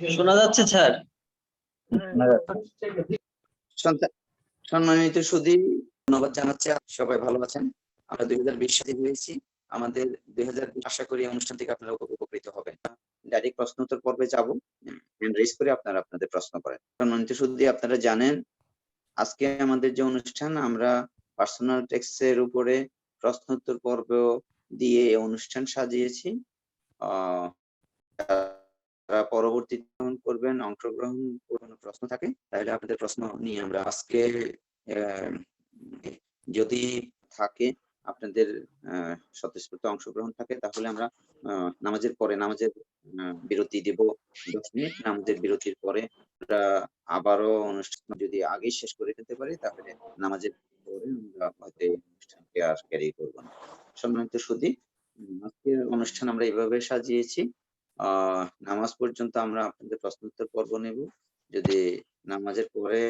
শোনা যাচ্ছে স্যার? সন্তা- সম্মানিত সুধী, ধন্যবাদ জানাচ্ছি। সবাই ভালো আছেন? আমরা 2020 সালে হয়েছি। আমাদের 2020 আশা করি এই অনুষ্ঠান থেকে আপনারা উপকৃত হবেন। ডাইরেক্ট প্রশ্ন উত্তর পর্বে যাব। হ্যান্ড রেজ করে আপনারা আপনাদের প্রশ্ন করেন। সম্মানিত সুধী, আপনারা জানেন আজকে আমাদের যে অনুষ্ঠান, আমরা পার্সোনাল টেক্সট এর উপরে প্রশ্ন উত্তর পর্ব দিয়ে এই অনুষ্ঠান সাজিয়েছি। তারা পরবর্তীতে করবেন, অংশগ্রহণ কোনো প্রশ্ন থাকে তাহলে আপনাদের প্রশ্ন নিয়ে আমরা আজকে যদি থাকে আপনাদের স্বতঃস্ফূর্ত অংশগ্রহণ থাকে তাহলে আমরা নামাজের পরে নামাজের বিরতি দেব 10 মিনিট। নামাজের বিরতির পরে আমরা আবারও অনুষ্ঠান যদি আগে শেষ করে ফেলতে পারি তাহলে নামাজের পরে আমরা হয়তো এই অনুষ্ঠানকে আর ক্যারি করব না। সম্মানিত সুধী, আজকের অনুষ্ঠান আমরা এইভাবে সাজিয়েছি। নামাজ পর্যন্ত আমরা আপনাদের প্রশ্ন উত্তর পর্ব নেব। যদি নামাজের পরে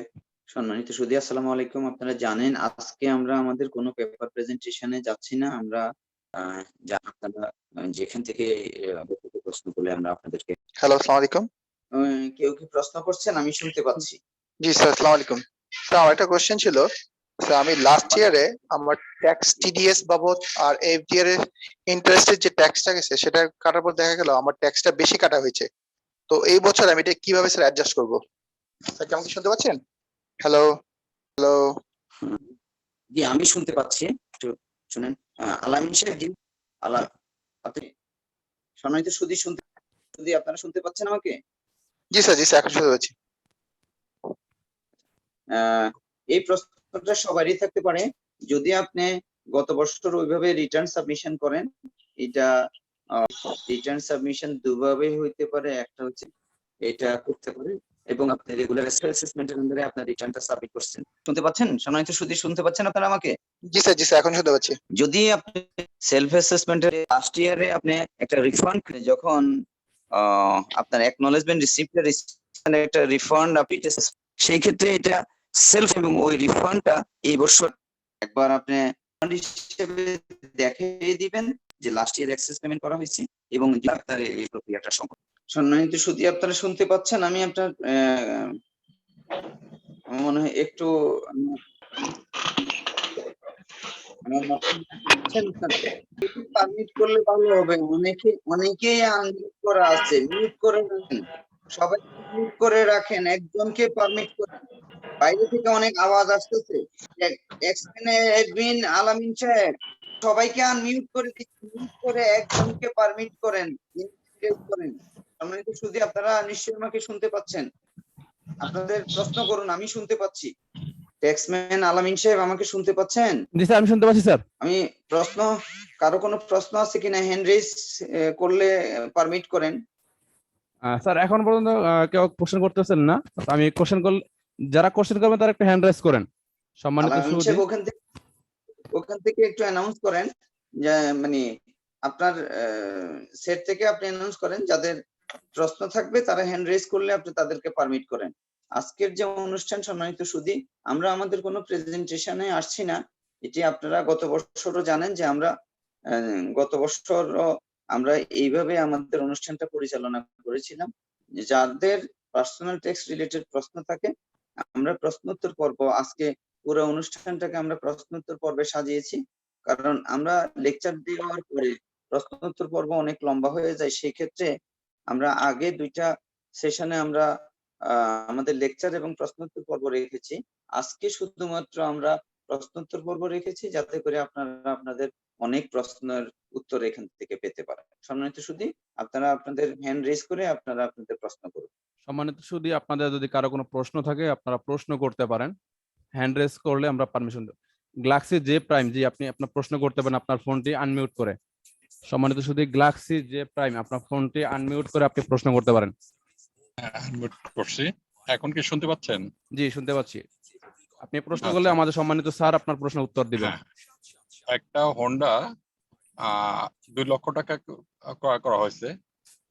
সম্মানিত সুধী, আসসালামু আলাইকুম। আপনারা জানেন আজকে আমরা আমাদের কোনো পেপার প্রেজেন্টেশনে যাচ্ছি না। আমরা আপনারা যেখান থেকে প্রশ্ন করলে আমরা আপনাদেরকে। হ্যালো, আসসালামু আলাইকুম। কেউ কি প্রশ্ন করছেন? আমি শুনতে পাচ্ছি। জি স্যার, আসসালামু আলাইকুম স্যার। আমার একটা কোশ্চেন ছিল স্যার, আমি লাস্ট ইয়ারে আমার ট্যাক্স টিডিএস বাবদ আর এফডিআর এর ইন্টারেস্টের যে ট্যাক্সটা গেছে সেটা কাটার পর দেখা গেল আমার ট্যাক্সটা বেশি কাটা হয়েছে। তো এই বছর আমি এটা কিভাবে স্যার অ্যাডজাস্ট করব? স্যার কি আমাকে শুনতে পাচ্ছেন? Hello hello. জি, আমি শুনতে পাচ্ছি, একটু শুনেন। আলামিন সাহেব, জি আপনি সম্মানিত সুধী আপনারা শুনতে পাচ্ছেন আমাকে? জি স্যার, জি স্যার, এখন শুনতে পাচ্ছি। এই প্রশ্নটা সবারই থাকতে পারে। যদি আপনি গত বছর ওইভাবে রিটার্ন সাবমিশন করেন, এটা রিটার্ন সাবমিশন দুভাবে হইতে পারে। একটা হচ্ছে এটা করতে পারে এবং আপনি রেগুলার অ্যাসেসমেন্টের আন্ডারে আপনার রিটার্নটা সাবমিট করছেন। শুনতে পাচ্ছেন? সম্মানিত সুধী, শুনতে পাচ্ছেন আপনারা আমাকে? জি স্যার, জি স্যার, এখন শুনতে পাচ্ছি। যদি আপনি সেলফ অ্যাসেসমেন্টের লাস্ট ইয়ারে আপনি একটা রিফান্ড যখন আপনার অ্যাকনলেজমেন্ট রিসিপ্টের একটা রিফান্ড আপনি সেই ক্ষেত্রে এটা সেলফ এবং ওই রিফান্ডটা এই বছর একবার আপনি হিসেবে দেখিয়ে দিবেন যে লাস্ট ইয়ার অ্যাক্সেস পেমেন্ট করা হয়েছে এবং আপনার এই প্রক্রিয়াটা সম্পন্ন। সম্মানিত সুধী, আপনারা শুনতে পাচ্ছেন? আমি আপনার মনে হয় একটু পারমিট করলে ভালো হবে। অনেকেই আনমিউট করা আছে, মিউট করে রাখেন। সবাই মিউট করে রাখেন, একজনকে পারমিট করেন। বাইরে থেকে অনেক আওয়াজ আসতেছে। অ্যাডমিন আলামিন সাহেব, সবাইকে আনমিউট করে দিচ্ছেন, মিউট করে একজনকে পারমিট করেন, সম্মানিত সুধী, আপনারা নিশ্চয়ই আমাকে শুনতে পাচ্ছেন? আপনাদের প্রশ্ন করুন, আমি শুনতে পাচ্ছি। ট্যাক্সম্যান আলামিন সাহেব, আমাকে শুনতে পাচ্ছেন? জি স্যার, আমি শুনতে পাচ্ছি স্যার। আমি প্রশ্ন, কারো কোনো প্রশ্ন আছে কিনা? হ্যান্ড রেজ করলে পারমিট করেন। স্যার এখন পর্যন্ত কেউ কোশ্চেন করতেছেন না। আমি কোশ্চেন করলে যারা কোশ্চেন করবেন তারা একটা হ্যান্ড রাইজ করেন। সম্মানিত আলামিন সুধী, সাহেব, ওখান থেকে একটু অ্যানাউন্স করেন, যে মানে আপনার সেট থেকে আপনি অ্যানাউন্স করেন যাদের প্রশ্ন থাকবে তারা হ্যান্ড রেজ করলে আপনি তাদেরকে পারমিট করেন। আজকের যে অনুষ্ঠান, সম্মানিত সুধী, আমরা আমাদের কোনো প্রেজেন্টেশনে আসছি না। এটি আপনারা গত বছরও জানেন যে আমরা গত বছর আমরা এইভাবে আমাদের অনুষ্ঠানটা পরিচালনা করেছিলাম। যাদের পার্সোনাল টেক্সট রিলেটেড প্রশ্ন থাকে আমরা প্রশ্নোত্তর পর্ব, আজকে পুরো অনুষ্ঠানটাকে আমরা প্রশ্নোত্তর পর্বে সাজিয়েছি। কারণ আমরা লেকচার দেওয়ার পরে প্রশ্নোত্তর পর্ব অনেক লম্বা হয়ে যায়। সেই ক্ষেত্রে আমরা আগে দুইটা সেশনে আমরা আমাদের লেকচার এবং প্রশ্নোত্তর পর্ব রেখেছি। আজকে শুধুমাত্র আমরা প্রশ্নোত্তর পর্ব রেখেছি যাতে করে আপনারা আপনাদের অনেক প্রশ্নের উত্তর এখান থেকে পেতে পারেন। সম্মানিত সুধী, আপনারা আপনাদের হ্যান্ড রেজ করে আপনারা আপনাদের প্রশ্ন করুন। সম্মানিত সুধী, আপনাদের যদি কারো কোনো প্রশ্ন থাকে আপনারা প্রশ্ন করতে পারেন। হ্যান্ড রেজ করলে আমরা পারমিশন দেব। গ্লাক্সি জে প্রাইম, জি আপনি আপনার প্রশ্ন করতে পারেন আপনার ফোনটি আনমিউট করে। সম্মানিত সুধী, গ্লাক্সি জে প্রাইম, আপনার ফোনটি আনমিউট করে আপনি প্রশ্ন করতে পারেন। আনমিউট করছি। এখন কি শুনতে পাচ্ছেন? জি, শুনতে পাচ্ছি। আপনি প্রশ্ন করলে আমাদের সম্মানিত স্যার আপনার প্রশ্ন উত্তর দিবেন। একটা হোন্ডা 2 লক্ষ টাকা ক্রয় করা হয়েছে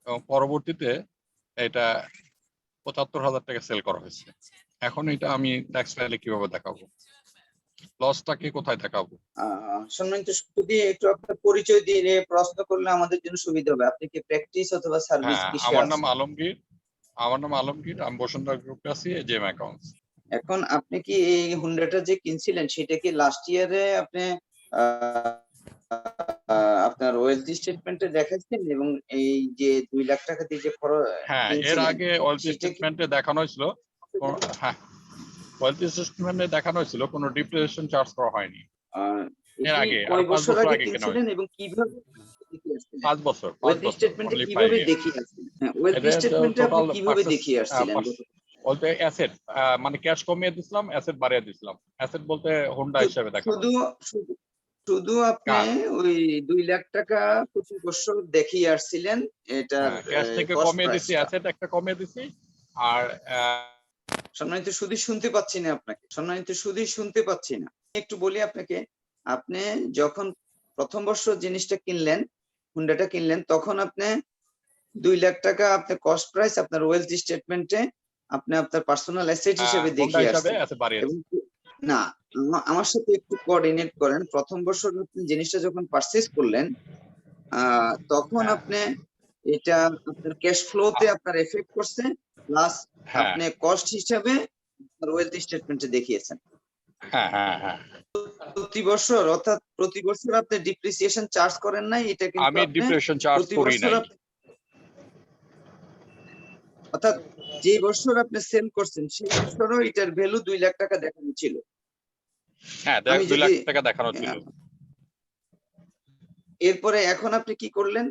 এবং পরবর্তীতে এটা 75,000 টাকা সেল করা হয়েছে। এখন এটা আমি ট্যাক্স ফাইলে কিভাবে দেখাবো? লসটাকে কোথায় দেখাবো? সম্মানিত সুধী, একটু আপনার পরিচয় দিয়ে প্রশ্ন করলে আমাদের জন্য সুবিধা হবে। আপনি কি প্র্যাকটিস অথবা সার্ভিস কিসে আমার আছেন? নাম আলমগীর, আমার নাম আলমগীর, আমি বসুন্ধরা গ্রুপে আছি, জেম অ্যাকাউন্টস। এখন আপনি কি এই হুন্ডাটা যে কিনছিলেন সেটা কি লাস্ট ইয়ারে আপনি আপনার ওয়েলথ স্টেটমেন্টে দেখাচ্ছেন এবং এই যে 2 লাখ টাকা দিয়ে যে হ্যাঁ, এর কিনছিলেন আগে ওয়েলথ সেটা কি স্টেটমেন্টে দেখানো হয়েছিল। হ্যাঁ, ওয়েলথ স্টেটমেন্টে দেখানো হয়েছিল, কোনো ডিপ্রিসিয়েশন চার্জ করা হয়নি। আহ, এর এটি আগে কয় আরো 5 বছর বছর আগে আগে কেনা কিনছিলেন হয়েছে। এবং কিভাবে দেখিয়ে আসছিলেন? 5 বছর ওয়েলথ স্টেটমেন্টে only 5 কিভাবে years। দেখিয়ে আসছিলেন? হ্যাঁ, ওয়েলথ এদের স্টেটমেন্টে আপনি টোটাল কিভাবে দেখিয়ে আসছিলেন? বলতে অ্যাসেট, মানে ক্যাশ কমিয়ে দিছিলাম, অ্যাসেট বাড়িয়ে দিছিলাম। অ্যাসেট বলতে হোন্ডা হিসেবে দেখানো। শুধু শুধু শুধু আপনি কার? ওই 2 লাখ টাকা প্রতি বছর দেখিয়ে আসছিলেন এটার ক্যাশ থেকে কস্ট কমিয়ে দিছি, প্রাইসটা। অ্যাসেট একটা কমিয়ে দিছি। আর সম্মানিত সুধী শুনতে পাচ্ছি না আপনাকে, সম্মানিত সুধী শুনতে পাচ্ছি না। একটু বলি আপনাকে, আপনি যখন প্রথম বছর জিনিসটা কিনলেন, হুন্ডাটা কিনলেন, তখন আপনি 2 লাখ টাকা আপনি কস্ট প্রাইস আপনার ওয়েলথ স্টেটমেন্টে আপনি আপনার পার্সোনাল অ্যাসেট হিসেবে হোন্ডা দেখিয়ে হিসাবে আসছেন। অ্যাসেট বাড়িয়ে এবং দিছি। না, আমার সাথে একটু কোঅর্ডিনেট করেন। প্রথম বছর আপনি জিনিসটা যখন পারচেজ করলেন, তখন হ্যাঁ। আপনি এটা আপনার ক্যাশ ফ্লোতে আপনার এফেক্ট করছে, প্লাস হ্যাঁ, আপনি কস্ট হিসাবে আপনার ওয়েলথ স্টেটমেন্টে দেখিয়েছেন। হ্যাঁ। প্রতি বছর, অর্থাৎ প্রতি বছর আপনি ডিপ্রিসিয়েশন চার্জ করেন নাই, এটা কিন্তু আমি আপনি ডিপ্রেশন চার্জ প্রতি করি বছর নাই। অর্থাৎ যে বছর আপনি সেল করছেন সেই বছরও এটার ভ্যালু 2 লাখ টাকা দেখানো ছিল। হ্যাঁ, আমি 2 লাখ যদি টাকা দেখানো ছিল। এরপরে এখন আপনি কি করলেন?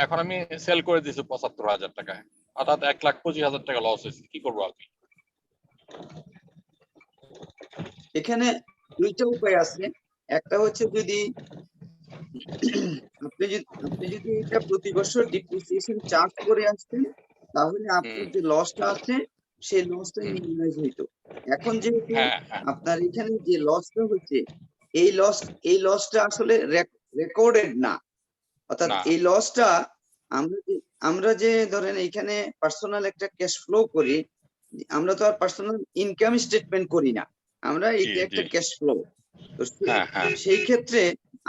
এখন আমি সেল করে দিয়েছি ৭৫,০০০ টাকায়, অর্থাৎ ১,২৫,০০০ টাকা লস হয়েছে। কি করবো আমি? এখানে দুইটা উপায় আছে। একটা হচ্ছে যদি আপনি যদি এটা প্রতি বছর ডিপ্রিসিয়েশন চার্জ করে আসতেন, তাহলে আপনার যে লসটা আছে সেই লসটা মিনিমাইজ হইতো। এখন যেহেতু হ্যাঁ, আপনার এখানে যে লসটা হচ্ছে, এই লসটা আসলে রেকর্ডেড না। অর্থাৎ না। এই লসটা আমরা যে ধরেন এখানে পার্সোনাল একটা ক্যাশ ফ্লো করি, আমরা তো আর পার্সোনাল ইনকাম স্টেটমেন্ট করি না, আমরা জি, এটা একটা জি। Cash flow. তো হ্যাঁ। সেই ক্ষেত্রে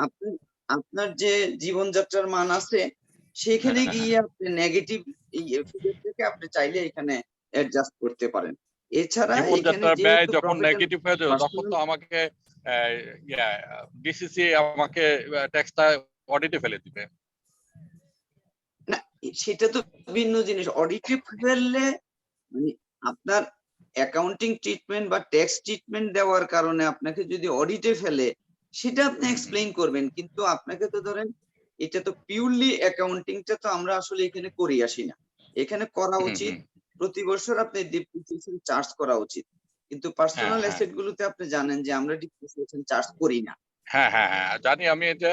আপনি আপনার যে জীবনযাত্রার মান আছে সেখানে হ্যাঁ, গিয়ে আপনি নেগেটিভ ফিগার থেকে আপনি চাইলে এখানে অ্যাডজাস্ট করতে পারেন। এছাড়া এখানে জীবনযাত্রার ব্যয় যেহেতু যখন প্রফিট নেগেটিভ হয়ে যাবে, তখন তো আমাকে ডিসিসি আমাকে ট্যাক্সটা অডিটে ফেলে দিবে। না, সেটা তো ভিন্ন জিনিস। অডিটে ফেললে মানে আপনার অ্যাকাউন্টিং ট্রিটমেন্ট বা ট্যাক্স ট্রিটমেন্ট দেওয়ার কারণে আপনাকে যদি অডিটে ফেলে, সেটা আপনি এক্সপ্লেইন করবেন, কিন্তু আপনাকে তো ধরেন এটা তো পিওরলি অ্যাকাউন্টিংটা তো আমরা আসলে এখানে করি আসি না। এখানে করা উচিত প্রতি বছর আপনি ডিপ্রিসিয়েশন চার্জ করা উচিত, কিন্তু পার্সোনাল অ্যাসেট গুলোতে আপনি জানেন যে আমরা ডিপ্রিসিয়েশন চার্জ করি না। হ্যাঁ, জানি আমি। এটা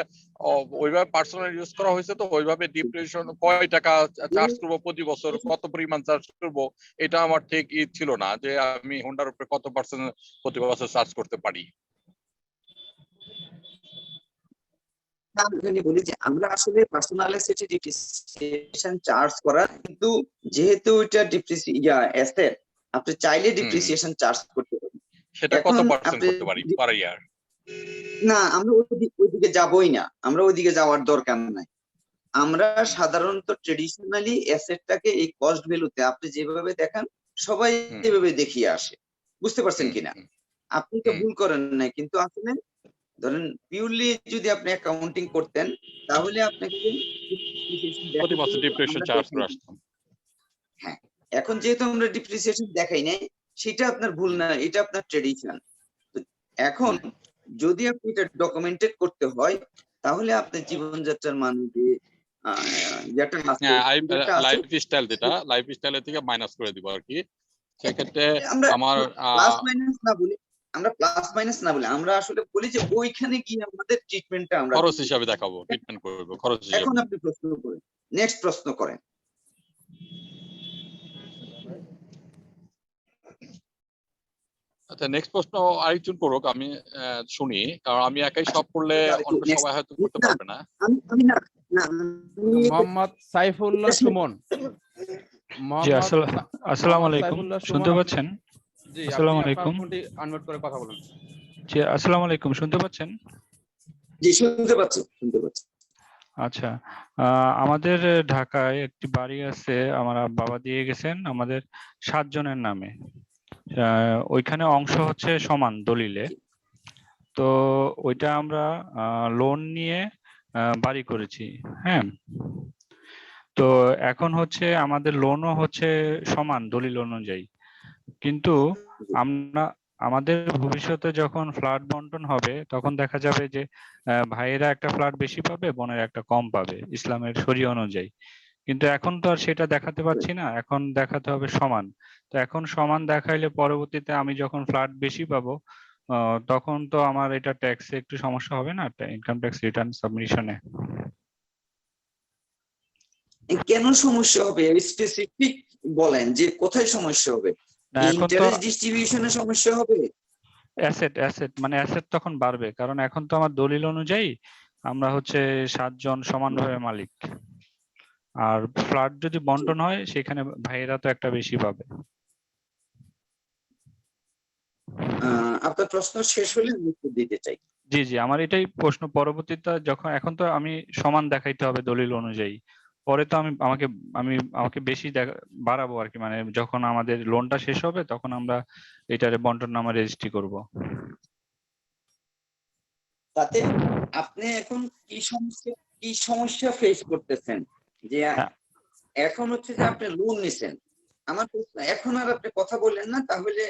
ওইভাবে পার্সোনাল ইউজ করা হয়েছে, তো ওইভাবে ডিপ্রেশন কয় টাকা চার্জ করবো প্রতি বছর, কত পরিমাণ চার্জ করবো, এটা আমার ঠিক ছিল না যে আমি হোন্ডার উপরে কত পার্সেন্ট প্রতি বছর চার্জ করতে পারি। আমি বলি যে আমরা আসলে পার্সোনাল অ্যাসেটে ডিপ্রিসিয়েশন চার্জ করা, কিন্তু যেহেতু এটা অ্যাসেট, আপনি চাইলে ডিপ্রিসিয়েশন চার্জ করতে পারেন। সেটা কত পার্সেন্ট করতে পারি পার ইয়ার? না, আমরা ওইদিকে যাবই না, আমরা ওইদিকে যাওয়ার দরকার নাই। আমরা সাধারণত ট্রেডিশনালি অ্যাসেটটাকে এই কস্ট ভ্যালুতে আপনি যেভাবে দেখান সবাই এভাবে দেখিয়ে আসে। বুঝতে পারছেন কিনা? আপনি তো ভুল করেন নাই, কিন্তু আসলে ধরেন পিওরলি যদি আপনি অ্যাকাউন্টিং করতেন তাহলে আপনাকে প্রতি বছর ডিপ্রেশন চার্জ করে আসতাম। হ্যাঁ, এখন যেহেতু আমরা ডিপ্রিসিয়েশন দেখাই নাই, সেটা আপনার ভুল না, এটা আপনার ট্রেডিশন। এখন যদি আপনি এটা ডকুমেন্টেড করতে হয়, তাহলে আপনার জীবনযাত্রার মান যে যেটা আছে, লাইফ স্টাইলের থেকে মাইনাস করে দিব আর কি। সেক্ষেত্রে আমরা আমার প্লাস মাইনাস না বলি, আমরা আসলে বলি যে ওইখানে গিয়ে আমাদের ট্রিটমেন্টটা আমরা খরচ হিসাবে দেখাবো, ট্রিটমেন্ট করব খরচ হিসাবে। এখন আপনি প্রশ্ন করেন, নেক্সট প্রশ্ন করেন। আচ্ছা, নেক্সট প্রশ্ন আরেকজন করুক, আমি শুনি, কারণ আমি একাই সব করলে অন্য সবাই হয়তো করতে পারবে না। আমি না মোহাম্মদ সাইফুল্লাহ সুমন। জি, আসসালামু আলাইকুম, শুনতে পাচ্ছেন? জি, আসসালামু আলাইকুম। ফোনটি আনমিউট করে কথা বলুন। জি, আসসালামু আলাইকুম, শুনতে পাচ্ছেন? জি, শুনতে পাচ্ছি। আচ্ছা, আমাদের ঢাকায় একটি বাড়ি আছে, আমার বাবা দিয়ে গেছেন আমাদের 7 জনের নামে। ওইখানে অংশ হচ্ছে সমান দলিলে। তো ওইটা আমরা লোন নিয়ে বাড়ি করেছি। হ্যাঁ, তো এখন হচ্ছে আমাদের লোনও হচ্ছে সমান দলিল অনুযায়ী, কিন্তু আমরা আমাদের ভবিষ্যতে যখন ফ্ল্যাট বন্টন হবে তখন দেখা যাবে যে ভাইয়েরা একটা ফ্ল্যাট বেশি পাবে, বোনেরা একটা কম পাবে ইসলামের শরিয়া অনুযায়ী। কিন্তু এখন তো আর সেটা দেখাতে পারছি না, এখন দেখাতে হবে সমান। তো এখন সমান দেখাইলে পরবর্তীতে আমি যখন ফ্ল্যাট বেশি পাবো তখন তো আমার এটা ট্যাক্সে একটু সমস্যা হবে না, ইনকাম ট্যাক্স রিটার্ন সাবমিশনে? কেন সমস্যা হবে স্পেসিফিক বলেন, যে কোথায় সমস্যা হবে? না, এখন তো ইন্টারেস্ট ডিস্ট্রিবিউশনে সমস্যা হবে? অ্যাসেট মানে অ্যাসেট তখন বাড়বে, কারণ এখন তো আমার দলিল অনুযায়ী আমরা হচ্ছে 7 জন সমানভাবে মালিক। আর ফ্ল্যাট যদি বন্টন হয় সেখানে ভাইয়েরা তো একটা বেশি পাবে। আপনার প্রশ্ন শেষ হলে আমি উত্তর দিতে চাই। জি জি, আমার এটাই প্রশ্ন। পরবর্তীতে যখন, এখন তো আমি সমান দেখাইতে হবে দলিল অনুযায়ী, পরে তো আমাকে বেশি বাড়াবো আর কি, মানে যখন আমাদের লোনটা শেষ হবে তখন আমরা এটারে বন্টন নামা রেজিস্ট্রি করব। তাতে আপনি এখন কি সমস্যা ফেস করতেছেন? যে হ্যাঁ। এখন হচ্ছে যে আপনি লোন নিছেন, আমার প্রশ্ন, এখন আর আপনি কথা বললেন না, তাহলে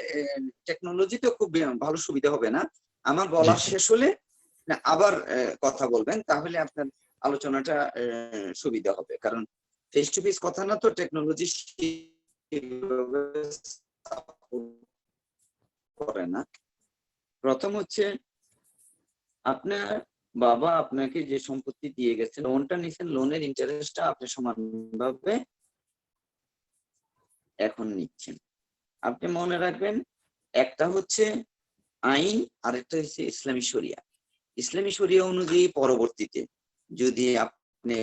টেকনোলজি তো খুব ভালো সুবিধা হবে না। আমার বলা জি। শেষ হলে আবার কথা বলবেন, তাহলে আপনার আলোচনাটা সুবিধা হবে। কারণ ফেস টু ফেস কথা না, তো টেকনোলজি করে না। প্রথম হচ্ছে, আপনার বাবা আপনাকে যে সম্পত্তি দিয়ে গেছে, লোনটা নিছেন, লোনের ইন্টারেস্টটা আপনি সমানভাবে এখন নিচ্ছেন। আপনি মনে রাখবেন, একটা হচ্ছে আইন, আরেকটা হচ্ছে ইসলামী শরিয়া। ইসলামী শরিয়া অনুযায়ী পরবর্তীতে যদি আপনি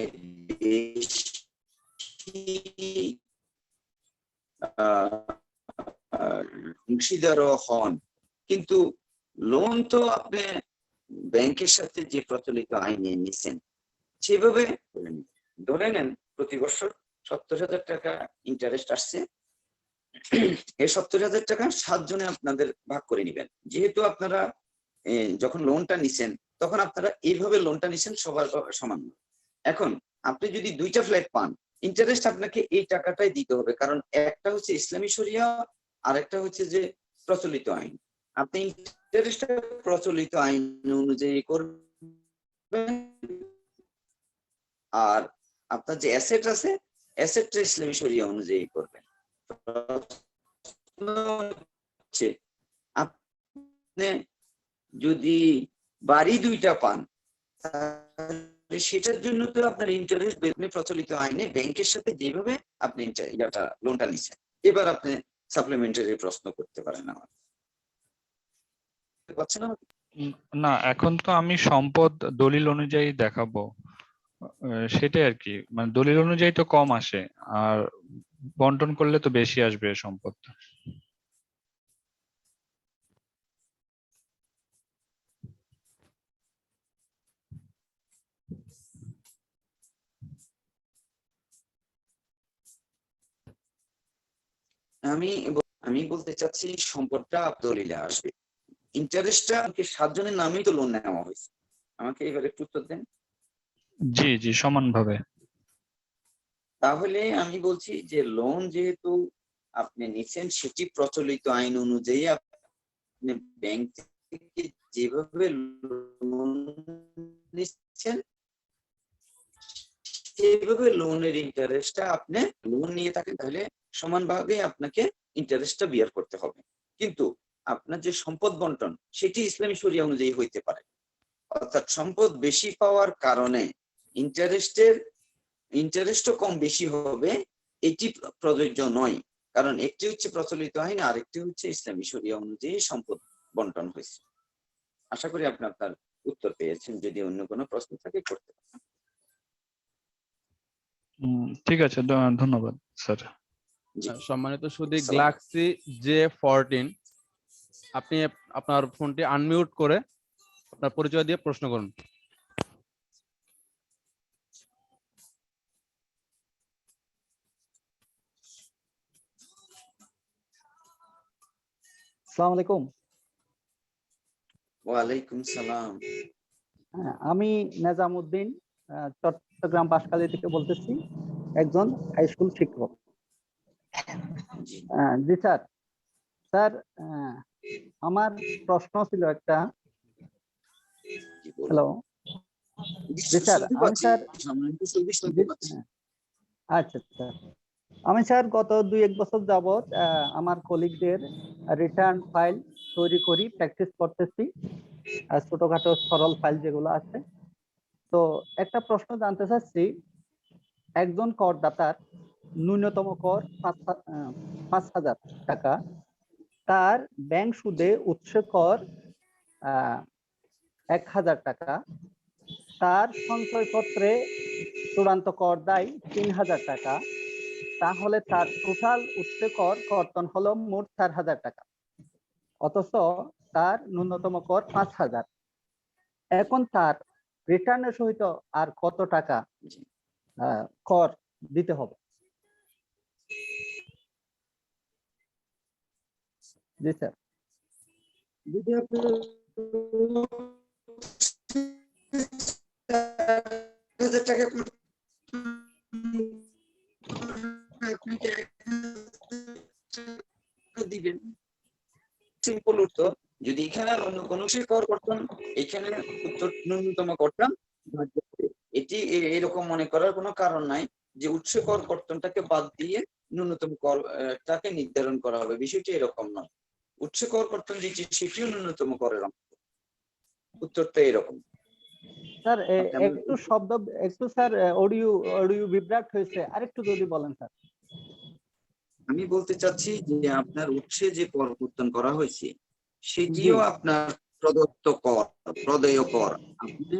অংশীদারও হন, কিন্তু লোন তো আপনি ব্যাংকের সাথে যে প্রচলিত আইনে নিছেন সেভাবে ধরে নেন প্রতি বছর 70,000 টাকা ইন্টারেস্ট আসছে। এই 70,000 টাকা 7 জনে আপনাদের ভাগ করে নিবেন। যেহেতু আপনারা যখন লোনটা নিছেন তখন আপনারা এইভাবে লোনটা নিছেন সবার সমান। এখন আপনি যদি 2টা ফ্ল্যাট পান, ইন্টারেস্ট আপনাকে এই টাকাটাই দিতে হবে, কারণ একটা হচ্ছে ইসলামী শরিয়া আর একটা হচ্ছে যে প্রচলিত আইন। আপনি ইন্টারেস্টটা প্রচলিত আইন অনুযায়ী করবেন, আর আপনার যে অ্যাসেট আছে অ্যাসেটটা ইসলামী শরিয়া অনুযায়ী করবেন। আপনি যদি বাড়ি 2টা পান, সেটার জন্য তো আপনার ইন্টারেস্ট প্রচলিত আইনে ব্যাংকের সাথে যেভাবে আপনি লোনটা নিচ্ছেন। এবার আপনি সাপ্লিমেন্টারি প্রশ্ন করতে পারেন আমার। পাচ্ছেন আমাকে? না, এখন তো আমি সম্পদ দলিল অনুযায়ী দেখাবো, সেটাই আর কি। মানে দলিল অনুযায়ী তো কম আসে, আর বন্টন করলে তো বেশি আসবে সম্পদ। আমি বলতে চাচ্ছি সম্পদটা দলিলে আসবে, ইন্টারেস্টটা 7 জনের নামেই তো লোন নেওয়া হয়েছে। আমাকে এবার একটু উত্তর দেন। জি জি, সমানভাবে। তাহলে আমি বলছি যে লোন যেহেতু আপনি নিচ্ছেন সেটি প্রচলিত আইন অনুযায়ী, আপনি ব্যাংক থেকে যেভাবে লোন নিচ্ছেন সেইভাবে লোনের ইন্টারেস্টটা আপনি লোন নিয়ে থাকেন, তাহলে সমানভাবে আপনাকে ইন্টারেস্টটা বিয়ার করতে হবে। কিন্তু আপনার যে সম্পদ বন্টন সেটি ইসলামী শরিয়া অনুযায়ী হইতে পারে, অর্থাৎ সম্পদ বেশি পাওয়ার কারণে ইন্টারেস্টও কম বেশি হবে, এটি প্রযোজ্য নয়। কারণ একটি হচ্ছে প্রচলিত আইন আর একটি হচ্ছে ইসলামী শরিয়া অনুযায়ী সম্পদ বন্টন হয়েছে। আশা করি আপনি আপনার উত্তর পেয়েছেন। যদি অন্য কোনো প্রশ্ন থাকে করতে পারেন। ঠিক আছে, ধন্যবাদ স্যার। সম্মানিত সুদী, আসসালাম। গ্যালাক্সি J14, আপনি আপনার ফোনটি আনমিউট করে আপনার পরিচয় দিয়ে প্রশ্ন করুন। আসসালামু আলাইকুম। ওয়ালাইকুম সালাম। আমি নেজামউদ্দিন চট্টগ্রাম বাঁশখালী থেকে বলতেছি, একজন হাই স্কুল শিক্ষক। জি জি স্যার। স্যার, আমার প্রশ্ন ছিল একটা। জি বলুন। হ্যালো। জি স্যার, শুনতে আমি পাচ্ছি, স্যার সম্মানিত সুধী শুনতে পাচ্ছি। আচ্ছা স্যার, আমি স্যার গত 2-1 বছর যাবত আমার কলিগদের রিটার্ন ফাইল তৈরি করি, প্র্যাকটিস করতেছি, ছোটখাটো সরল ফাইল যেগুলো আছে। তো একটা প্রশ্ন জানতে চাচ্ছি, একজন করদাতার ন্যূনতম কর 5,000 টাকা, তার ব্যাংক সুদে উৎস কর 1,000 টাকা, তার সঞ্চয়পত্রে চূড়ান্ত কর দায় 3,000 টাকা, তাহলে তার টোটাল উৎস কর কর্তন হলো মোট 4,000 টাকা, অথচ তার ন্যূনতম কর 5,000। এখন তার রিটার্নের সহিত আর কত টাকা কর দিতে হবে? জি স্যার। যদি আপনি 4,000 টাকা দিবেন, সিম্পল উত্তর। যদি এখানে আর অন্য কোনো কিছু কর করতেন, এখানে উত্তর ন্যূনতম করতাম। এটি এরকম মনে করার কোনো কারণ নাই যে উৎস কর কর্তনটাকে বাদ দিয়ে ন্যূনতম কর টাকে নির্ধারণ করা হবে, বিষয়টি এরকম নয়। উৎস কর কর্তন যেটি সেটিও ন্যূনতম করের অংশ। উত্তরটা এরকম। স্যার একটু শব্দ, একটু স্যার অডিও বিভ্রাট হয়েছে, আরেকটু যদি বলেন স্যার। আমি বলতে চাচ্ছি যে আপনার উৎসে যে কর কর্তন করা হয়েছে সেটিও আপনার প্রদত্ত কর, প্রদেয় কর। আপনি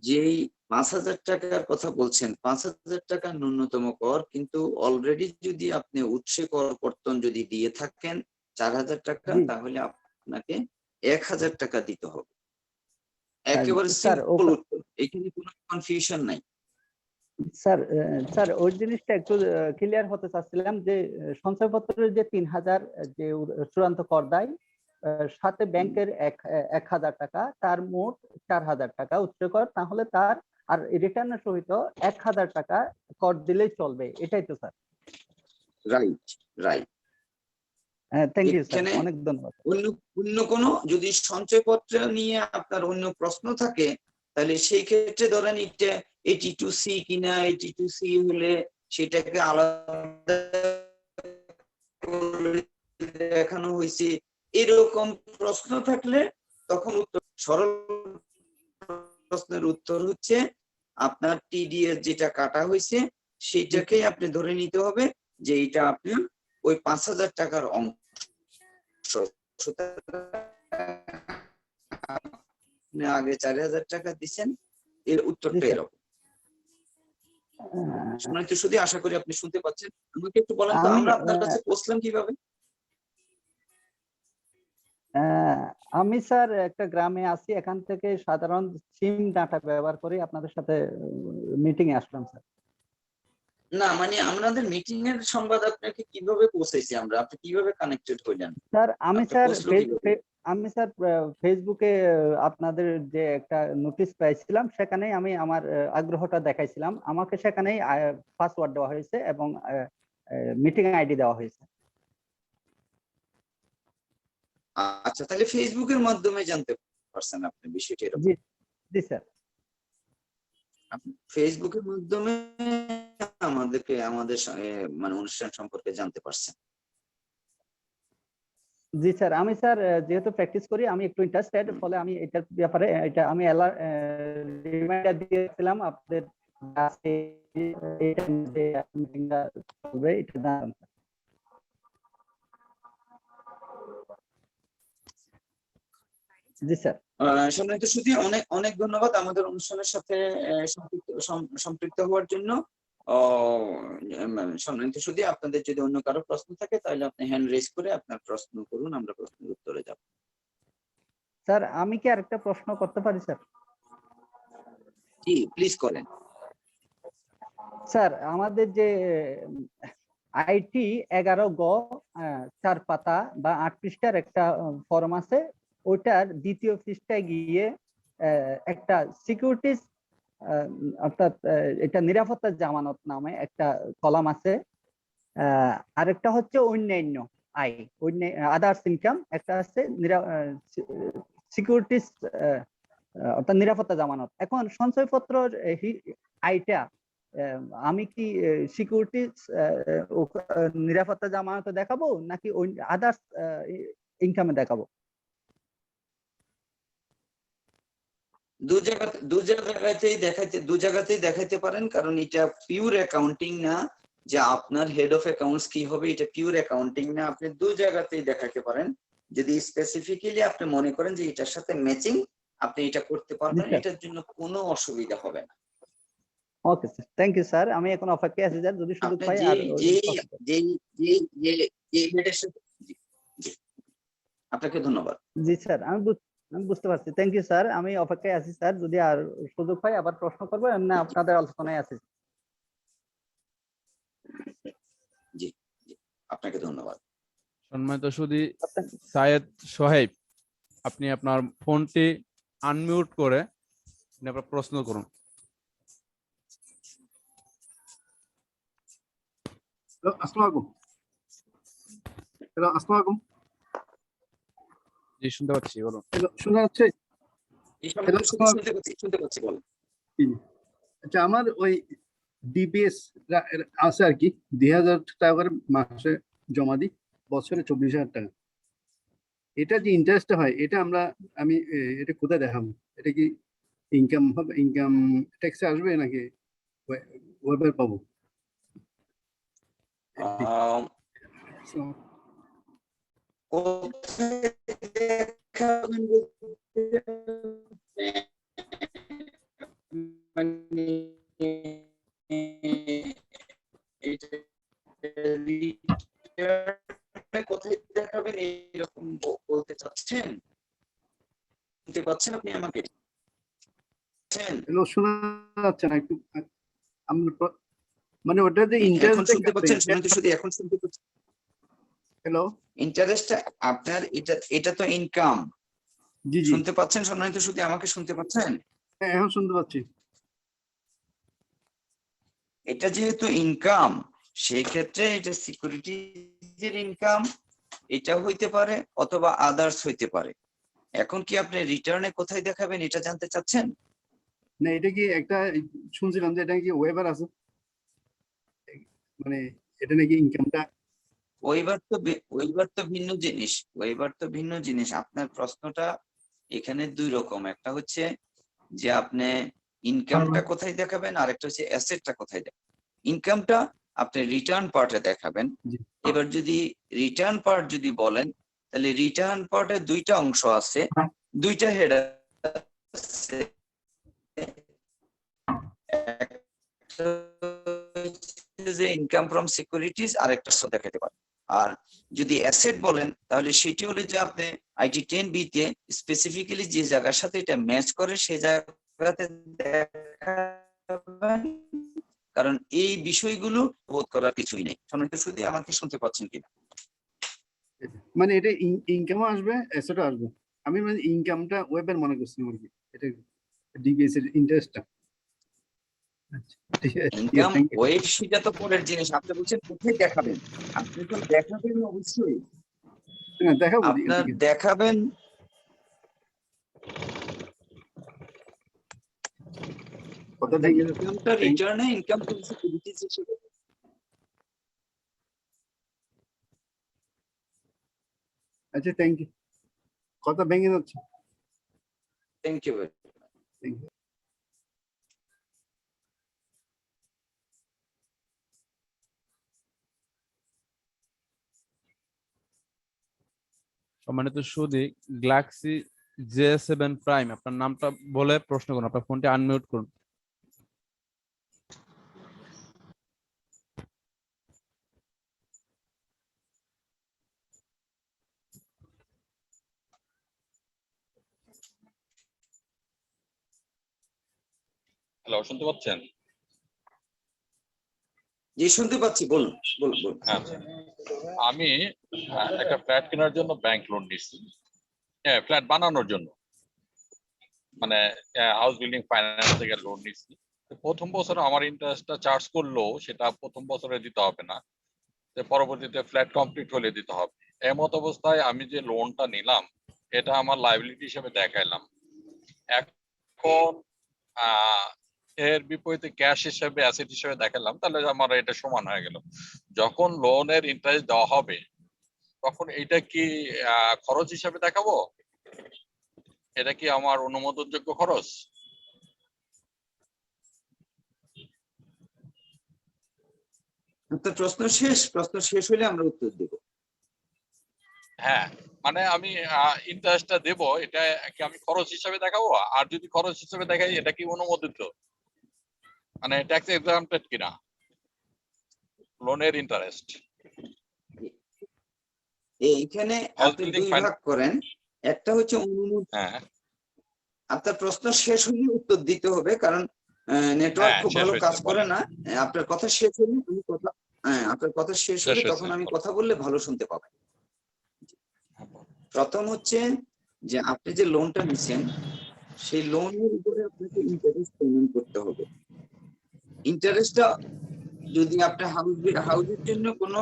যেই 5,000 টাকার কথা বলছেন, 5,000 টাকা ন্যূনতম কর, কিন্তু অলরেডি যদি আপনি উৎসে কর কর্তন যদি দিয়ে থাকেন 4,000 টাকা, তাহলে আপনাকে 1,000 টাকা দিতে হবে। একেবারে সিম্পল উত্তর, এখানে কোনো কনফিউশন নাই। স্যার, স্যার ওই জিনিসটা একটু ক্লিয়ার হতে চাচ্ছিলাম যে সঞ্চয়পত্রের যে 3,000 যে চূড়ান্ত কর দেয়, সাথে ব্যাংকের 1,000 টাকা, তার মোট 4,000 টাকা উচ্চ কর, তাহলে তার আর রিটার্নের সহিত 1,000 টাকা কর দিলেই চলবে, এটাই তো স্যার? Right, right. হ্যাঁ, থ্যাংক ইউ স্যার, অনেক ধন্যবাদ। অন্য কোনো যদি সঞ্চয়পত্র নিয়ে আপনার অন্য প্রশ্ন থাকে, তাহলে সেই ক্ষেত্রে ধরেন এটা 82C কিনা, 82C হলে সেটাকে আলাদা দেখানো হয়েছে, এরকম প্রশ্ন থাকলে তখন উত্তর, সরল প্রশ্নের উত্তর হচ্ছে আপনার টিডিএস যেটা কাটা হয়েছে সেটাকেই আপনি ধরে নিতে হবে যে এটা আপনার ওই 5,000 টাকার অংশ। আপনি আগে 4,000 টাকা দিচ্ছেন, এর উত্তরটা এরকম। সম্মানিত শুধু আশা করি আপনি শুনতে পাচ্ছেন। আমাকে একটু বলেন তো, আমরা আপনার কাছে পৌঁছলাম কিভাবে? আমি স্যার একটা গ্রামে আছি, এখান থেকে সাধারণ সিম ডাটা ব্যবহার করে আপনাদের সাথে মিটিং এ আসলাম স্যার। না মানে আমাদের মিটিং এর সংবাদ আপনাকে কিভাবে পৌঁছাইছি আমরা, আপনি কিভাবে কানেক্টেড হইলেন? স্যার আমি স্যার ফেসবুকে আপনাদের যে একটা নোটিশ পাইছিলাম, সেখানেই আমি আমার আগ্রহটা দেখাইছিলাম, আমাকে সেখানেই পাসওয়ার্ড দেওয়া হয়েছে এবং মিটিং আইডি দেওয়া হয়েছে। আচ্ছা, তাহলে ফেসবুকের মাধ্যমে জানতে পারছেন আপনি বিষয়টি এরকম? জি জি স্যার। আপনি ফেসবুকের মাধ্যমে আমাদেরকে আমাদের মানে অনুষ্ঠান সম্পর্কে জানতে পারছেন? জি স্যার, আমি স্যার যেহেতু প্র্যাকটিস করি, আমি একটু ইন্টারেস্টেড, ফলে আমি এটার ব্যাপারে এটা আমি রিমাইন্ডার দিয়েছিলাম আপনাদের কাছে, এটা মিটিংটা হবে এটা জানালাম। জি স্যার। সম্মানিত সুধী, অনেক অনেক ধন্যবাদ আমাদের অনুষ্ঠানের সাথে সম্পৃক্ত হওয়ার জন্য। সম্মানিত সুধী, আপনাদের যদি অন্য কারো প্রশ্ন থাকে তাহলে আপনি হ্যান্ড রেজ করে আপনার প্রশ্ন করুন, আমরা প্রশ্নের উত্তরে যাব। স্যার, আমি কি আরেকটা প্রশ্ন করতে পারি স্যার? জি প্লিজ করেন। স্যার, আমাদের যে আইটি 11 গ 4 পাতা বা 8 পৃষ্ঠার একটা ফর্ম আছে, ওইটার দ্বিতীয় পৃষ্ঠায় গিয়ে একটা সিকিউরিটিজ অর্থাৎ এটা নিরাপত্তা জামানত নামে একটা কলাম আছে। আরেকটা হচ্ছে অন্যান্য আয়, আদার্স ইনকাম, একটা আছে সিকিউরিটিজ অর্থাৎ নিরাপত্তা জামানত। এখন সঞ্চয়পত্রের আয়টা আমি কি সিকিউরিটিজ নিরাপত্তা জামানত দেখাবো নাকি আদার্স ইনকামে দেখাবো? দু জায়গাতেই দেখাইতে পারেন, কারণ এটা পিওর অ্যাকাউন্টিং না যে আপনার হেড অফ অ্যাকাউন্টস কি হবে, এটা পিওর অ্যাকাউন্টিং না। আপনি দু জায়গাতেই দেখাতে পারেন। যদি স্পেসিফিক্যালি আপনি মনে করেন যে এটার সাথে ম্যাচিং, আপনি এটা করতে পারবেন, এটার জন্য কোনো অসুবিধা হবে না। Okay sir, thank you sir. আমি এখন অপেক্ষায় আছি স্যার, যদি সুযোগ আপনি পাই। যে আর যে আপনাকে ধন্যবাদ। জি স্যার, আমি বুঝতে পারছি। থ্যাংক ইউ স্যার, আমি অপেক্ষায় আছি স্যার, যদি আর সুযোগ পাই আবার প্রশ্ন করবো, এমনি আপনাদের আলোচনায় আছি। জি, আপনাকে ধন্যবাদ। সম্মানিত সুধী সায়েদ সোহেব, আপনি আপনার ফোনটি আনমিউট করে আপনার প্রশ্ন করুন। আসসালামু আলাইকুম। জি, শুনতে পাচ্ছি, বলুন। শোনা যাচ্ছে? শুনতে পাচ্ছি, বলুন। আচ্ছা, আমার ওই ডিপিএস আছে আর কি, 2,000 টাকা করে মাসে জমা দিই, বছরে 24,000 টাকা। এটা যে ইন্টারেস্ট হয়, এটা আমি এটা কোথায় দেখাবো? এটা কি ইনকাম হবে, ইনকাম ট্যাক্সে আসবে নাকি ওয়েবে পাবো? কোথায় দেখাবেন এরকম বলতে চাচ্ছেন? শুনতে পাচ্ছেন আপনি আমাকে? শোনা যাচ্ছে না একটু, মানে ওটা যে এখন ইন্টারেস্ট শুনতে পাচ্ছেন? শুধু এখন শুনতে পাচ্ছেন? হ্যালো, ইন্টারেস্ট আপনার এটা তো ইনকাম। জি জি, শুনতে পাচ্ছেন? সম্মানিত শুধু আমাকে শুনতে পাচ্ছেন? হ্যাঁ এখন শুনতে পাচ্ছি। এটা যেহেতু ইনকাম, সেই ক্ষেত্রে এটা সিকিউরিটিজের ইনকাম, এটা হইতে পারে অথবা আদার্স হইতে পারে। এখন কি আপনি রিটার্নে কোথায় দেখাবেন এটা জানতে চাচ্ছেন? না, এটা কি একটা শুনছিলাম যে এটা কি ওয়েবার আছে, মানে এটা নাকি ইনকামটা। ওইবার তো ভিন্ন জিনিস। আপনার প্রশ্নটা এখানে দুই রকম, একটা হচ্ছে যে আপনি ইনকামটা কোথায় দেখাবেন, আর একটা হচ্ছে অ্যাসেটটা কোথায় দেখাবেন। ইনকামটা আপনি রিটার্ন পার্টে দেখাবেন। এবার যদি রিটার্ন পার্ট যদি বলেন, তাহলে রিটার্ন পার্টে দুইটা অংশ আছে, দুইটা হেড আছে। যে ইনকাম ফ্রম সিকিউরিটিজ, আর একটা দেখাতে পারেন। আর যদি অ্যাসেট বলেন, তাহলে সেটি হলো যে আপনি আইটি 10B তে স্পেসিফিক্যালি যে জায়গার সাথে এটা ম্যাচ করে সেই জায়গাতে দেখাবেন, কারণ এই বিষয়গুলো বোধ করার কিছুই নেই। সম্মানিত শুধু আমাকে শুনতে পাচ্ছেন কিনা? মানে এটা ইনকামও আসবে, অ্যাসেটও আসবে। আমি মানে ইনকামটা ওয়েবের মনে করছি আর কি, এটা ডিবিএস এর ইন্টারেস্টটা। আচ্ছা, ঠিক আছে, ইনকাম থ্যাংক ইউ। ওয়েব সেটা তো পরের জিনিস। আপনি বলছেন কোথায় দেখাবেন? আপনি তো দেখাবেন অবশ্যই। হ্যাঁ দেখাবো, আপনার ঠিক আছে। দেখাবেন কথা ভেঙে যাচ্ছে। ইনকামটা রিটার্নে ইনকাম ফ্রম সিকিউরিটিজ হিসেবে। আচ্ছা, থ্যাংক ইউ। কথা ভেঙে যাচ্ছে। Thank you. Thank you. সম্মানিত সুধী, গ্যালাক্সি J7 প্রাইম, আপনার নামটা বলে প্রশ্ন করুন। আপনার ফোনটি আনমিউট করুন। হ্যালো, শুনতে পাচ্ছেন? জি শুনতে পাচ্ছি, বলুন বলুন বলুন। আচ্ছা, আমি একটা ফ্ল্যাট কেনার জন্য ব্যাংক লোন নিচ্ছি, হ্যাঁ ফ্ল্যাট বানানোর জন্য, মানে হাউস বিল্ডিং ফাইন্যান্স থেকে লোন নিচ্ছি। তো প্রথম বছর আমার ইন্টারেস্টটা চার্জ করলো, সেটা প্রথম বছরে দিতে হবে না, তো পরবর্তীতে ফ্ল্যাট কমপ্লিট হলে দিতে হবে। এমত অবস্থায় আমি যে লোনটা নিলাম এটা আমার লাইবিলিটি হিসেবে দেখাইলাম। এখন এর বিপরীতে ক্যাশ হিসেবে অ্যাসেট হিসেবে দেখালাম, তাহলে আমার এটা সমান হয়ে গেল। যখন লোনের ইন্টারেস্ট দেওয়া হবে তখন এটা কি খরচ হিসেবে দেখাবো? এটা কি আমার অনুমোদনযোগ্য খরচ? আপনার প্রশ্ন শেষ হলে আমরা উত্তর দেব। হ্যাঁ, মানে আমি ইন্টারেস্টটা দেব, এটা কি আমি খরচ হিসেবে দেখাবো? আর যদি খরচ হিসেবে দেখাই এটা কি অনুমোদিত, মানে ট্যাক্স এক্সাম্পটেড কিনা লোনের ইন্টারেস্ট? এইখানে আপনি দুই ভাগ করেন, একটা হচ্ছে অনুমোদন। হ্যাঁ, আপনার প্রশ্ন শেষ হলে উত্তর দিতে হবে, কারণ নেটওয়ার্ক হ্যাঁ, খুব শেষ ভালো হয়েছে, কাজ করে বলেন। না। আপনার কথা শেষ হলে আমি কথা, আপনার কথা শেষ হলে শেষ তখন হয়েছে, আমি বলেন। কথা বললে ভালো শুনতে পাবেন। হ্যাঁ, বলেন। প্রথম হচ্ছে যে আপনি যে লোনটা নিছেন সেই লোনের উপরে আপনাকে ইন্টারেস্ট পেমেন্ট করতে হবে। ইন্টারেস্টটা যদি আপনি হাউসের জন্য কোনো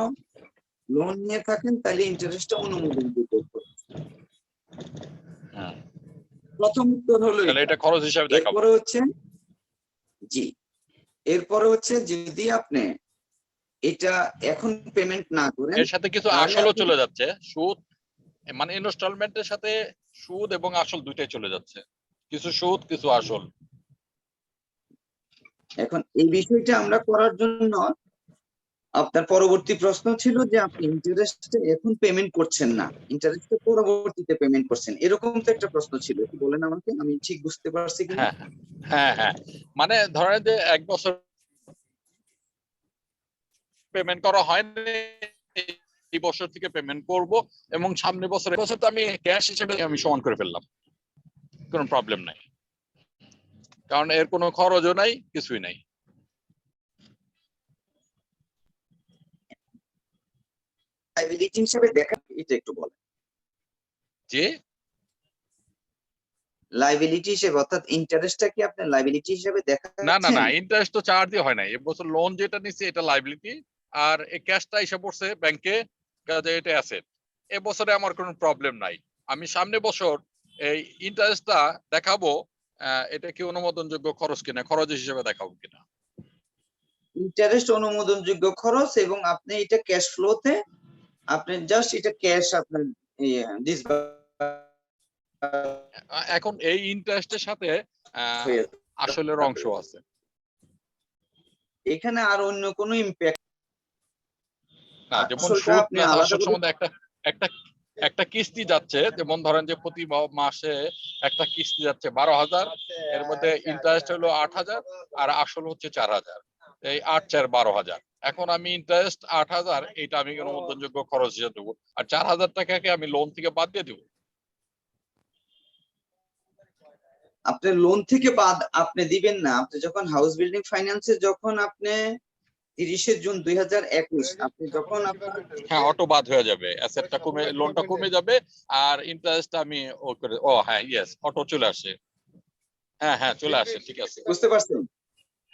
লোন নিয়ে থাকেন তাহলে ইন্টারেস্টটা অনুমোদনযোগ্য। হ্যাঁ, প্রথম উত্তর হলো তাহলে এটা। এটা খরচ হিসাবে দেখাবো। এরপরে হচ্ছে জি, এরপরে হচ্ছে যদি আপনি এটা এখন পেমেন্ট না করেন এর সাথে কিছু তাহলে আসলও আপনি- চলে যাচ্ছে, সুদ, মানে ইনস্টলমেন্টের সাথে সুদ এবং আসল দুইটাই চলে যাচ্ছে, কিছু সুদ কিছু আসল। এখন এই বিষয়টা আমরা করার জন্য আপনার পরবর্তী প্রশ্ন ছিল যে আপনি ইন্টারেস্ট এখন পেমেন্ট করছেন না, ইন্টারেস্ট পরবর্তীতে পেমেন্ট করছেন, এরকম তো একটা প্রশ্ন ছিল। একটু বলেন আমাকে, আমি ঠিক বুঝতে পারছি কিনা। হ্যাঁ হ্যাঁ হ্যাঁ, মানে ধরেন যে 1 বছর পেমেন্ট করা হয়নি, এই বছর থেকে পেমেন্ট করব, এবং সামনের বছর তো আমি ক্যাশ হিসেবে আমি সমান করে ফেললাম, কোনো প্রবলেম নাই, কারণ এর কোনো খরচও নাই, কিছুই নাই। লাইবিলিটি হিসেবে দেখা, এটা একটু বলেন। যে লাইবিলিটি হিসেবে অর্থাৎ ইন্টারেস্টটা কি আপনি লাইবিলিটি হিসেবে দেখা? না না না, ইন্টারেস্ট তো চার্জ দিয়ে হয় না, এবছর লোন যেটা নিচ্ছে এটা লাইবিলিটি, আর এই ক্যাশটা এসে পড়ছে ব্যাংকে, কাজে এটা অ্যাসেট। এবছরে আমার কোনো প্রবলেম নাই, আমি সামনে বছর এই ইন্টারেস্টটা দেখাবো, এটা কি অনুমোদনযোগ্য খরচ কিনা, খরচ হিসেবে দেখাবো কিনা। ইন্টারেস্ট অনুমোদনযোগ্য খরচ, এবং আপনি এটা ক্যাশ ফ্লোতে আপনি জাস্ট এটা ক্যাশ আপনার এখন এই ইন্টারেস্টের সাথে আসলের অংশ আছে। এখানে আর অন্য কোনো ইমপ্যাক্ট না, যেমন আসলটা সুদ আপনি প্লাস আলাদা আসল করে- সম্বন্ধে একটা একটা কিস্তি যাচ্ছে, যেমন ধরেন যে প্রতি মাসে একটা কিস্তি যাচ্ছে 12,000, এর মধ্যে ইন্টারেস্ট হলো 8,000 আর আসল হচ্ছে 4,000, এই 8 4 12,000। এখন আমি ইন্টারেস্ট 8,000 এটা আমি অনুমোদনযোগ্য খরচ হিসেবে দেবো, আর 4,000 টাকাকে আমি লোন থেকে বাদ দিয়ে দেবো। আপনি লোন থেকে বাদ আপনি দিবেন না। আপনি যখন হাউস বিল্ডিং ফাইন্যান্সে যখন আপনি 30শে জুন 2021 আপনি যখন আপনার হ্যাঁ, অটো বাদ হয়ে যাবে, অ্যাসেটটা কমে, লোনটা কমে যাবে, আর ইন্টারেস্ট আমি ও করে, ও হ্যাঁ ইয়েস, অটো চলে আসে, হ্যাঁ হ্যাঁ চলে আসে, ঠিক আছে। বুঝতে পারছেন?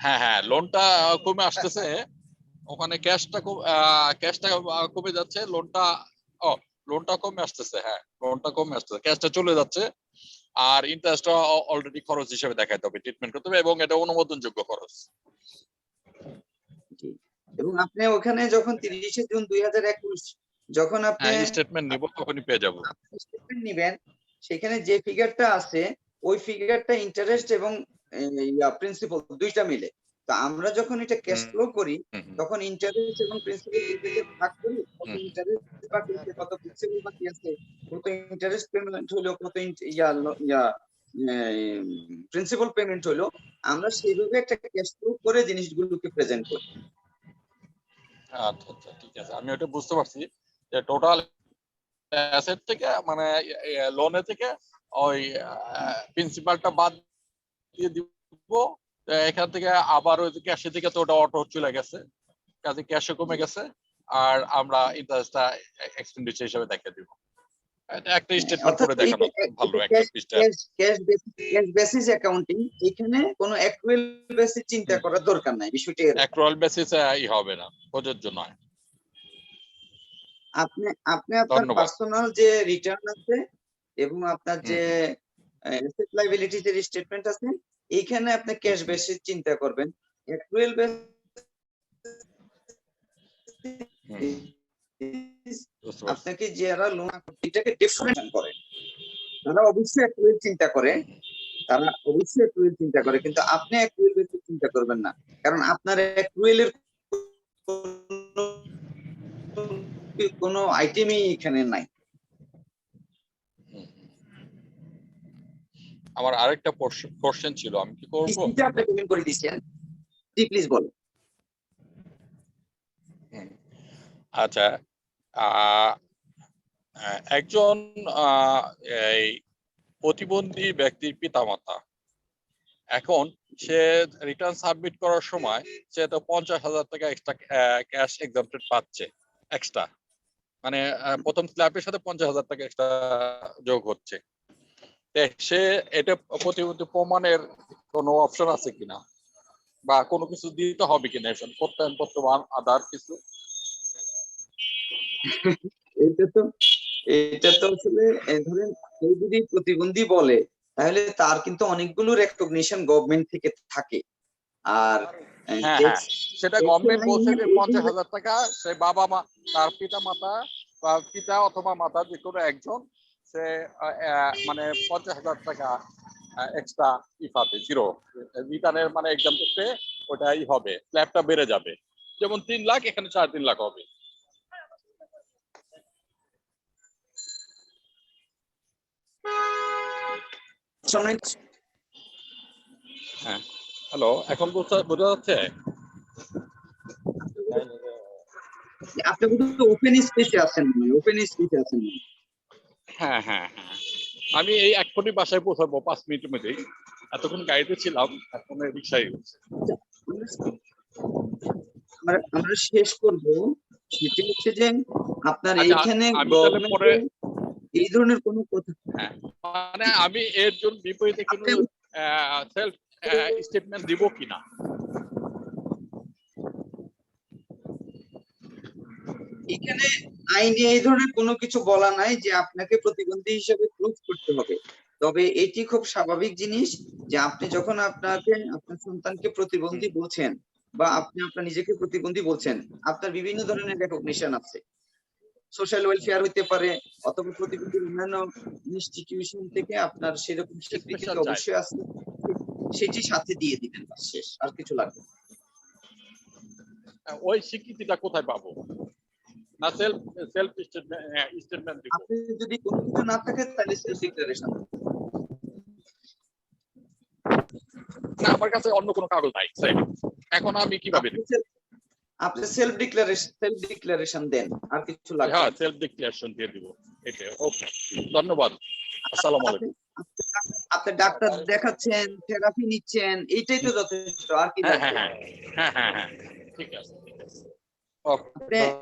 হ্যাঁ হ্যাঁ, লোনটা কমে আসতেছে, ওখানে ক্যাশটা কমে যাচ্ছে, লোনটা কমে আসতেছে, হ্যাঁ লোনটা কমে আসতেছে, ক্যাশটা চলে যাচ্ছে, আর ইন্টারেস্টটা অলরেডি খরচ হিসেবে দেখাইতে হবে, ট্রিটমেন্ট করতে হবে, এবং এটা অনুমোদনযোগ্য খরচ। এবং আপনি ওখানে যখন 30শে জুন 2021 যখন আপনি হ্যাঁ, স্টেটমেন্ট নিব তখনই পেয়ে যাব। স্টেটমেন্ট নেবেন, সেখানে যে ফিগারটা আছে ওই ফিগারটা ইন্টারেস্ট এবং প্রিন্সিপাল দুইটা মিলে। তো আমরা যখন এটা ক্যাশ ফ্লো করি তখন ইন্টারেস্ট এবং প্রিন্সিপাল দুইটাকে ভাগ করি, কত ইন্টারেস্ট বাকি আছে, কত প্রিন্সিপাল বাকি আছে, কত ইন্টারেস্ট পেমেন্ট হলো, কত প্রিন্সিপাল পেমেন্ট হলো, আমরা সেইভাবে একটা ক্যাশ ফ্লো করে জিনিসগুলোকে প্রেজেন্ট করি। আচ্ছা আচ্ছা, ঠিক আছে, আমি ওটা বুঝতে পারছি যে টোটাল অ্যাসেট থেকে, মানে লোনে থেকে ওই প্রিন্সিপালটা বাদ দিয়ে দিব, এখান থেকে আবার ওই ক্যাশে থেকে তো ওটা অটো চলে গেছে, কাজে ক্যাশও কমে গেছে, আর আমরা ইন্টারেস্টটা এক্সপেন্ডিচার হিসেবে দেখিয়ে দিব। এটা একটা স্টেটমেন্ট অর্থাৎ করে দেখানো ভালো, একটা পৃষ্ঠা। ক্যাশ বেসিস অ্যাকাউন্টিং, এখানে কোনো অ্যাক্রুয়াল বেসিস চিন্তা করার দরকার নাই, বিষয়টা এরকম। অ্যাক্রুয়াল বেসিস হবে না, প্রযোজ্য নয়। আপনি আপনার ধন্যবাদ। পার্সোনাল যে রিটার্ন আছে এবং আপনার যে অ্যাসেট লায়াবিলিটি যে স্টেটমেন্ট আছে, এইখানে আপনি ক্যাশ বেসিস চিন্তা করবেন। অ্যাক্রুয়াল বেসিস বুঝতে পারছি। আপনাকে যারা লোন এটাকে ডিফারেন্ট করে, তারা অবশ্যই অ্যাক্রুয়াল চিন্তা করে, কিন্তু আপনি অ্যাক্রুয়াল বেসিস চিন্তা করবেন না, কারণ আপনার অ্যাক্রুয়ালের কোনো আইটেমই এখানে নাই। আমার আরেকটা কোশ্চেন ছিল, আমি কি করব? কিস্তিতে আপনি পেমেন্ট করে দিচ্ছেন, জি প্লিজ বলুন। আচ্ছা, একজন এই প্রতিবন্ধী ব্যক্তির পিতামাতা, এখন সে রিটার্ন সাবমিট করার সময় সে তো 50,000 টাকা এক্সট্রা ক্যাশ এক্সাম্পটেড পাচ্ছে এক্সট্রা, মানে প্রথম স্ল্যাবের সাথে 50,000 টাকা এক্সট্রা যোগ হচ্ছে। সে এটা প্রতিবন্ধী প্রমাণের কোনো অপশন আছে কিনা, বা কোনো কিছু দিতে হবে কিনা, প্রত্যয়নপত্র বা আদার কিছু? এটা তো আসলে ধরেন কেউ যদি প্রতিবন্ধী বলে, তাহলে তার কিন্তু অনেকগুলো রেকগনিশন গভর্নমেন্ট থেকে থাকে। আর হ্যাঁ, সেটা গভর্নমেন্ট বলছে যে 50,000 টাকা সে বাবা মা, তার পিতা মাতা বা পিতা অথবা মাতা যে কোনো একজন, সে মানে 50,000 টাকা এক্সট্রা পাবে, জিরো রিটার্নের মানে এক্সাম করতে ওটাই হবে, স্ল্যাবটা বেড়ে যাবে। যেমন 3 লাখ এখানে 3.5 লাখ হবে। হ্যাঁ, হ্যালো, এখন বোঝা যাচ্ছে? আপনি কিন্তু ওপেন স্পেসে আছেন, হ্যাঁ, আমি এই এক্ষুনি বাসায় পৌঁছাবো 5 মিনিটের মধ্যেই। এতক্ষণ গাড়িতে ছিলাম, এখন রিক্সায় উঠছি। আমরা শেষ করব। সেটা হচ্ছে যে আপনার আচ্ছা, এইখানে আমি তাহলে পরে এই ধরনের কোনো কথা, মানে আমি এর জন্য বিপরীতে কোনো সেলফ স্টেটমেন্ট দিব কিনা? এখানে আইনে এই ধরনের কোনো কিছু বলা নাই যে আপনাকে প্রতিবন্ধী হিসেবে প্রুফ করতে হবে। তবে এটি খুব স্বাভাবিক জিনিস যে আপনি যখন আপনার সন্তানকে প্রতিবন্ধী বলছেন বা আপনি আপনার নিজেকে প্রতিবন্ধী বলছেন, আপনার বিভিন্ন ধরনের রেকগনিশন আছে। সোশ্যাল ওয়েলফেয়ার হইতে পারে, অথবা প্রতিবন্ধীর অন্যান্য ইনস্টিটিউশন থেকে আপনার সেরকম স্বীকৃতি অবশ্যই আছে, সেটি সাথে দিয়ে দিবেন, শেষ, আর কিছু লাগবে না। ওই স্বীকৃতিটা কোথায় পাবো? না সেলফ স্টেটমেন্ট দিব? আপনি যদি কোনো কিছু না থাকে তাহলে সেলফ ডিক্লারেশন। না, আমার কাছে অন্য কোনো কাগজ নাই, এখন আমি কিভাবে দিব? আপনি সেলফ ডিক্লারেশন দেন, আর কিছু লাগবে? হ্যাঁ, সেলফ ডিক্লারেশন দিয়ে দিব। এটা ওকে, ধন্যবাদ। আসসালামু আলাইকুম। আপনি ডাক্তার দেখাচ্ছেন, থেরাপি নিচ্ছেন, এইটাই তো যথেষ্ট, আর কি লাগবে? হ্যাঁ, ঠিক আছে।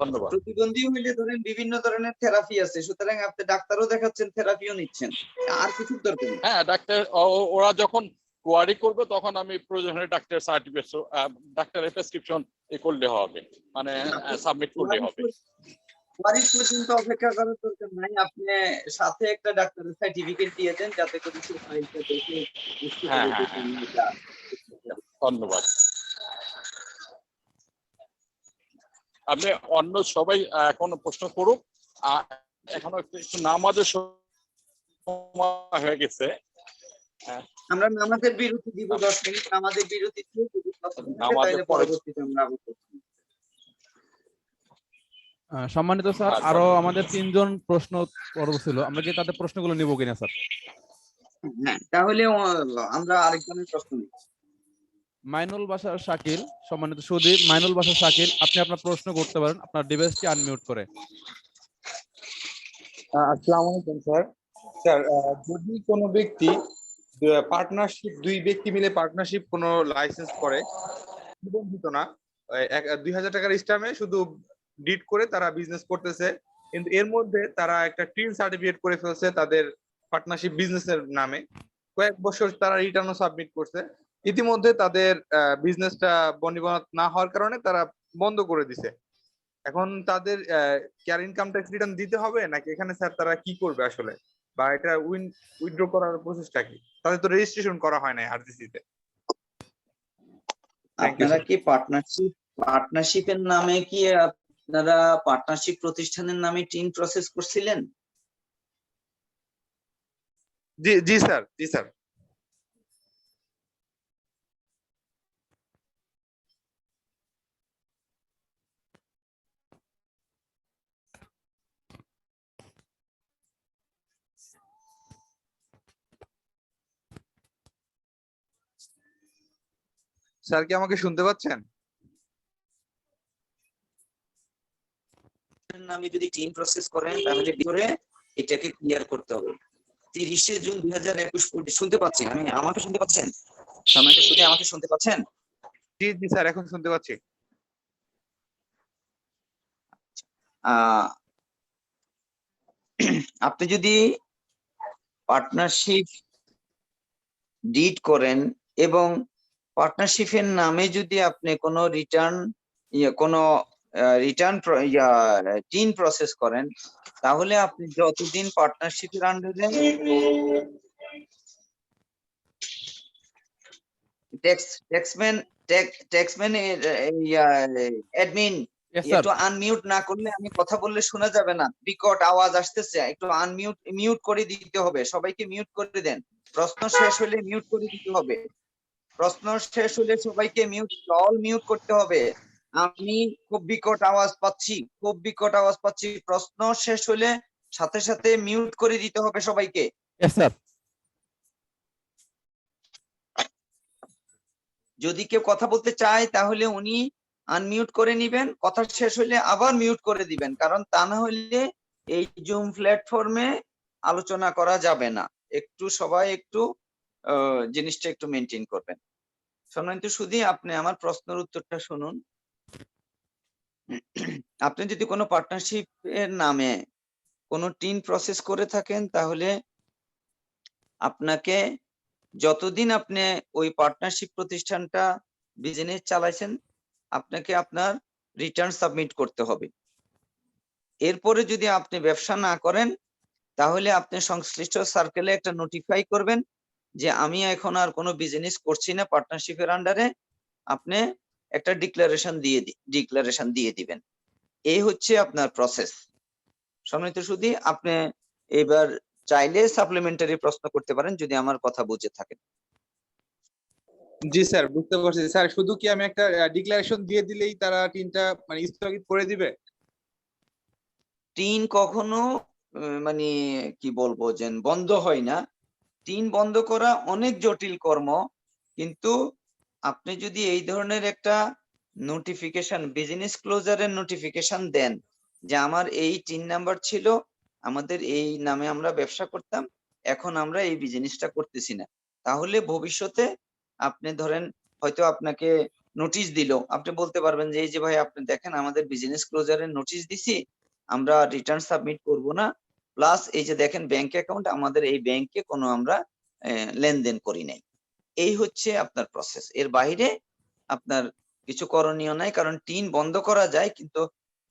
ধন্যবাদ। প্রতিবন্ধী হইলে ধরেন বিভিন্ন ধরনের থেরাপি আছে, সুতরাং আপনি ডাক্তারও দেখাচ্ছেন, থেরাপিও নিচ্ছেন, আর কিছু দরকার নেই। হ্যাঁ, ডাক্তার ওরা যখন কোয়ারি করবে তখন আমি প্রয়োজন হলে ডাক্তার সার্টিফিকেট, ডাক্তারের প্রেসক্রিপশন করলে হবে, মানে সাবমিট করলে হবে। কোয়ারি পর্যন্ত অপেক্ষা করার দরকার নাই, আপনি সাথে একটা ডাক্তারের সার্টিফিকেট দিয়ে দেন, যাতে করে সে ফাইলটা দেখে বুঝতে পারে যে এটা। ধন্যবাদ। আপনি অন্য সবাই এখন প্রশ্ন করুক, এখনো একটু নামাজের সময় হয়ে গেছে। আমরা নামাজের বিরতি দিব 10 মিনিট, নামাজের বিরতি দিয়ে যদি তাহলে পরবর্তীতে আমরা সম্মানিত স্যার, আরো আমাদের 3 জন প্রশ্ন পর্ব ছিল, আমরা কি তাদের প্রশ্নগুলো নিব কিনা স্যার? হ্যাঁ, তাহলে আমরা আরেকজনের প্রশ্ন নিই। মাইনুল বাশার শাকিল, সম্মানিত সুদী মাইনুল বাশার শাকিল, আপনি আপনার প্রশ্ন করতে পারেন আপনার ডিভাইসটি আনমিউট করে। আসসালামু আলাইকুম স্যার। যদি কোনো ব্যক্তি পার্টনারশিপ, 2 ব্যক্তি মিলে পার্টনারশিপ কোনো লাইসেন্স করে, নিবন্ধিত না, 2,000 টাকার স্ট্যাম্পে শুধু ডিড করে তারা বিজনেস করতেছে, কিন্তু এর মধ্যে তারা একটা টিন সার্টিফিকেট করে ফেলছে তাদের পার্টনারশিপ বিজনেসের নামে। কয়েক বছর তারা রিটার্নও সাবমিট করছে, ইতিমধ্যে তাদের বিজনেসটা বনিবনাত না হওয়ার কারণে তারা বন্ধ করে দিছে। এখন তাদের কেয়ার ইনকাম ট্যাক্স রিটার্ন দিতে হবে নাকি এখানে স্যার তারা কি করবে আসলে, বা এটা উইথড্র করার প্রসেসটা কি? তাদের তো রেজিস্ট্রেশন করা হয় না আরটিসি তে। আপনারা কি পার্টনারশিপের নামে কি আপনারা পার্টনারশিপ প্রতিষ্ঠানের নামে টিন প্রসেস করছিলেন? জি জি স্যার, জি স্যার। স্যার কি আমাকে শুনতে পাচ্ছেন? নামে যদি টিন প্রসেস করেন তাহলে করে এটাকে ক্লিয়ার করতে হবে। 30শে জুন 2021 শুনতে পাচ্ছি আমি, আমাকে শুনতে পাচ্ছেন? সম্মানিত সুধী, আমাকে শুনতে পাচ্ছেন? জি জি স্যার, এখন শুনতে পাচ্ছি। আপনি যদি পার্টনারশিপ ডিড করেন এবং পার্টনারশিপের নামে যদি আপনি কোনো রিটার্ন টিন প্রসেস করেন, তাহলে আপনি যতদিন পার্টনারশিপের আন্ডারে ট্যাক্সম্যান অ্যাডমিন Yes, sir. একটু আনমিউট না করলে আমি কথা বললে শোনা যাবে না, বিকট আওয়াজ আসতেছে, একটু মিউট করে দিতে হবে, সবাইকে মিউট করে দেন। প্রশ্ন শেষ হলে মিউট করে দিতে হবে, প্রশ্ন শেষ হলে সবাইকে মিউট করতে হবে। আমি খুব বিকট আওয়াজ পাচ্ছি, প্রশ্ন শেষ হলে সাথে সাথে মিউট করে দিতে হবে সবাইকে। Yes, sir. যদি কেউ কথা বলতে চায় তাহলে উনি আনমিউট করে নিবেন, কথা শেষ হলে আবার মিউট করে দিবেন, কারণ তা না হলে এই জুম প্ল্যাটফর্মে আলোচনা করা যাবে না। সবাই একটু জিনিসটা একটু মেনটেন করবেন। সম্মানিত সুধী, আপনি আমার প্রশ্নের উত্তরটা শুনুন। আপনি যদি কোনো পার্টনারশিপ এর নামে কোনো টিন প্রসেস করে থাকেন, তাহলে আপনাকে যতদিন আপনি ওই পার্টনারশিপ প্রতিষ্ঠানটা বিজনেস চালাইছেন, আপনাকে আপনার রিটার্ন সাবমিট করতে হবে। এরপরে যদি আপনি ব্যবসা না করেন, তাহলে আপনি সংশ্লিষ্ট সার্কেলে একটা নোটিফাই করবেন যে আমি এখন আর কোনো বিজনেস করছি না পার্টনারশিপের আন্ডারে। আপনি একটা ডিক্লারেশন দিয়ে দিবেন। এই হচ্ছে আপনার প্রসেস। সম্মানিত সুধী, আপনি এবার চাইলে সাপ্লিমেন্টারি প্রশ্ন করতে পারেন যদি আমার কথা বুঝে থাকেন। জি স্যার, বুঝতে পারছি স্যার। শুধু কি আমি একটা ডিক্লারেশন দিয়ে দিলেই তারা টিনটা মানে স্থগিত করে দিবে? টিন কখনো মানে কি বলবো যে বন্ধ হয় না। টিন বন্ধ করা অনেক জটিল কর্ম, কিন্তু আপনি যদি এই ধরনের একটা নোটিফিকেশন, বিজনেস ক্লোজারের নোটিফিকেশন দেন যে আমার এই টিন নাম্বার ছিল, আমাদের এই নামে আমরা ব্যবসা করতাম, এখন আমরা এই বিজনেসটা করতেছি না, তাহলে ভবিষ্যতে আপনি ধরেন হয়তো আপনাকে নোটিশ দিল, আপনি বলতে পারবেন যে এই যে ভাই আপনি দেখেন আমাদের বিজনেস ক্লোজারের নোটিশ দিছি, আমরা রিটার্ন সাবমিট করব না, প্লাস এই যে দেখেন ব্যাংক অ্যাকাউন্ট, আমাদের এই ব্যাংকে কোনো আমরা লেনদেন করি নাই। এই হচ্ছে আপনার প্রসেস। এর বাইরে আপনার কিছু করণীয় নাই, কারণ টিন বন্ধ করা যায়, কিন্তু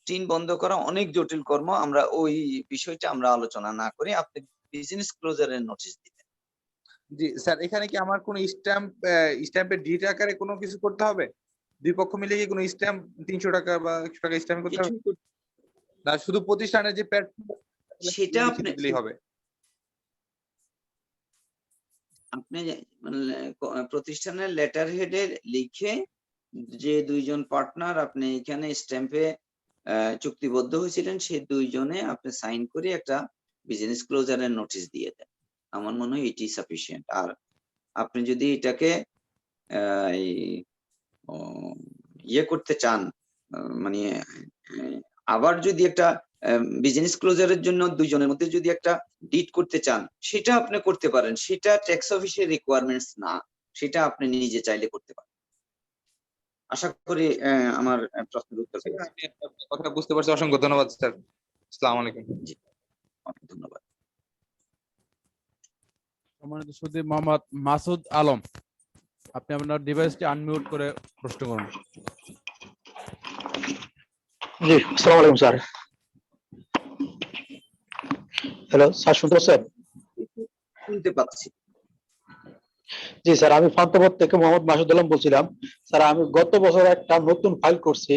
টিন বন্ধ করা অনেক জটিল কর্ম। আমরা ওই বিষয়টা আমরা আলোচনা না করে আপনি বিজনেস ক্লোজারের নোটিশ দিবেন। জি স্যার, এখানে কি আমার কোনো স্ট্যাম্পের ডিট আকারে কোনো কিছু করতে হবে? দুই পক্ষ মিলে কি কোনো স্ট্যাম্প 300 টাকা বা 100 টাকা স্ট্যাম্প করতে হবে? না, শুধু প্রতিষ্ঠানের যে সেটা আপনি দিলেই হবে? আপনি প্রতিষ্ঠানের লেটার হেডে লিখে যে দুইজন পার্টনার আপনি এখানে স্ট্যাম্পে চুক্তিবদ্ধ হয়েছিলেন, সেই দুইজনে আপনি সাইন করে একটা বিজনেস ক্লোজারের নোটিশ দিয়ে দেন। আমার মনে হয় এটি সাফিসিয়েন্ট। আর আপনি যদি এটাকে ইয়ে করতে চান, মানে আবার যদি একটা বিজনেস ক্লোজারের জন্য দুইজনের মধ্যে যদি একটা ডিড করতে চান, সেটা আপনি করতে পারেন, সেটা ট্যাক্স অফিসের রিকোয়ারমেন্টস না, সেটা আপনি নিজে চাইলে করতে পারেন। আশা করি আমার প্রশ্নের উত্তর পেয়েছি। আমি আপনার কথা বুঝতে পারছি, অসংখ্য ধন্যবাদ স্যার। আসসালামু আলাইকুম। অনেক ধন্যবাদ। সম্মানিত সুধী মোহাম্মদ মাসুদ আলম, আপনি আপনার ডিভাইসটি আনমিউট করে প্রশ্ন করুন। জি, আসসালামু আলাইকুম স্যার। হ্যালো স্যার, শুনতে পাচ্ছেন? শুনতে পাচ্ছি। জি স্যার, আমি ফান্তপথ থেকে মোহাম্মদ মাসুদ আলম বলছিলাম। স্যার, আমি গত বছর একটা নতুন ফাইল করছি,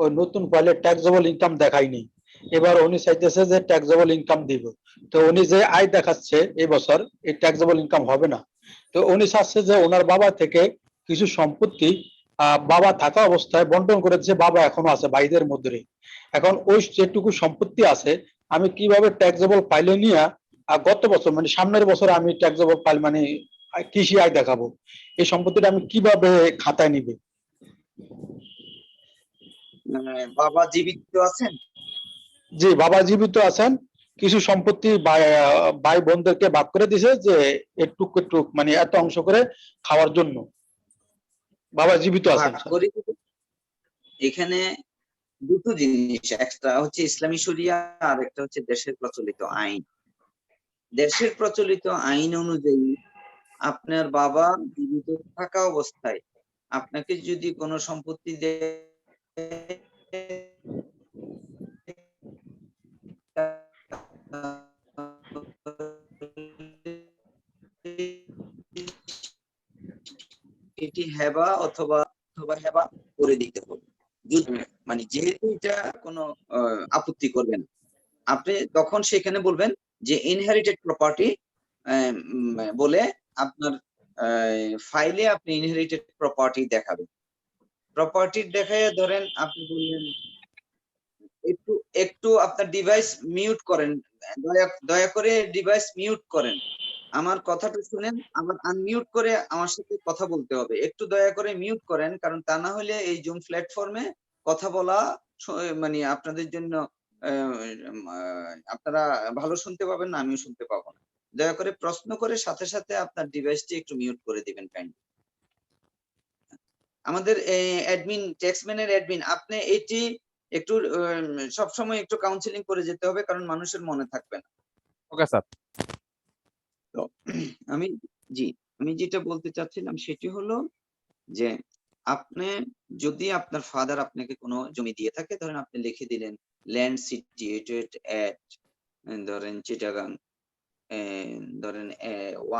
ওই নতুন ফাইলে ট্যাক্সেবল ইনকাম দেখায়নি। এবার উনি চাইতেছে যে ট্যাক্সেবল ইনকাম দিব, তো উনি যে আয় দেখাচ্ছে এই বছর এই ট্যাক্সেবল ইনকাম হবে না। তো উনি চাচ্ছে যে ওনার বাবা থেকে কিছু সম্পত্তি বাবা থাকা অবস্থায় বন্টন করেছে, বাবা এখনো আছে ভাইদের মধ্যে। এখন ওই যেটুকু সম্পত্তি আছে আমি কিভাবে ট্যাক্সেবল ফাইলে নিয়ে গত বছর মানে সামনের বছর আমি ট্যাক্সেবল ফাইল মানে কৃষি আয় দেখাবো, এই সম্পত্তিটা আমি কিভাবে খাতায় নিবে? বাবা জীবিত আছেন? জি, বাবা জীবিত আছেন। কিছু সম্পত্তি ভাই বোনদেরকে ভাগ করে দিছে যে একটু একটু মানে এত অংশ করে খাওয়ার জন্য। বাবা জীবিত আছেন ভাগ স্যার। করে দিবে। এখানে দুটো জিনিস, একটা হচ্ছে ইসলামী শরিয়া আর একটা হচ্ছে দেশের প্রচলিত আইন। দেশের প্রচলিত আইন অনুযায়ী আপনার বাবা জীবিত থাকা অবস্থায় আপনাকে যদি কোনো সম্পত্তি এটি হেবা অথবা হেবা করে দিতে হবে। মানে যেহেতু এটা কোনো আপত্তি করবেন, আপনি তখন সেখানে বলবেন যে ইনহেরিটেড প্রপার্টি বলে আপনার ফাইলে আপনি ইনহেরিটেড প্রপার্টি দেখাবেন। প্রপার্টি দেখায় ধরেন আপনি বললেন একটু একটু আপনার ডিভাইস মিউট করেন, দয়া করে ডিভাইস মিউট করেন, আমার কথাটা শুনেন, আবার আনমিউট করে আমার সাথে কথা বলতে হবে। একটু দয়া করে মিউট করেন, কারণ তা না হলে এই জুম প্ল্যাটফর্মে কথা বলা মানে আপনাদের জন্য আপনারা ভালো শুনতে পাবেন না, আমিও শুনতে পাবো না। দয়া করে প্রশ্ন করে সাথে সাথে আপনার ডিভাইসটি একটু মিউট করে দিবেন কাইন্ডলি। আমাদের অ্যাডমিন ট্যাক্সম্যানের অ্যাডমিন, আপনি এটি একটু সবসময় একটু কাউন্সিলিং করে যেতে হবে, কারণ মানুষের মনে থাকবে না। Okay sir. তো আমি আমি যেটা বলতে চাচ্ছিলাম সেটি হলো যে আপনি যদি আপনার ফাদার আপনাকে কোনো জমি দিয়ে থাকে, ধরেন আপনি লিখে দিলেন ল্যান্ড সিচুয়েটেড এট ধরেন চিটাগাং, ধরেন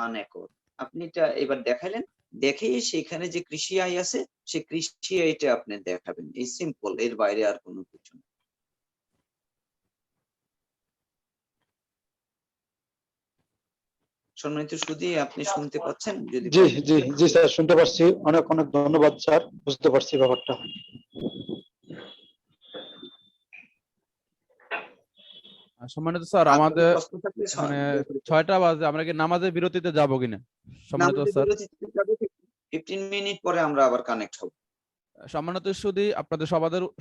1 একর, আপনি এটা এবার দেখালেন, দেখে সেখানে যে কৃষি আয় আছে সেই কৃষি আয়টা আপনি দেখাবেন। এই সিম্পল, এর বাইরে আর কোনো কিছু না। সম্মানিত সুধী, আপনি শুনতে পাচ্ছেন? যদি জি জি জি স্যার, শুনতে পাচ্ছি। অনেক অনেক ধন্যবাদ স্যার, বুঝতে পারছি ব্যাপারটা। সম্মানিত স্যার, আর কোনো আমাদের প্রশ্ন থাকলে মানে 6টা বাজে, আমরা কি নামাজের বিরতিতে যাব কিনা? সম্মানিত নামাজের স্যার, বিরতিতে যাবে, 15 মিনিট পরে আমরা আবার কানেক্ট হব। সম্মানিত সুধী, আপনাদের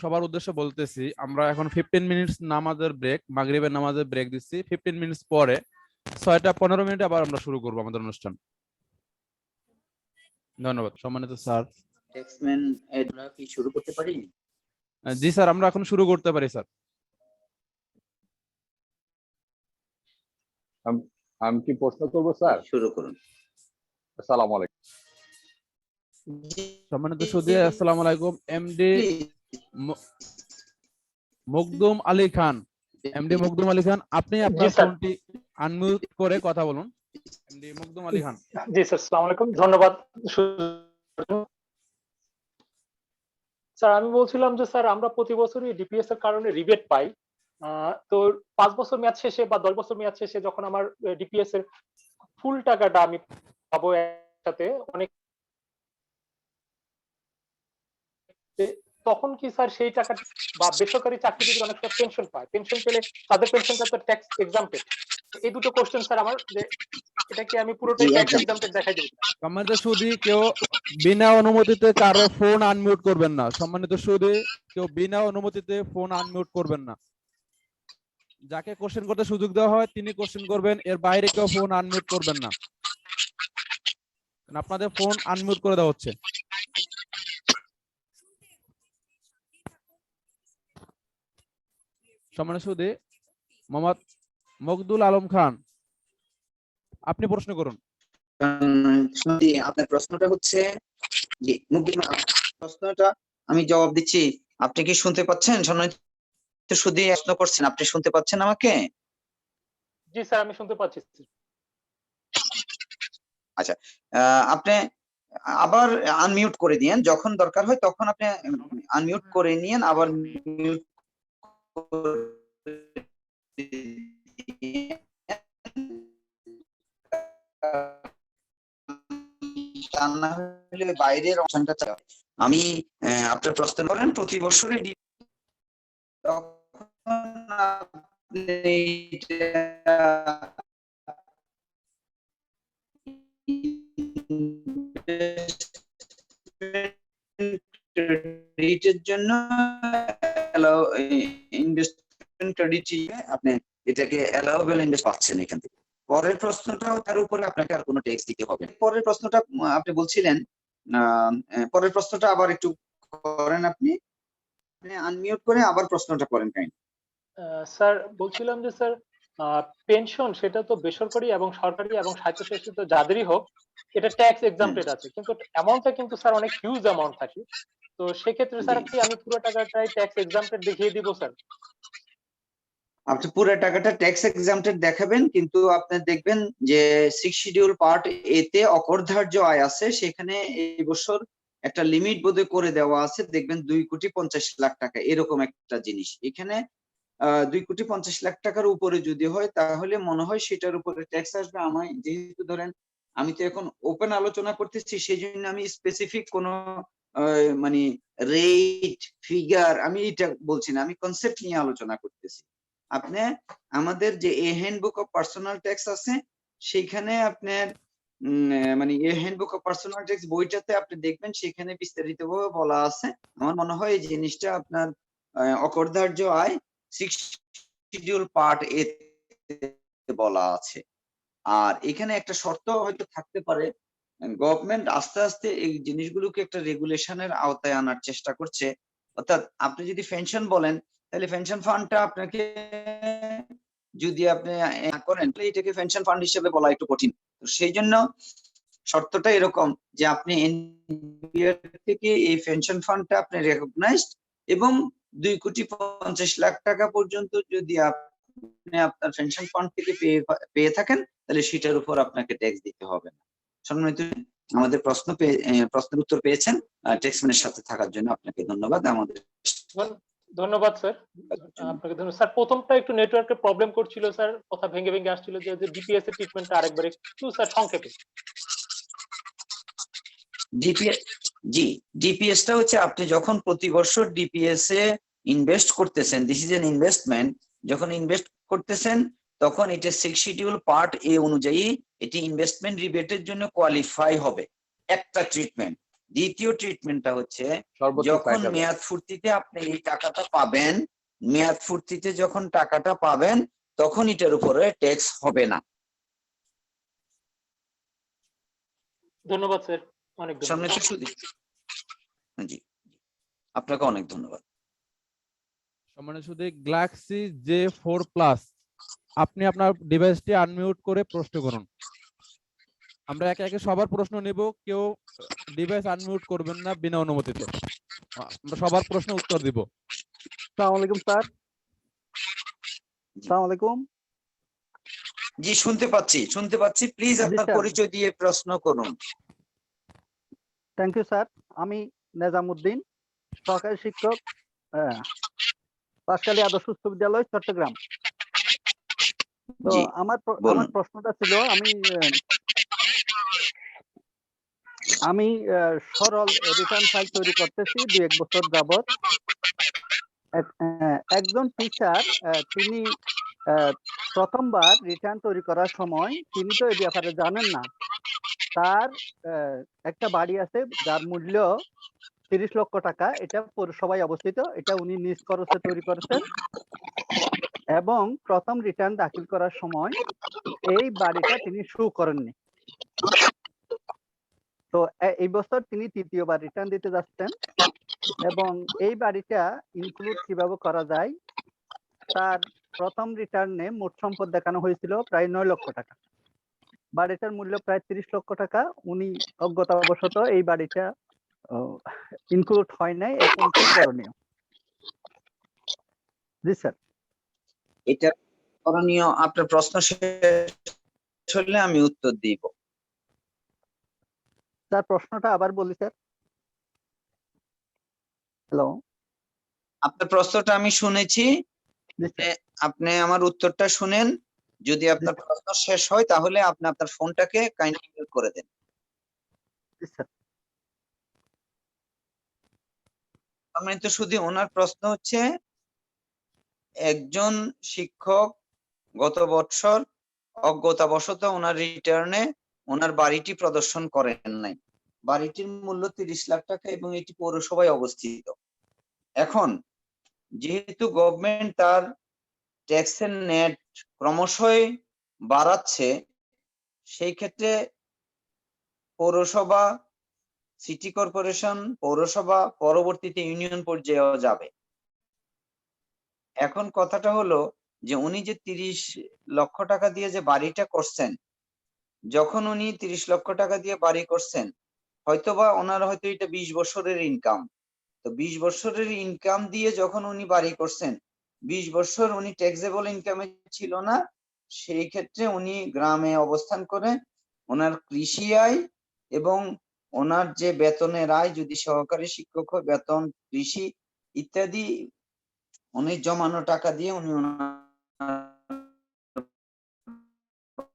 সবার উদ্দেশ্যে বলতেছি, আমরা এখন 15 মিনিটস নামাজের ব্রেক, মাগরিবের নামাজের ব্রেক দিচ্ছি। 15 মিনিটস পরে 6টা 15 মিনিটে আবার আমরা শুরু করব আমাদের অনুষ্ঠান। ধন্যবাদ সম্মানিত স্যার। ট্যাক্সম্যান আমরা কি শুরু করতে পারি? জি স্যার, আমরা এখন শুরু করতে পারি স্যার। আমি কি প্রশ্ন করবো স্যার? শুরু করুন। আসসালামু আলাইকুম। সম্মানিত সুধী, আসসালামু আলাইকুম। এমডি মখদুম আলী খান, এমডি মখদুম আলী খান, আপনি আপনার ফোনটি আনমিউট করে কথা বলুন। এমডি মখদুম আলী খান। জি স্যার, আসসালামু আলাইকুম, ধন্যবাদ। স্যার, আমি বলছিলাম যে স্যার আমরা প্রতি বছরই ডিপিএস এর কারণে রিবেট পাই। তো 5 বছর মেয়াদ শেষে বা 10 বছর মেয়াদ শেষে যখন আমার ডিপিএস এর ফুল টাকাটা আমি পাবো একসাথে অনেক, তখন কি স্যার সেই টাকা বা বেসরকারি চাকরিজীবী অনেক পেনশন পায়, পেনশন পেলে তাদের পেনশনটা তো ট্যাক্স এক্সাম্পটেড। এই দুটো কোশ্চেন স্যার আমার, যে এটা কি আমি পুরোটাই ট্যাক্স এক্সাম্পটেড দেখাই দেব? সম্মানিত সুধী, কেউ বিনা অনুমতিতে কারো ফোন আনমিউট করবেন না। সম্মানিত সুধী, কেউ বিনা অনুমতিতে ফোন আনমিউট করবেন না। যাকে কোশ্চেন করতে সুযোগ দেওয়া হয় তিনি কোশ্চেন করবেন, এর বাইরে কেউ ফোন আনমিউট করবেন না। আপনাদের ফোন আনমিউট করে দেওয়া হচ্ছে। সম্মানিত সুদী মোহাম্মদ মকদুল আলম খান, আপনি প্রশ্ন করুন। শুনছি আপনার প্রশ্নটা হচ্ছে, জি মুকবিল, প্রশ্নটা আমি জবাব দিচ্ছি। আপনি কি শুনতে পাচ্ছেন? সম্মানিত শুধু প্রশ্ন করছেন, আপনি শুনতে পাচ্ছেন আমাকে? জি স্যার, আমি শুনতে পাচ্ছি। আচ্ছা, আপনি আবার আনমিউট করে দিয়েন, যখন দরকার হয় তখন আপনি আনমিউট করে নিয়েন, আবার মিউট তা না হলে বাইরের অপশনটা চাই। আমি আপনার প্রশ্ন করেন প্রতি বছরে ক্রেডিটের জন্য ইনভেস্টমেন্ট ক্রেডিট আপনি এটাকে অ্যালাউয়েবল ইনভেস্ট পাচ্ছেন এখান থেকে। পরের প্রশ্নটাও তার উপরে আপনাকে আর কোনো ট্যাক্স দিতে হবে। পরের প্রশ্নটা আপনি বলছিলেন, পরের প্রশ্নটা আবার একটু করেন, আপনি আনমিউট করে আবার প্রশ্নটা করেন কাইন্ডলি। স্যার বলছিলাম যে স্যার পেনশন সেটা তো বেসরকারি এবং সরকারি এবং স্বায়ত্তশাসিত যাদেরই হোক এটা ট্যাক্স এক্সাম্পটেড আছে, কিন্তু অ্যামাউন্টটা কিন্তু স্যার অনেক হিউজ অ্যামাউন্ট থাকে। তো সেক্ষেত্রে স্যার কি আমি পুরো টাকাটাই ট্যাক্স এক্সাম্পটেড দেখিয়ে দিব স্যার? আপনি পুরো টাকাটা ট্যাক্স এক্সাম্পটেড দেখাবেন, কিন্তু আপনি দেখবেন যে 6 শিডিউল পার্ট এতে অকরধার্য আয় আছে, সেখানে এই বছর একটা লিমিট বোধহয় করে দেওয়া আছে, দেখবেন 2,50,00,000 টাকা এরকম একটা জিনিস। এখানে 2,50,00,000 টাকার উপরে যদি হয় তাহলে মনে হয় সেটার উপরে ট্যাক্স আসবে। আমি যেহেতু ধরেন আমি তো এখন ওপেন আলোচনা করতেছি, সেই জন্য আমি স্পেসিফিক কোনো মানে রেট ফিগার আমি এটা বলছি না, আমি কনসেপ্ট নিয়ে আলোচনা করতেছি। আপনি আমাদের যে এ হ্যান্ডবুক অফ পার্সোনাল ট্যাক্স আছে, সেইখানে আপনার মানে এ হ্যান্ডবুক অফ পার্সোনাল ট্যাক্স বইটাতে আপনি দেখবেন সেখানে বিস্তারিতভাবে বলা আছে। আমার মনে হয় এই জিনিসটা আপনার অকরধার্য আয় 6 শিডিউল পার্ট এ বলা আছে। আর এখানে একটা শর্ত হয়তো থাকতে পারে, গভর্নমেন্ট আস্তে আস্তে এই জিনিসগুলোকে একটা রেগুলেশনের আওতায় আনার চেষ্টা করছে। অর্থাৎ আপনি যদি পেনশন বলেন, তাহলে পেনশন ফান্ডটা আপনাকে যদি আপনি করেন তাহলে এটাকে পেনশন ফান্ড হিসেবে বলা একটু কঠিন। তো সেই জন্য শর্তটা এরকম যে আপনি এনপিআর থেকে এই পেনশন ফান্ডটা আপনি রেকগনাইজড, এবং 2,50,00,000 টাকা পর্যন্ত যদি আপনি আপনার পেনশন ফান্ড থেকে পেয়ে থাকেন তাহলে সেটার উপর আপনাকে ট্যাক্স দিতে হবে না। সম্মানিত, আমাদের প্রশ্নের উত্তর পেয়েছেন, ট্যাক্সম্যানের সাথে থাকার জন্য আপনাকে ধন্যবাদ। আমাদের ধন্যবাদ স্যার, আপনাকে ধন্যবাদ স্যার। প্রথমটা একটু নেটওয়ার্কের প্রবলেম করছিল স্যার, কথা ভেঙে ভেঙে আসছিল, যে ডিপিএস এর ট্রিটমেন্টটা আরেকবার একটু স্যার সংক্ষেপে। ডিপিএসটা হচ্ছে আপনি যখন প্রতি বছর ডিপিএস এ ইনভেস্ট করতেছেন, দিস ইজ এন ইনভেস্টমেন্ট, যখন ইনভেস্ট করতেছেন তখন এটা 6 শিডিউল পার্ট এ অনুযায়ী এটি ইনভেস্টমেন্ট রিবেটের জন্য কোয়ালিফাই হবে, একটা ট্রিটমেন্ট। দ্বিতীয় ট্রিটমেন্টটা হচ্ছে যখন মেয়াদ ফুর্তিতে আপনি এই টাকাটা পাবেন, মেয়াদ ফুর্তিতে যখন টাকাটা পাবেন তখন এটার উপরে ট্যাক্স হবে না। ধন্যবাদ স্যার, অনেক ধন্যবাদ। জি, আপনাকে অনেক ধন্যবাদ। সম্মানিত সুদী গ্যালাক্সি J4 আপনি আপনার ডিভাইসটি আনমিউট করে প্রশ্ন করুন। আমরা একে একে সবার প্রশ্ন নেব, কেউ ডিভাইস আনমিউট করবেন না বিনা অনুমতিতে। আমরা সবার প্রশ্ন উত্তর দিব। আসসালামু আলাইকুম স্যার। আসসালামু আলাইকুম। জি শুনতে পাচ্ছি, প্লিজ আপনার পরিচয় দিয়ে প্রশ্ন করুন। Thank you sir. আমি নেজামউদ্দিন, সহকারী শিক্ষক, পাঁচখালী আদর্শ উচ্চ বিদ্যালয়, চট্টগ্রাম। তো আমার প্রশ্নটা ছিল, আমি সরল রিটার্ন ফাইল তৈরি করতেছি 2-1 বছর যাবত। একজন টিচার তিনি প্রথমবার রিটার্ন তৈরি করার সময় তিনি তো এই ব্যাপারে জানেন না। তার একটা বাড়ি আছে যার মূল্য 30 লক্ষ টাকা, এটা পৌরসভায় অবস্থিত, এটা উনি নিজ খরচে তৈরি করেছেন এবং প্রথম রিটার্ন দাখিল করার সময় এই বাড়িটা তিনি শো করেননি। তো এই বছর তিনি তৃতীয়বার রিটার্ন দিতে যাচ্ছেন এবং এই বাড়িটা ইনক্লুড কিভাবে করা যায় তার প্রথম রিটার্নে মোট সম্পদ দেখানো হয়েছিল প্রায় 9 লক্ষ টাকা। বাড়িটার মূল্য প্রায় 30 লক্ষ টাকা। উনি অজ্ঞতাবশত এই বাড়িটা ইনক্লুড হয় নাই, এখন কি করণীয়? জি স্যার। এটা করণীয়, আপনার প্রশ্ন শেষ হলে আমি উত্তর দিব। স্যার প্রশ্নটা আবার বলি স্যার। হ্যালো, আপনার প্রশ্নটা আমি শুনেছি, জি স্যার। আপনি আমার উত্তরটা শুনেন। যদি আপনার প্রশ্ন শেষ হয় তাহলে আপনি আপনার ফোনটাকে কাইন্ডলি মিউট করে দেন। জি স্যার। সম্মানিত শুধু ওনার প্রশ্ন হচ্ছে, একজন শিক্ষক গত বছর অজ্ঞতাবশত ওনার রিটার্নে ওনার বাড়িটি প্রদর্শন করেন নাই। বাড়িটির মূল্য 30 লাখ টাকা এবং এটি পৌরসভায় অবস্থিত। এখন যেহেতু গভর্নমেন্ট তার ট্যাক্সের নেট ক্রমশই বাড়াচ্ছে, সেই ক্ষেত্রে পৌরসভা, সিটি কর্পোরেশন, পৌরসভা, পরবর্তীতে ইউনিয়ন পর্যায়েও যাবে। এখন কথাটা হলো যে উনি যে 30 লক্ষ টাকা দিয়ে যে বাড়িটা করছেন, যখন উনি 30 লক্ষ টাকা দিয়ে বাড়ি করছেন, হয়তোবা ওনার হয়তো এটা 20 বছরের ইনকাম। তো 20 বছরের ইনকাম দিয়ে যখন উনি বাড়ি করছেন, 20 বছর উনি ট্যাক্সেবল ইনকামে ছিল না। সেই ক্ষেত্রে উনি গ্রামে অবস্থান করে ওনার কৃষি আয় এবং ওনার যে বেতনের আয়, যদি সহকারী শিক্ষক হয় বেতন, কৃষি ইত্যাদি, উনি জমানো টাকা দিয়ে উনি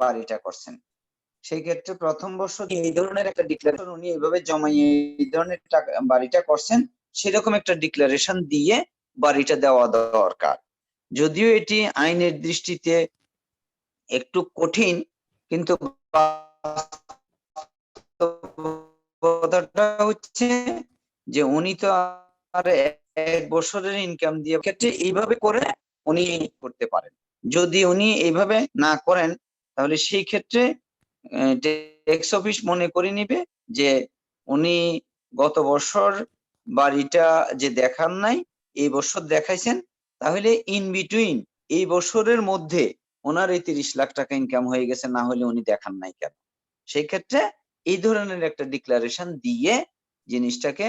বাড়িটা করছেন। সেই ক্ষেত্রে প্রথম বছর এই ধরনের একটা ডিক্লারেশন উনি এইভাবে জমাইয়ে এই ধরনের টাকা বাড়িটা করছেন, সেরকম একটা ডিক্লারেশন দিয়ে বাড়িটা দেওয়া দরকার। যদিও এটি আইনের দৃষ্টিতে একটু কঠিন, কিন্তু কথাটা হচ্ছে যে উনি তো আর 1 বছরের ইনকাম দিয়ে ক্ষেত্রে এইভাবে করে উনি করতে পারেন। যদি উনি এইভাবে না করেন তাহলে সেই ক্ষেত্রে ট্যাক্স অফিস মনে করে নিবে যে উনি গত বছর বাড়িটা যে দেখান নাই, এই বছর দেখাইছেন, তাহলে ইন বিটুইন এই বছরের মধ্যে ওনার এই 30 লাখ টাকা ইনকাম হয়ে গেছে, না হলে উনি দেখান নাই কেন। সেই ক্ষেত্রে এই ধরনের একটা ডিক্লারেশন দিয়ে জিনিসটাকে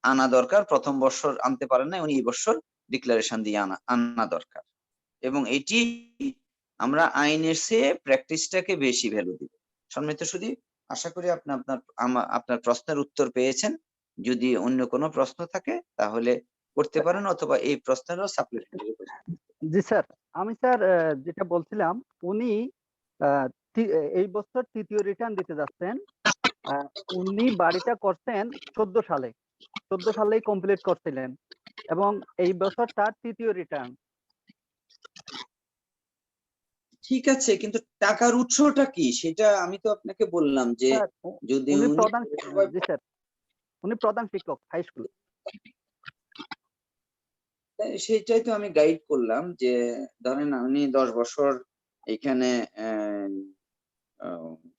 আনা দরকার। প্রথম বছর আনতে পারেন না, উনি এই বছর ডিক্লারেশন দিয়ে আনা দরকার। এবং এটি আমরা আইনের চেয়ে প্র্যাকটিসটাকে বেশি ভ্যালু দিব। সম্মানিত শুধু আশা করি আপনি আপনার প্রশ্নের উত্তর পেয়েছেন। যদি অন্য কোনো প্রশ্ন থাকে তাহলে করতে পারেন, অথবা এই প্রশ্নেরও সাপ্লিমেন্টারি প্রশ্ন। জি স্যার, আমি স্যার যেটা বলছিলাম, উনি এই বছর তৃতীয় রিটার্ন দিতে যাচ্ছেন। উনি বাড়িটা করছেন 14 সালে, 14 সালেই কমপ্লিট করছিলেন এবং এই বছর তার তৃতীয় রিটার্ন। ঠিক আছে, কিন্তু টাকার উৎসটা কি সেটা আমি তো আপনাকে বললাম যে যদি উনি উনি প্রধান, জি স্যার, উনি প্রধান শিক্ষক হাই স্কুল। সেটাই তো আমি গাইড করলাম যে ধরেন উনি 10 বছর এখানে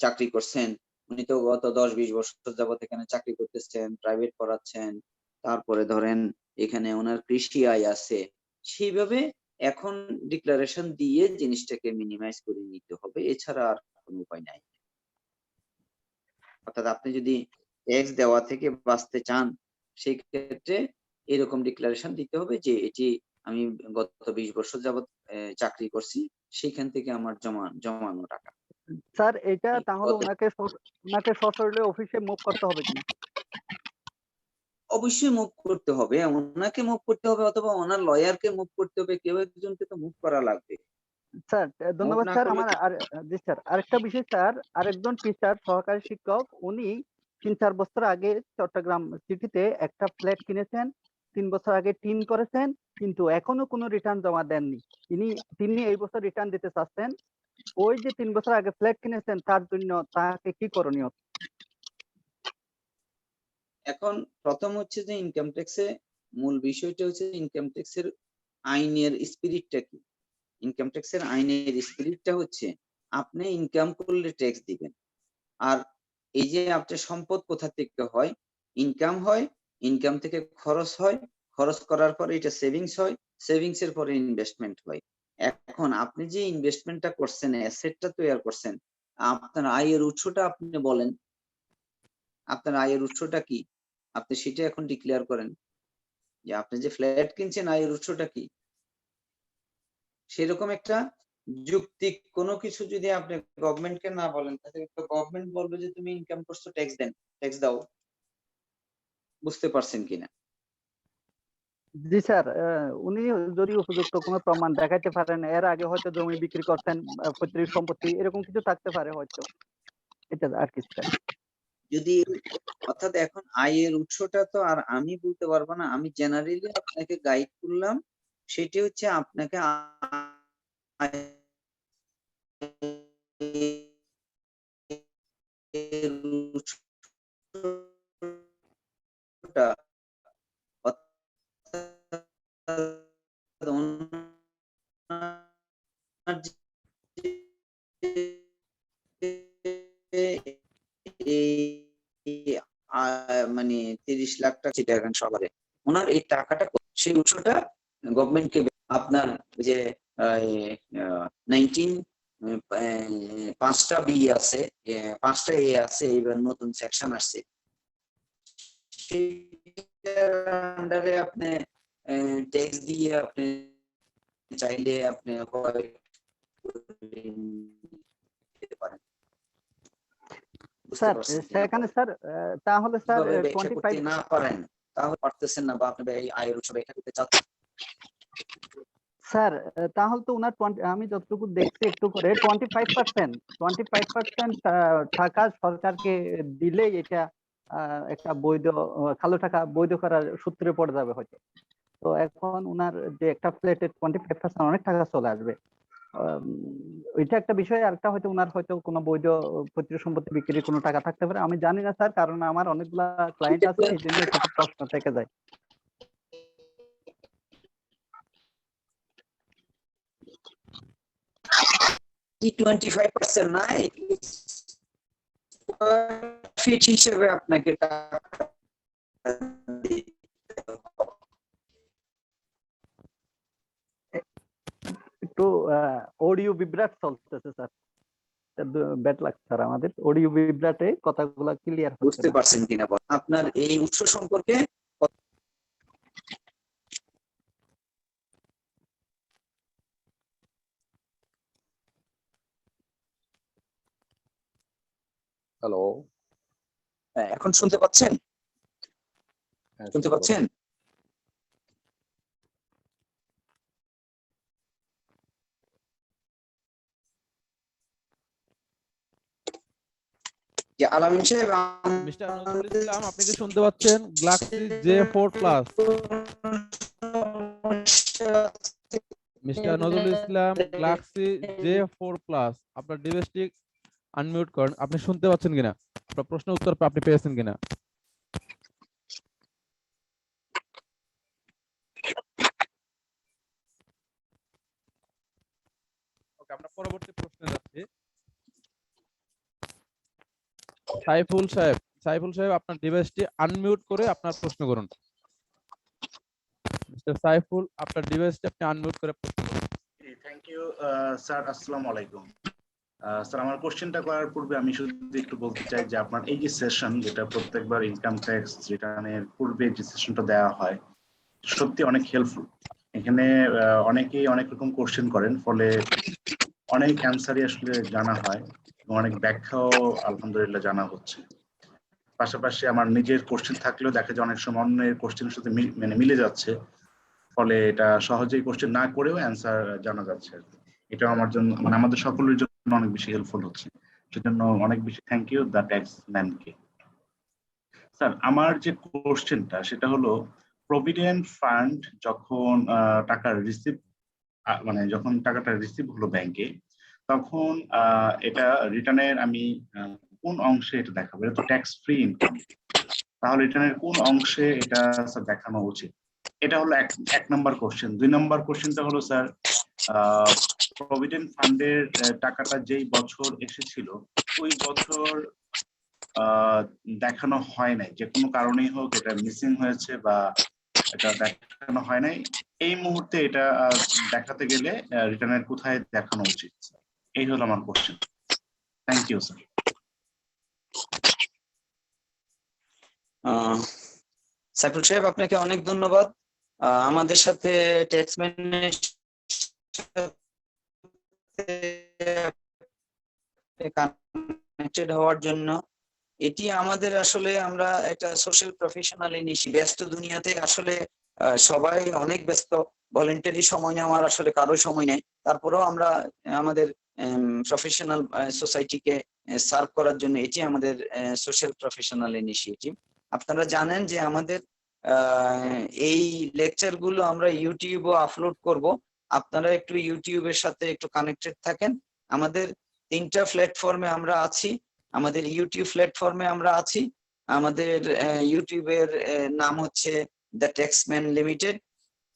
চাকরি করছেন। উনি তো গত 10-20 বছর যাবত এখানে চাকরি করতেছেন, প্রাইভেট পড়াচ্ছেন, তারপরে ধরেন এখানে ওনার কৃষি আয় আছে। সেইভাবে এখন ডিক্লারেশন দিয়ে জিনিসটাকে মিনিমাইজ করে নিতে হবে, এছাড়া আর কোনো উপায় নাই। অর্থাৎ আপনি যদি ট্যাক্স দেওয়া থেকে বাঁচতে চান, সেই ক্ষেত্রে এরকম ডিক্লারেশন দিতে হবে যে এটি আমি গত 20 বছর যাবত চাকরি করছি, সেইখান থেকে আমার জমানো টাকা। স্যার এটা তাহলে ওনাকে সশরীরে অফিসে মুভ করতে হবে কিনা? অবশ্যই মুভ করতে হবে, ওনাকে মুভ করতে হবে অথবা ওনার লয়ারকে মুভ করতে হবে, কেউ একজনকে তো মুভ করা লাগবে। স্যার ধন্যবাদ না স্যার। করলে আমার জি স্যার, আরেকটা বিষয় স্যার, আরেকজন টিচার সহকারী শিক্ষক, উনি 3-4 বছর আগে চট্টগ্রাম সিটিতে একটা ফ্ল্যাট কিনেছেন, 3 বছর আগে টিন করেছেন, কিন্তু এখনো কোনো রিটার্ন জমা দেননি। তিনি এই বছর রিটার্ন দিতে চাচ্ছেন। ওই যে 3 বছর আগে ফ্ল্যাট কিনেছেন, তার জন্য তাকে কি করণীয়? এখন প্রথম হচ্ছে যে ইনকাম ট্যাক্সে মূল বিষয়টা হচ্ছে ইনকাম ট্যাক্সের আইনের স্পিরিটটা কি। ইনকাম ট্যাক্সের আইনের স্পিরিটটা হচ্ছে আপনি ইনকাম করলে ট্যাক্স দিবেন। আর এই যে আপনার সম্পদ কোথা থেকে হয়, ইনকাম হয়, ইনকাম থেকে খরচ হয়, খরচ করার পরে এটা সেভিংস হয়, সেভিংস এর পরে ইনভেস্টমেন্ট হয়। এখন আপনি যে ইনভেস্টমেন্টটা করছেন, অ্যাসেটটা তৈরি করছেন, আপনার আয়ের উৎসটা আপনি বলেন, আপনার আয়ের উৎসটা কি? আপনি সেটা এখন ডিক্লেয়ার করেন যে আপনি যে ফ্ল্যাট কিনছেন আয়ের উৎসটা কি। সেরকম একটা যৌক্তিক কোনো কিছু যদি আপনি গভর্নমেন্টকে না বলেন, তাহলে তো গভর্নমেন্ট বলবে যে তুমি ইনকাম করছো, ট্যাক্স দেন, ট্যাক্স দাও। বুঝতে পারছেন কিনা? জি স্যার, উনি যদি উপযুক্ত কোনো প্রমাণ দেখাইতে পারেন, এর আগে হয়তো জমি বিক্রি করছেন, পৈতৃক সম্পত্তি এরকম কিছু থাকতে পারে হয়তো, এটা আর কি স্যার। যদি অর্থাৎ এখন আয়ের উৎসটা তো আর আমি বলতে পারবো না, আমি জেনারেলি আপনাকে গাইড করলাম, সেটি হচ্ছে আপনাকে আয়ের উৎসটা অর্থাৎ ওনার মানে 30 লাখ টাকা যেটা এখন সবারে ওনার এই টাকাটা সেই উৎসটা গভর্নমেন্টকে আপনার যে 5টা বি আছে, 5টা এ আছে, এবার নতুন সেকশন আসছে, সেটার আন্ডারে আপনি ট্যাক্স দিয়ে আপনি চাইলে আপনি স্যার সেখানে স্যার তাহলে স্যার ব্যবসা করতে 25 না পারেন, তাহলে পারতেছেন না, বা আপনি এই আয়ের উৎস ব্যবসা করতে চাচ্ছেন, স্যার তাহলে তো উনার আমি যতটুকু দেখছি একটু করে 25% টাকা সরকারকে দিলেই এটা একটা বৈধ কালো টাকা বৈধ করার সূত্রে পড়ে যাবে হয়তো। তো এখন উনার যে একটা ফ্ল্যাটে 25% অনেক টাকা চলে আসবে, ওইটা একটা বিষয়। আরেকটা হয়তো উনার হয়তো কোনো বৈধ পৈতৃক সম্পত্তি বিক্রির কোনো টাকা থাকতে পারে, আমি জানি না স্যার, কারণ আমার অনেকগুলা ক্লায়েন্ট আছে, এই জন্য একটু প্রশ্ন থেকে যায়। কি 25% না, ফিট হিসেবে আপনাকে টাকা একটু অডিও বিভ্রাট চলতেছে স্যার, ব্যাড লাগছে স্যার, আমাদের অডিও বিভ্রাটে কথাগুলো ক্লিয়ার হচ্ছে বুঝতে না। পারছেন কিনা আপনার এই উৎস সম্পর্কে? হ্যালো, এখন শুনতে পাচ্ছেন? শুনতে পাচ্ছেন? যে আলামিন সাহেব, মিস্টার নজরুল ইসলাম, আপনি কি শুনতে পাচ্ছেন? Galaxy J4 plus, mister Nazrul Islam, Galaxy J4 plus, আপনার ডিভাইসটি আনমিউট করেন। আপনি শুনতে পাচ্ছেন কিনা? আপনার প্রশ্ন উত্তর আপনি পেয়েছেন কিনা? ওকে, আমরা পরবর্তী প্রশ্নে যাচ্ছি। সাইফুল সাহেব, আপনার ডিভাইসটি আনমিউট করে আপনার প্রশ্ন করুন। মিস্টার সাইফুল, আপনার ডিভাইসটি আপনি আনমিউট করে প্রশ্ন করুন। থ্যাংক ইউ স্যার, আসসালামু আলাইকুম স্যার। আমার কোশ্চেনটা করার পূর্বে আমি শুধু একটু বলতে চাই যে আপনার এই যে সেশন, যেটা প্রত্যেকবার ইনকাম ট্যাক্স রিটার্নের পূর্বে যে সেশনটা দেওয়া হয়, সত্যি অনেক হেল্পফুল। এখানে অনেকেই অনেক রকম কোশ্চেন করেন, ফলে অনেক অ্যান্সারই আসলে জানা হয় এবং অনেক ব্যাখ্যাও আলহামদুলিল্লাহ জানা হচ্ছে। পাশাপাশি আমার নিজের কোশ্চেন থাকলেও দেখা যায় অনেক সময় অন্যের কোশ্চেনের সাথে মিলে যাচ্ছে, ফলে এটা সহজেই কোশ্চেন না করেও অ্যান্সার জানা যাচ্ছে। এটা আমার জন্য, মানে আমাদের সকলের জন্য অনেক বেশি হেল্পফুল হচ্ছে, সেজন্য অনেক বেশি থ্যাংক ইউ দ্য ট্যাক্স ম্যানকে। স্যার, আমার যে কোশ্চেনটা সেটা হলো, প্রভিডেন্ট ফান্ড যখন টাকা রিসিভ, মানে যখন টাকাটা রিসিভ হলো ব্যাংকে, তখন এটা রিটার্নের আমি কোন অংশে এটা দেখাবো? এটা তো ট্যাক্স ফ্রি ইনকাম, তাহলে রিটার্নের কোন অংশে এটা স্যার দেখানো উচিত? এটা হলো এক নাম্বার কোশ্চেন। 2 নাম্বার কোশ্চেনটা হলো স্যার, প্রভিডেন্ট ফান্ডের টাকাটা যেই বছর এসেছিল ওই বছর দেখানো হয় নাই, যে কোনো কারণেই হোক এটা মিসিং হয়েছে বা এটা দেখানো হয় নাই, এই মুহূর্তে এটা দেখাতে গেলে রিটার্নের কোথায় দেখানো উচিত? এই হলো আমার question. Thank you sir. Saiful সাহেব, আপনাকে অনেক ধন্যবাদ আমাদের সাথে ট্যাক্স ম্যানের কানেক্টেড হওয়ার জন্য। এটি আমাদের আসলে আমরা একটা সোশ্যাল প্রফেশনাল নিশি, ব্যস্ত দুনিয়াতে আসলে সবাই অনেক ব্যস্ত, ভলেন্টারি সময় নেওয়ার আসলে কারো সময় নেই। তারপরেও আমরা আমাদের প্রফেশনাল সোসাইটিকে সার্ভ করার জন্য এটি আমাদের সোশ্যাল প্রফেশনাল ইনিশিয়েটিভ। আপনারা জানেন যে আমাদের এই লেকচার গুলো আমরা ইউটিউবে আপলোড করব। আপনারা একটু ইউটিউবের সাথে একটু কানেক্টেড থাকেন। আমাদের 3টা প্ল্যাটফর্মে আমরা আছি। আমাদের ইউটিউব প্ল্যাটফর্মে আমরা আছি। আমাদের ইউটিউবের নাম হচ্ছে দ্য ট্যাক্সম্যান লিমিটেড।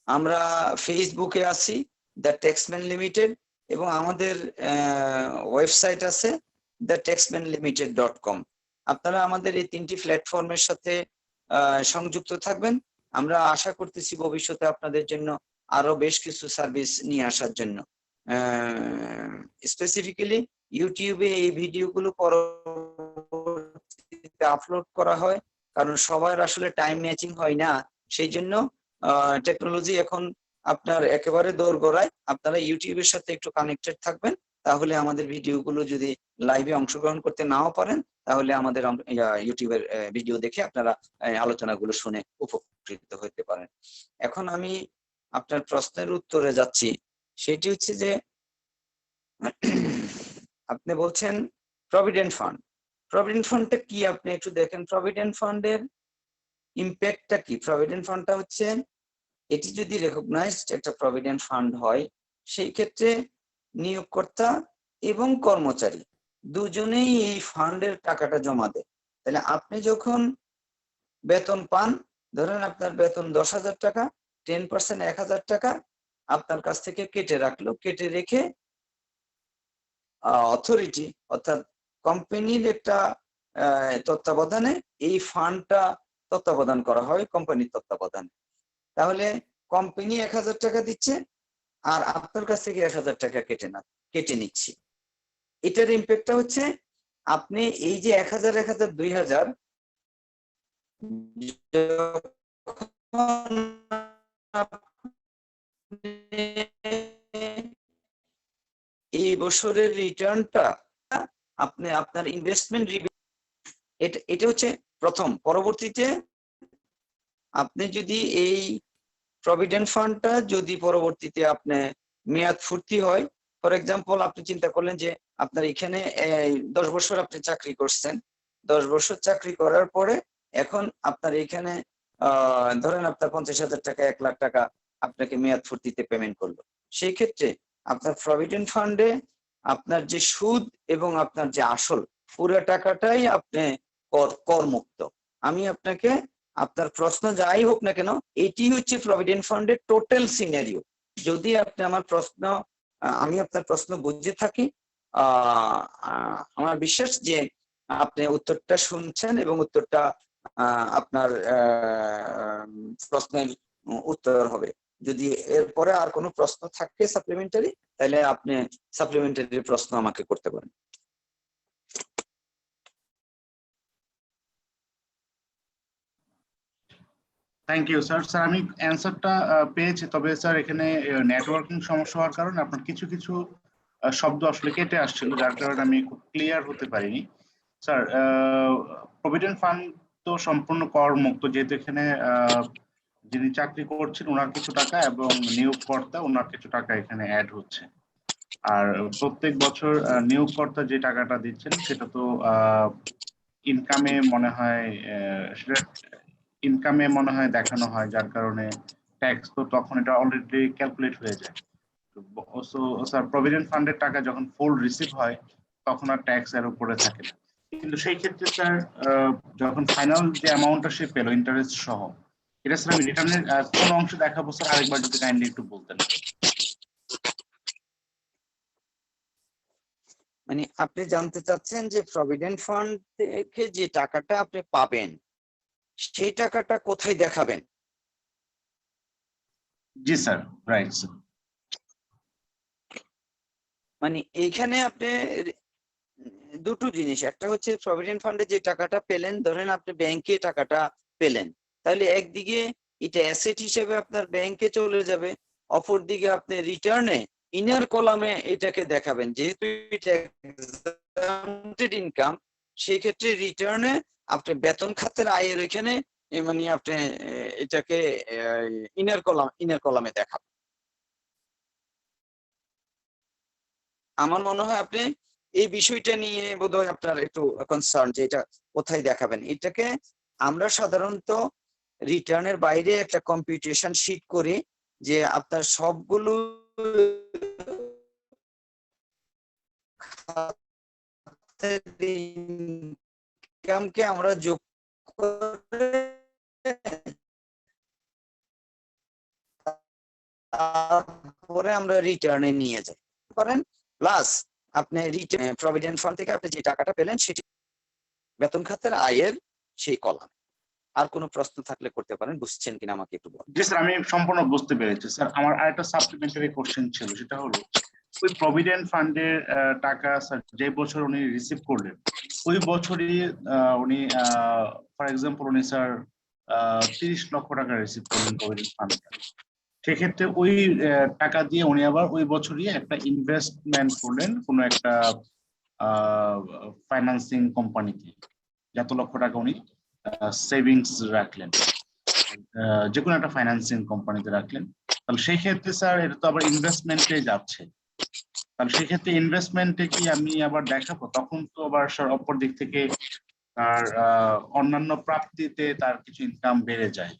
আমরা ফেসবুকে আছি দ্য ট্যাক্সম্যান লিমিটেড, এবং আমাদের ওয়েবসাইট আছে thetaxmanlimited.com। আপনারা আমাদের এই 3টি প্ল্যাটফর্মের সাথে সংযুক্ত থাকবেন। আমরা আশা করতেছি ভবিষ্যতে আপনাদের জন্য আরো বেশ কিছু সার্ভিস নিয়ে আসার জন্য। স্পেসিফিক্যালি ইউটিউবে এই ভিডিওগুলো পরবর্তীতে আপলোড করা হয়, কারণ সবার আসলে টাইম ম্যাচিং হয় না। সেই জন্য টেকনোলজি এখন আপনার একেবারে দোরগোড়ায়। আপনারা ইউটিউবের সাথে একটু কানেক্টেড থাকবেন, তাহলে আমাদের ভিডিওগুলো যদি লাইভে অংশগ্রহণ করতে নাও পারেন, তাহলে আমাদের ইউটিউবের ভিডিও দেখে আপনারা আলোচনাগুলো শুনে উপকৃত হতে পারেন। এখন আমি আপনার প্রশ্নের উত্তরে যাচ্ছি। সেটি হচ্ছে যে আপনি বলছেন প্রভিডেন্ট ফান্ড। প্রভিডেন্ট ফান্ডটা কি আপনি একটু দেখেন। প্রভিডেন্ট ফান্ডের ইম্প্যাক্টটা কি? প্রভিডেন্ট ফান্ডটা হচ্ছে, এটি যদি রেকগনাইজড একটা প্রভিডেন্ট ফান্ড হয়, সেই ক্ষেত্রে নিয়োগকর্তা এবং কর্মচারী দুজনেই এই ফান্ডের টাকাটা জমা দেয়। তাহলে আপনি যখন বেতন পান, ধরেন আপনার বেতন 10,000 টাকা, 10% 1,000 টাকা আপনার কাছ থেকে কেটে রাখলো। কেটে রেখে অথরিটি অর্থাৎ কোম্পানির একটা তত্ত্বাবধানে এই ফান্ডটা তত্ত্বাবধান করা হয়, কোম্পানির তত্ত্বাবধানে। তাহলে কোম্পানি 1,000 টাকা দিচ্ছে আর আপনার কাছ থেকে 1,000 টাকা কেটে নিচ্ছি। এটার ইম্প্যাক্টটা হচ্ছে, আপনি এই যে 1,000 1,000 2,000 এই বছরের রিটার্নটা আপনি আপনার ইনভেস্টমেন্ট, এটা হচ্ছে প্রথম। পরবর্তীতে আপনি যদি এই প্রভিডেন্ট ফান্ডটা যদি পরবর্তীতে আপনি মেয়াদ ফুর্তি হয়, ফর এক্সাম্পল আপনি চিন্তা করলেন যে আপনার এখানে 10 বছর আপনি চাকরি করছেন, 10 বছর চাকরি করার পরে এখন আপনার এখানে ধরেন আপনার 50,000 টাকা 1 লাখ টাকা আপনাকে মেয়াদ ফুর্তিতে পেমেন্ট করলো। সেই ক্ষেত্রে আপনার প্রভিডেন্ট ফান্ডে আপনার যে সুদ এবং আপনার যে আসল পুরো টাকাটাই আপনি করমুক্ত। আমি আপনাকে, আপনার প্রশ্ন যাই হোক না কেন, এটি হচ্ছে প্রভিডেন্ট ফান্ডের টোটাল সিনারিও। যদি আপনি আমি আপনার প্রশ্ন বুঝে থাকি, আমার বিশ্বাস যে আপনি উত্তরটা শুনছেন এবং উত্তরটা আপনার প্রশ্নের উত্তর হবে। যদি এরপরে আর কোনো প্রশ্ন থাকে সাপ্লিমেন্টারি, তাহলে আপনি সাপ্লিমেন্টারি প্রশ্ন আমাকে করতে পারেন। Thank you sir. স্যার আমি অ্যান্সারটা পেয়েছি, তবে স্যার এখানে নেটওয়ার্কিং সমস্যা হওয়ার কারণে আপনার কিছু কিছু শব্দ আসলে কেটে আসছিল, যার কারণে আমি খুব ক্লিয়ার হতে পারিনি। স্যার, প্রভিডেন্ট ফান্ড তো সম্পূর্ণ কর মুক্ত, যেহেতু এখানে যিনি চাকরি করছেন ওনার কিছু টাকা এবং নিয়োগকর্তা ওনার কিছু টাকা এখানে অ্যাড হচ্ছে। আর প্রত্যেক বছর নিয়োগকর্তা যে টাকাটা দিচ্ছেন সেটা তো ইনকামে মনে হয় সেটা ইনকামে মনে হয় দেখানো হয়, যার কারণে ট্যাক্স তো তখন এটা অলরেডি ক্যালকুলেট হয়ে যায়। সো স্যার, প্রভিডেন্ট ফান্ডের টাকা যখন ফুল রিসিভ হয় তখন আর ট্যাক্স এর উপরে থাকে না। কিন্তু সেই ক্ষেত্রে স্যার যখন ফাইনাল যে অ্যামাউন্টটা সে পেলো ইন্টারেস্ট সহ, এটা স্যার আমি রিটার্নের কোন অংশ দেখাবো স্যার? আরেকবার যদি কাইন্ডলি একটু বলতেন। মানে আপনি জানতে চাচ্ছেন যে প্রভিডেন্ট ফান্ড থেকে যে টাকাটা আপনি পাবেন সেই টাকাটা কোথায় দেখাবেন? জি স্যার, রাইট স্যার। মানে এইখানে আপনি দুটো জিনিস, একটা হচ্ছে প্রভিডেন্ট ফান্ডে যে টাকাটা পেলেন, ধরেন আপনি ব্যাংকে টাকাটা পেলেন, তাহলে একদিকে এটা অ্যাসেট হিসেবে আপনার ব্যাংকে চলে যাবে, অপরদিকে আপনি রিটার্নে ইনার কলামে এটাকে দেখাবেন, যেহেতু এটা এক্সাম্পটেড ইনকাম, সেই ক্ষেত্রে রিটার্নে আপনি বেতন খাতের আয়ের এখানে মানে আপনি এটাকে ইনার কলামে দেখাবেন। আমার মনে হয় আপনি এই বিষয়টা নিয়ে বোধহয় আপনার একটু কনসার্ন যে এটা কোথায় দেখাবেন। এটাকে আমরা সাধারণত রিটার্নের বাইরে একটা কম্পিউটেশন শীট করি, যে আপনার সবগুলো ইনকামকে আমরা যোগ করে তারপরে আমরা রিটার্নে নিয়ে যাই পারেন, প্লাস আপনি প্রভিডেন্ট ফান্ড থেকে আপনি যে টাকাটা পেলেন সেটি বেতন খাতের আয়ের সেই কলাম। আর কোনো প্রশ্ন থাকলে করতে পারেন, বুঝছেন কিনা আমাকে একটু বলুন। জি স্যার, আমি সম্পূর্ণ বুঝতে পেরেছি স্যার। আমার আরেকটা সাপ্লিমেন্টারি কোশ্চেন ছিল, সেটা হলো ওই প্রভিডেন্ট ফান্ডের টাকা স্যার যে বছর উনি রিসিভ করলেন, ওই বছরই উনি ফর এক্সাম্পল উনি স্যার 30 লক্ষ টাকা রিসিভ করলেন প্রভিডেন্ট ফান্ড, সেক্ষেত্রে ওই টাকা দিয়ে উনি আবার ওই বছরই একটা ইনভেস্টমেন্ট করলেন কোনো একটা ফাইন্যান্সিং কোম্পানিতে, যত লক্ষ টাকা উনি সেভিংস রাখলেন, যে কোনো একটা ফাইন্যান্সিং কোম্পানিতে রাখলেন, তাহলে সেই ক্ষেত্রে স্যার এটা তো আবার ইনভেস্টমেন্টে যাচ্ছে, তাহলে সেই ক্ষেত্রে ইনভেস্টমেন্টে কি আমি আবার দেখাবো? তখন তো আবার স্যার অপর দিক থেকে তার অন্যান্য প্রাপ্তিতে তার কিছু ইনকাম বেড়ে যায়।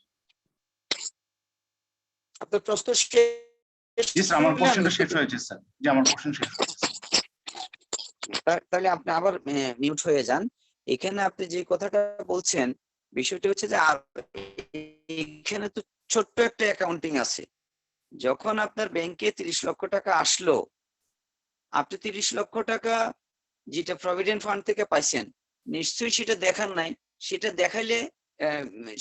আপনার প্রশ্ন জি স্যার, আমার কোশ্চেনটা শেষ হয়েছে স্যার। জি, আমার কোশ্চেন শেষ হয়েছে। তাহলে আপনি আবার মিউট হয়ে যান। এখানে আপনি যে কথাটা বলছেন, বিষয়টা হচ্ছে যে এখানে তো ছোট্ট একটা অ্যাকাউন্টিং আছে। যখন আপনার ব্যাংকে 30 লক্ষ টাকা আসলো, আপনি 30 লক্ষ টাকা যেটা প্রভিডেন্ট ফান্ড থেকে পাইছেন, নিশ্চয়ই সেটা দেখান নাই। সেটা দেখাইলে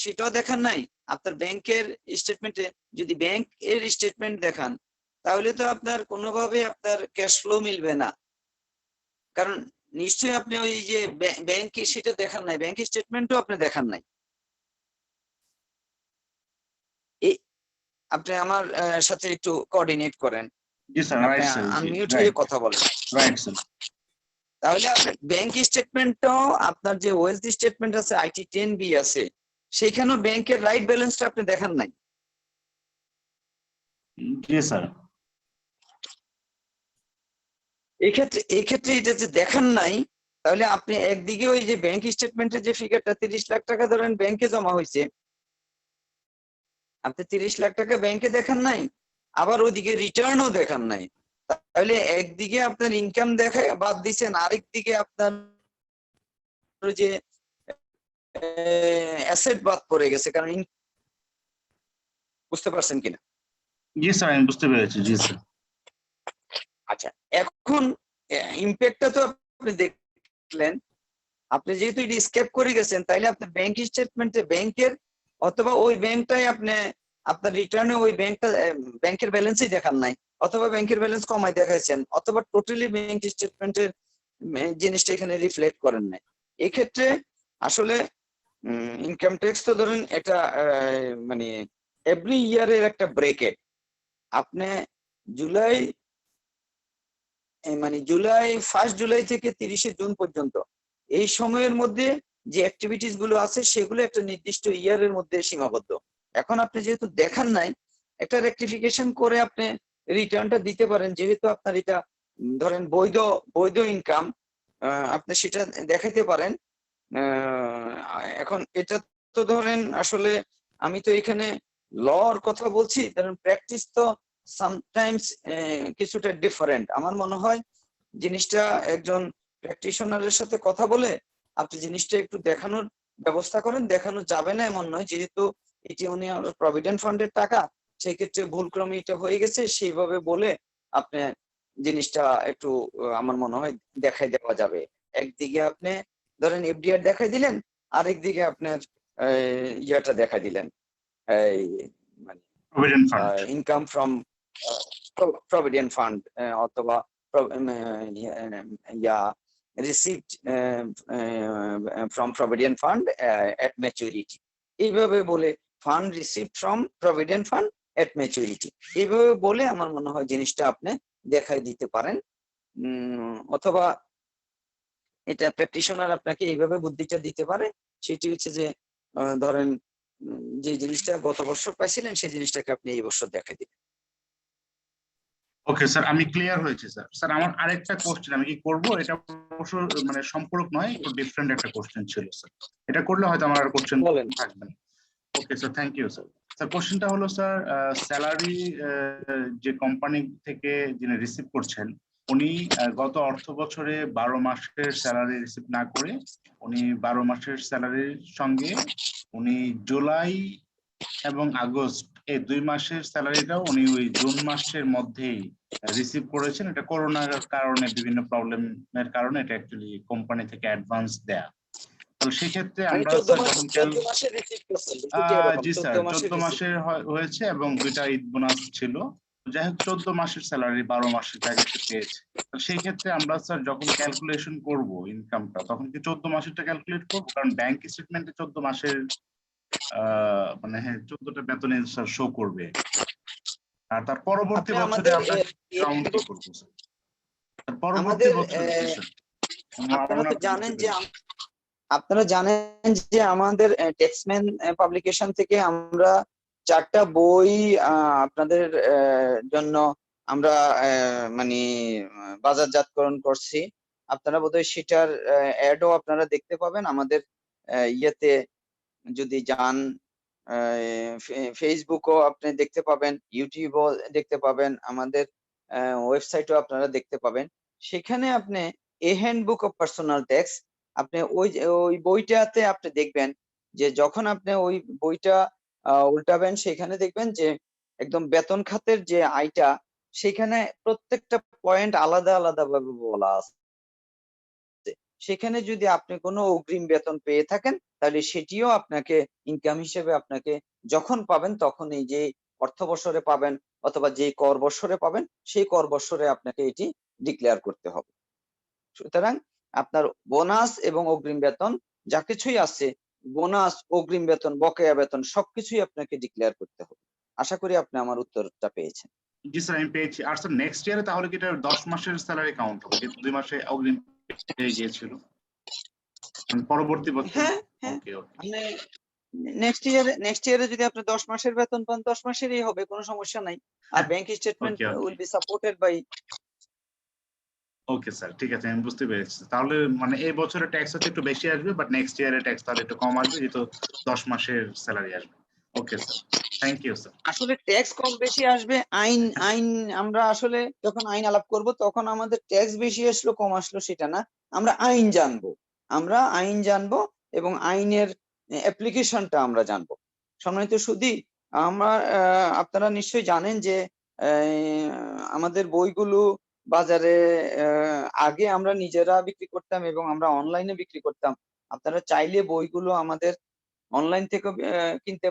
সেটাও দেখান নাই আপনার ব্যাংকের স্টেটমেন্টে। যদি ব্যাংক এর স্টেটমেন্ট দেখান, তাহলে তো আপনার কোনোভাবে আপনার ক্যাশ ফ্লো মিলবে না, কারণ নিশ্চয়ই আপনি ওই যে ব্যাংকে সেটা দেখান নাই, ব্যাংক স্টেটমেন্টও আপনি দেখান নাই। আপনি আমার সাথে একটু কোঅর্ডিনেট করেন। জি স্যার, রাইট স্যার, আনমিউট হয়ে কথা বলেন। Right sir. তাহলে আপনার ব্যাংক স্টেটমেন্টটাও আপনার যে ওয়েলথ স্টেটমেন্ট আছে, আইটি 10B আছে, সেখানেও ব্যাংকের রাইট ব্যালেন্সটা আপনি দেখান নাই। জি স্যার। এই ক্ষেত্রে এটা যে দেখান নাই, তাহলে আপনি একদিকে ওই যে ব্যাংক স্টেটমেন্টের যে ফিগারটা 30 লাখ টাকা ধরেন ব্যাংকে জমা হয়েছে, আপনি 30 লাখ টাকা ব্যাংকে দেখান নাই, আবার ওইদিকে রিটার্নও দেখান নাই। তাহলে একদিকে আপনার ইনকাম দেখায় বাদ দিচ্ছেন, আরেক দিকে আপনার যে অ্যাসেট বাদ পড়ে গেছে। কারণ বুঝতে পারছেন কিনা? জি স্যার, আমি বুঝতে পেরেছি। জি স্যার। আচ্ছা, এখন ইমপ্যাক্টটা তো আপনি দেখলেন। আপনি যেহেতু এটা স্কেপ করে গেছেন, তাইলে আপনার ব্যাংক স্টেটমেন্টে ব্যাংকের অথবা ওই ব্যাংকটাই আপনি আপনার রিটার্নে ওই ব্যাংকের ব্যালেন্সই দেখান নাই, অথবা ব্যাংকের ব্যালেন্স কমাই দেখাইছেন, অথবা টোটালি ব্যাংক স্টেটমেন্টের জিনিসটা এখানে রিফ্লেক্ট করেন নাই। এক্ষেত্রে আসলে ইনকাম ট্যাক্স তো ধরুন একটা মানে এভরি ইয়ারের একটা ব্রেকেট। আপনি জুলাই 1 জুলাই থেকে 30 জুন পর্যন্ত এই সময়ের মধ্যে যে অ্যাক্টিভিটিস গুলো আছে, সেগুলো একটা নির্দিষ্ট ইয়ারের মধ্যে সীমাবদ্ধ। এখন আপনি যেহেতু দেখান নাই, একটা রেকটিফিকেশন করে আপনি রিটার্নটা দিতে পারেন, যেহেতু আপনার এটা ধরেন বৈধ ইনকাম, আপনি সেটা দেখাইতে পারেন। এখন এটা তো ধরেন আসলে আমি তো এখানে লর কথা বলছি, কারণ প্র্যাকটিস তো সামটাইমস কিছুটা ডিফারেন্ট। আমার মনে হয় জিনিসটা একজন প্র্যাকটিশনারের সাথে কথা বলে আপনি জিনিসটা একটু দেখানোর ব্যবস্থা করেন। দেখানো যাবে না এমন নয়, যেহেতু এটি উনি প্রভিডেন্ট ফান্ডের টাকা, সেই ক্ষেত্রে ভুলক্রমে এটা হয়ে গেছে, সেইভাবে বলে আপনি জিনিসটা একটু আমার মনে হয় দেখাই দেওয়া যাবে। একদিকে আপনি ধরেন এফডিআর দেখাই দিলেন, আরেকদিকে আপনার ইয়াটা দেখাই দিলেন, এই মানে provident fund income from provident fund অথবা received from provident fund at maturity, এইভাবে বলে fund received from provident fund at maturity, এইভাবে বলে আমার মনে হয় জিনিসটা আপনি দেখাই দিতে পারেন। অথবা এটা প্র্যাকটিশনার আপনাকে এইভাবে বুদ্ধিটা দিতে পারে, সেটি হচ্ছে যে ধরেন যে জিনিসটা গত বছর পাইছিলেন সেই জিনিসটাকে আপনি এই বছর দেখাই দিবেন। ওকে স্যার, আমি ক্লিয়ার হয়েছে স্যার। স্যার আমার আরেকটা কোশ্চেন আমি কি করব, এটা অবশ্য মানে সম্পূরক নয়, একটু ডিফারেন্ট একটা কোশ্চেন ছিল স্যার। এটা করলে হয়তো আমার আর কোশ্চেন বলেন। থাকবে না। Okay sir, thank you sir. Sir কোশ্চেনটা হলো স্যার, স্যালারি যে কোম্পানি থেকে যিনি রিসিভ করছেন উনি গত অর্থ বছরে 12 মাসের স্যালারি রিসিভ না করে উনি 12 মাসের স্যালারির সঙ্গে উনি জুলাই এবং আগস্ট এই 2 মাসের স্যালারিটাও উনি ওই জুন মাসের মধ্যেই রিসিভ করেছেন। এটা করোনার কারণে বিভিন্ন প্রবলেমের কারণে এটা অ্যাকচুয়ালি কোম্পানি থেকে অ্যাডভান্স দেয়া। তো সেক্ষেত্রে আমরা জি স্যার 14 মাসের হয়েছে এবং 2টা ঈদ বোনাস ছিল। যাই হোক 14 মাসের স্যালারি 12 মাসের জায়গাতে পেয়েছে। সেই ক্ষেত্রে আমরা স্যার যখন ক্যালকুলেশন করব ইনকামটা, তখন কি 14 মাসেরটা ক্যালকুলেট করব? কারণ ব্যাংক স্টেটমেন্টে 14 মাসের মানে হ্যাঁ 14টা বেতনে স্যার শো করবে, আর তার পরবর্তী বছরে আমরা কাউন্ট কি করব স্যার? পরবর্তী বছরে আপনারা জানেন যে আমাদের টেক্সম্যান পাবলিকেশন থেকে আমরা 4টা বই আপনাদের জন্য আমরা মানে বাজারজাতকরণ করছি। আপনারা বোধহয় সেটার অ্যাডও আপনারা দেখতে পাবেন আমাদের ইয়েতে, যদি যান ফেসবুকও আপনি দেখতে পাবেন, ইউটিউবও দেখতে পাবেন, আমাদের ওয়েবসাইটও আপনারা দেখতে পাবেন। সেখানে আপনি এ হ্যান্ডবুক অফ পার্সোনাল ট্যাক্স, আপনি ওই বইটাতে আপনি দেখবেন যে যখন আপনি ওই বইটা উল্টাবেন সেখানে দেখবেন যে একদম বেতন খাতের যে আয়টা, সেখানে প্রত্যেকটা পয়েন্ট আলাদা আলাদা ভাবে বলা আছে। সেখানে যদি আপনি কোনো অগ্রিম বেতন পেয়ে থাকেন তাহলে সেটিও আপনাকে ইনকাম হিসেবে আপনাকে যখন পাবেন তখন এই যে অর্থ বছরে পাবেন অথবা যে কর বছরে পাবেন সেই কর বছরে আপনাকে এটি ডিক্লেয়ার করতে হবে। সুতরাং আপনার বোনাস এবং অগ্রিম বেতন যা কিছুই আছে, বোনাস, অগ্রিম বেতন, বকেয়া বেতন সবকিছুই আপনাকে ডিক্লেয়ার করতে হবে। আশা করি আপনি আমার উত্তরটা পেয়েছেন। জি স্যার আমি পেয়েছি। আর স্যার নেক্সট ইয়ারে তাহলে কি এটা 10 মাসের স্যালারি কাউন্ট হবে? যেহেতু 2 মাসে অগ্রিম পেয়ে গিয়েছিল পরবর্তী বছর। হ্যাঁ হ্যাঁ, নেক্সট ইয়ারে যদি আপনি 10 মাসের বেতন পান 10 মাসেরই হবে, কোনো সমস্যা নাই। আর bank statement will be supported by. Okay sir, ঠিক আছে, আমি বুঝতে পেরেছি। তাহলে মানে এই বছরে ট্যাক্স হচ্ছে একটু বেশি আসবে, বাট নেক্সট ইয়ারে ট্যাক্স তাহলে একটু কম আসবে যেহেতু 10 মাসের স্যালারি আসবে। Okay sir, thank you sir. আসলে ট্যাক্স কম বেশি আসবে, আইন আমরা আসলে যখন আইন আলাপ করব তখন আমাদের ট্যাক্স বেশি আসলো কম আসলো সেটা না, আমরা আইন জানবো এবং আইনের অ্যাপ্লিকেশনটা আমরা জানবো। সম্মানিত সুধী, আপনারা নিশ্চয়ই জানেন যে আমাদের বইগুলো বাজারে আগে আমরা নিজেরা বিক্রি করতাম এবং আমরা অনলাইনে বিক্রি করতাম। আপনারা চাইলে বইগুলো আমাদের অনলাইন থেকেও কিনতে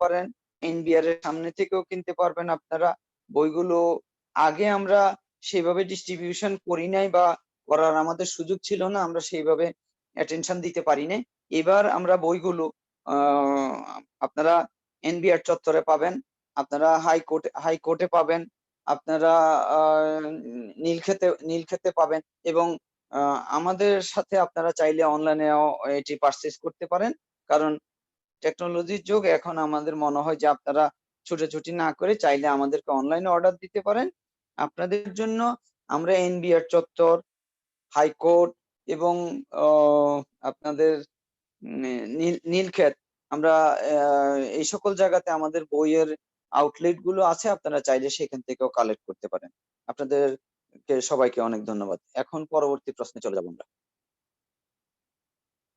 পারেন, এনবিআর এর সামনে থেকেও কিনতে পারবেন। আপনারা বইগুলো আগে আমরা সেভাবে ডিস্ট্রিবিউশন করি নাই বা করার আমাদের সুযোগ ছিল না, আমরা সেইভাবে অ্যাটেনশন দিতে পারি নাই। এবার আমরা বইগুলো আপনারা এনবিআর চত্বরে পাবেন, আপনারা হাইকোর্টে পাবেন, আপনারা নীলক্ষেতে পাবেন এবং আমাদের সাথে আপনারা চাইলে অনলাইনেও এটি পারচেজ করতে পারেন। কারণ টেকনোলজির যুগ, এখন আমাদের মনে হয় যে আপনারা ছুটাছুটি না করে চাইলে আমাদেরকে অনলাইনে অর্ডার দিতে পারেন। আপনাদের জন্য আমরা এনবিআর চত্বর, হাইকোর্ট এবং আপনাদের নীলক্ষেত, আমরা এই সকল জায়গাতে আমাদের বইয়ের আউটলেট গুলো আছে, আপনারা চাইলে সেখান থেকেও কালেক্ট করতে পারেন। আপনাদেরকে সবাইকে অনেক ধন্যবাদ। এখন পরবর্তী প্রশ্নে চলে যাব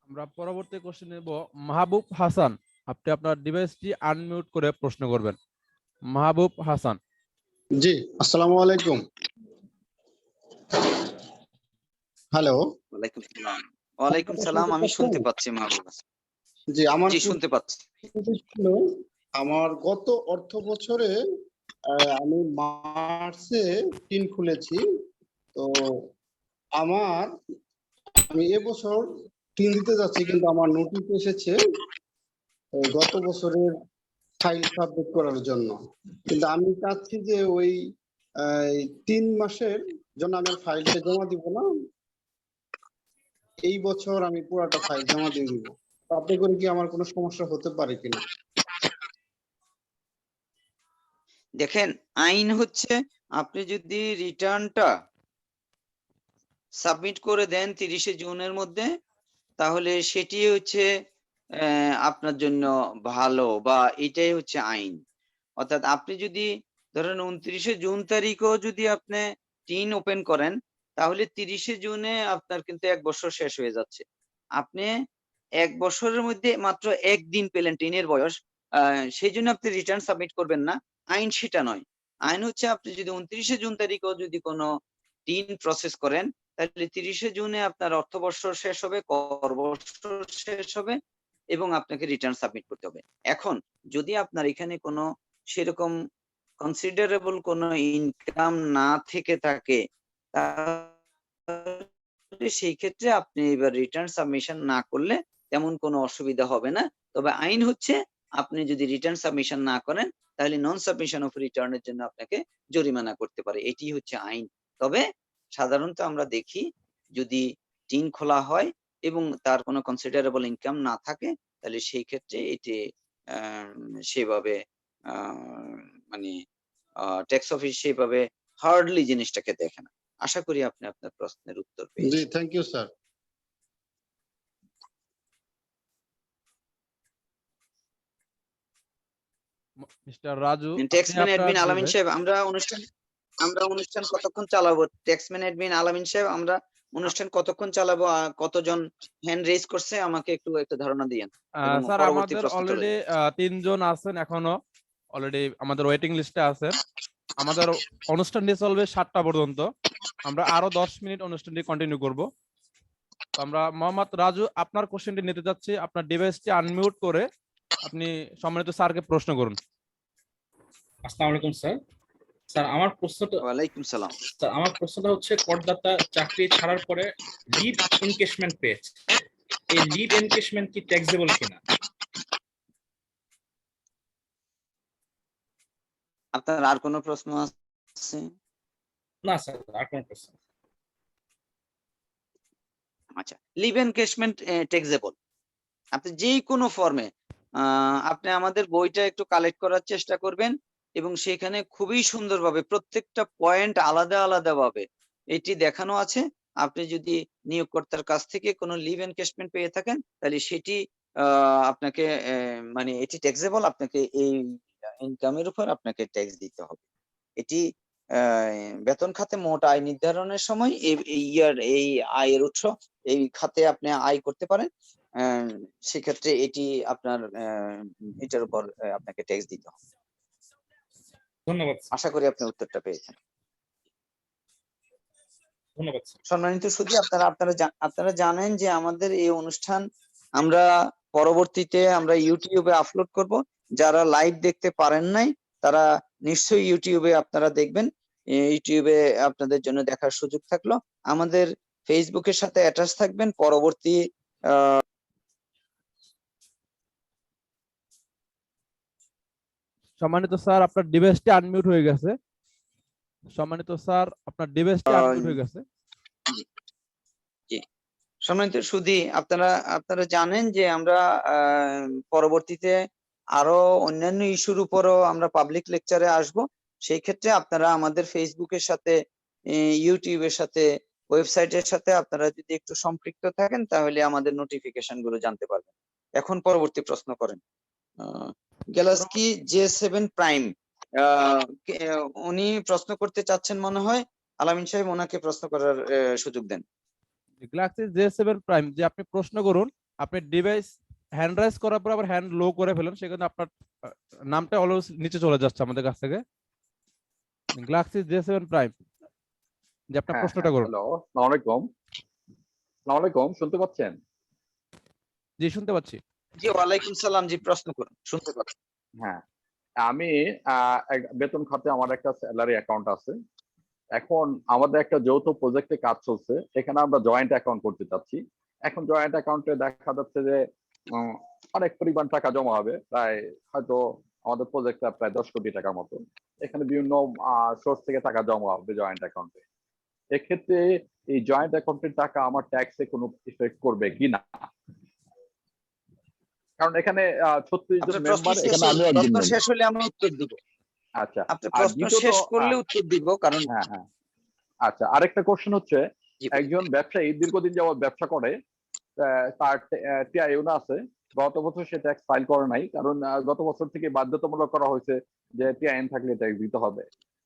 আমরা পরবর্তী কোশ্চেন নেব মাহবুব হাসান। আপনি আপনার ডিভাইসটি আনমিউট করে প্রশ্ন করবেন। মাহবুব হাসান। জি, আসসালামু আলাইকুম। হ্যালো। ওয়ালাইকুম সালাম, আমি শুনতে পাচ্ছি মাহবুব হাসান। জি, আমার শুনতে পাচ্ছি। আমার গত অর্থ বছরে আমি মার্চে টিন খুলেছি। তো আমি এবছর টিন দিতে যাচ্ছি, কিন্তু আমার নোটিশ এসেছে গত বছরের ফাইল সাবমিট করার জন্য। কিন্তু আমি চাচ্ছি যে ওই 3 মাসের জন্য আমি ফাইলটা জমা দিব না, এই বছর আমি পুরাটা ফাইল জমা দিয়ে দিব। তাতে করে কি আমার কোনো সমস্যা হতে পারে কিনা? দেখেন, আইন হচ্ছে আপনি যদি রিটার্নটা সাবমিট করে দেন 30শে জুনের মধ্যে, তাহলে সেটি হচ্ছে আপনার জন্য ভালো, বা এটাই হচ্ছে আইন। অর্থাৎ আপনি যদি ধরেন 29শে জুন তারিখও যদি আপনি টিন ওপেন করেন, তাহলে 30শে জুনে আপনার কিন্তু 1 বছর শেষ হয়ে যাচ্ছে। আপনি 1 বছরের মধ্যে মাত্র 1 দিন পেলেন টিনের বয়স, সেই জন্য আপনি রিটার্ন সাবমিট করবেন না। আইন সেটা নয়। আইন হচ্ছে আপনি যদি 29শে জুন তারিখেও যদি কোনো টিন প্রসেস করেন, তাহলে 30শে জুনে আপনার অর্থবর্ষ শেষ হবে, কর বছর শেষ হবে, এবং আপনাকে রিটার্ন সাবমিট করতে হবে। এখন যদি আপনার এখানে কোনো সেরকম কনসিডারেবল কোনো ইনকাম না থেকে থাকে, তাহলে সেই ক্ষেত্রে আপনি এবার রিটার্ন সাবমিশন না করলে তেমন কোনো অসুবিধা হবে না। তবে আইন হচ্ছে আপনি যদি রিটার্ন সাবমিশন না করেন, তাহলে নন সাবমিশন অফ রিটার্নের জন্য আপনাকে জরিমানা করতে পারে। এটি হচ্ছে আইন। তবে সাধারণত আমরা দেখি যদি টিন খোলা হয় এবং তার কোনো কনসিডারেবল ইনকাম না থাকে, তাহলে সেই ক্ষেত্রে এটি সেভাবে মানে ট্যাক্স অফিস সেভাবে হার্ডলি জিনিসটাকে দেখে না। আশা করি আপনি আপনার প্রশ্নের উত্তর জি, পেয়েছেন। Thank you sir. Mister Raju, taxman আপনার অ্যাডমিন আলামিন device- সাহেব, আমরা অনুষ্ঠান কতক্ষণ চালাবো? ট্যাক্সম্যান অ্যাডমিন আলামিন সাহেব, আমরা অনুষ্ঠান কতক্ষণ চালাবো? কতজন হ্যান্ড রেজ করছে আমাকে একটু ধারণা দিয়েন, এবং স্যার পরবর্তী আমাদের প্রশ্ন চলে অলরেডি যাবে। 3 জন আছেন এখনো, অলরেডি আমাদের ওয়েটিং লিস্টে আছেন। আমাদের অনুষ্ঠানটি চলবে 7টা পর্যন্ত। আমরা আরো 10 মিনিট অনুষ্ঠানটি কন্টিনিউ করব। তো আমরা মোহাম্মদ রাজু, আপনার কোশ্চেনটি নিতে যাচ্ছি। আপনার ডিভাইসটি আনমিউট করে আপনি সম্মানিত স্যারকে প্রশ্ন করুন। আসসালামু আলাইকুম স্যার। স্যার আমার প্রশ্নটা ওয়ালাইকুম সালাম। স্যার আমার প্রশ্নটা হচ্ছে, করদাতা চাকরি ছাড়ার পরে লিভ এনকেশমেন্ট পেয়েছে, এই লিভ এনকেশমেন্ট কি ট্যাক্সেবল কিনা? আপনার আর কোনো প্রশ্ন আছে? না স্যার, আর কোনো প্রশ্ন নেই। আচ্ছা, লিভ এনকেশমেন্ট ট্যাক্সেবল। আপনি যে কোনো ফর্মে আপনি আমাদের বইটা একটু কালেক্ট করার চেষ্টা করবেন, এবং সেখানে খুবই সুন্দরভাবে প্রত্যেকটা পয়েন্ট আলাদা আলাদা ভাবে এটি দেখানো আছে। আপনি যদি নিয়োগকর্তার কাছ থেকে কোনো লিভ এনকেশমেন্ট পেয়ে থাকেন, তাহলে সেটি আপনাকে মানে এটি ট্যাক্সেবল, আপনাকে এই ইনকামের উপর আপনাকে ট্যাক্স দিতে হবে। এটি বেতন খাতে মোট আয় নির্ধারণের সময় এই আয়ের উৎস, এই খাতে আপনি আয় করতে পারেন, সেক্ষেত্রে এটি আপনার এটার উপর আপনাকে ট্যাক্স দিতে হবে। ধন্যবাদ। আশা করি আপনি উত্তরটা পেয়েছেন। ধন্যবাদ স্যার। সম্মানিত সুধী, আপনারা জানেন যে আমাদের এই অনুষ্ঠান আমরা পরবর্তীতে আমরা ইউটিউবে আপলোড করব। যারা লাইভ দেখতে পারেন নাই, তারা নিশ্চয়ই ইউটিউবে আপনারা দেখবেন। ইউটিউবে আপনাদের জন্য দেখার সুযোগ থাকলো। আমাদের ফেসবুকের সাথে অ্যাটাচ থাকবেন। পরবর্তী সম্মানিত স্যার, আপনার ডিভাইসটি আনমিউট হয়ে গেছে। সম্মানিত স্যার, আপনার ডিভাইসটি আনমিউট হয়ে গেছে। জি, সম্মানিত সুধী, আপনারা জানেন যে আমরা পরবর্তীতে আরো অন্যান্য ইস্যুর উপরও আমরা পাবলিক লেকচারে আসব। সেই ক্ষেত্রে আপনারা আমাদের ফেসবুকের সাথে, ইউটিউবের সাথে, ওয়েবসাইটের সাথে আপনারা যদি একটু সম্পৃক্ত থাকেন, তাহলে আমাদের নোটিফিকেশন গুলো জানতে পারবেন। এখন পরবর্তী প্রশ্ন করেন। গ্যালাক্সি J7 প্রাইম, উনি প্রশ্ন করতে চাচ্ছেন মনে হয়। আলামিন সাহেব, ওনাকে প্রশ্ন করার সুযোগ দেন। গ্যালাক্সি J7 প্রাইম, যে আপনি প্রশ্ন করুন। আপনি ডিভাইস হ্যান্ড রাইজ করার পর আবার হ্যান্ড লো করে ফেলেন, সেখানে আপনার নামটা অলওয়েজ নিচে চলে যাচ্ছে আমাদের কাছ থেকে। গ্যালাক্সি J7 প্রাইম, যে আপনার প্রশ্নটা করুন। হ্যালো, আসসালামু আলাইকুম। আসসালামু আলাইকুম, শুনতে পাচ্ছেন? জি, শুনতে পাচ্ছি। জি, ওয়ালাইকুম সালাম। জি, প্রশ্ন করুন, শুনতে পাচ্ছি। হ্যাঁ, আমি বেতন খাতে আমার একটা স্যালারি অ্যাকাউন্ট আছে। এখন আমাদের একটা যৌথ প্রজেক্টে কাজ চলছে, এখানে আমরা জয়েন্ট অ্যাকাউন্ট করতে চাচ্ছি। এখন জয়েন্ট অ্যাকাউন্টে দেখা যাচ্ছে যে অনেক পরিমাণ টাকা জমা হবে, প্রায় হয়তো আমাদের প্রজেক্টটা প্রায় 10 কোটি টাকার মতো। এখানে বিভিন্ন সোর্স থেকে টাকা জমা হবে জয়েন্ট অ্যাকাউন্টে। এক্ষেত্রে এই জয়েন্ট অ্যাকাউন্টের টাকা আমার ট্যাক্সে কোনো ইফেক্ট করবে কি না? কারণ এখানে 36 জন আপনার প্রশ্ন মেম্বার, শেষ এখানে আমিও প্রশ্ন একজন শেষ হলে আমরা উত্তর দিব। আচ্ছা, আপনার আর প্রশ্ন দ্বিতীয়ত শেষ করলে উত্তর দিব, কারণ হ্যাঁ হ্যাঁ আচ্ছা, আরেকটা কোশ্চেন হচ্ছে, জি বলুন। একজন ব্যবসায়ী দীর্ঘদিন যাবত ব্যবসা করে, তার টিআইউন আছে, গত বছর সে ট্যাক্স ফাইল করে নাই, কারণ গত বছর থেকে বাধ্যতামূলক করা হয়েছে যে টিআইএন থাকলে ট্যাক্স দিতে হবে।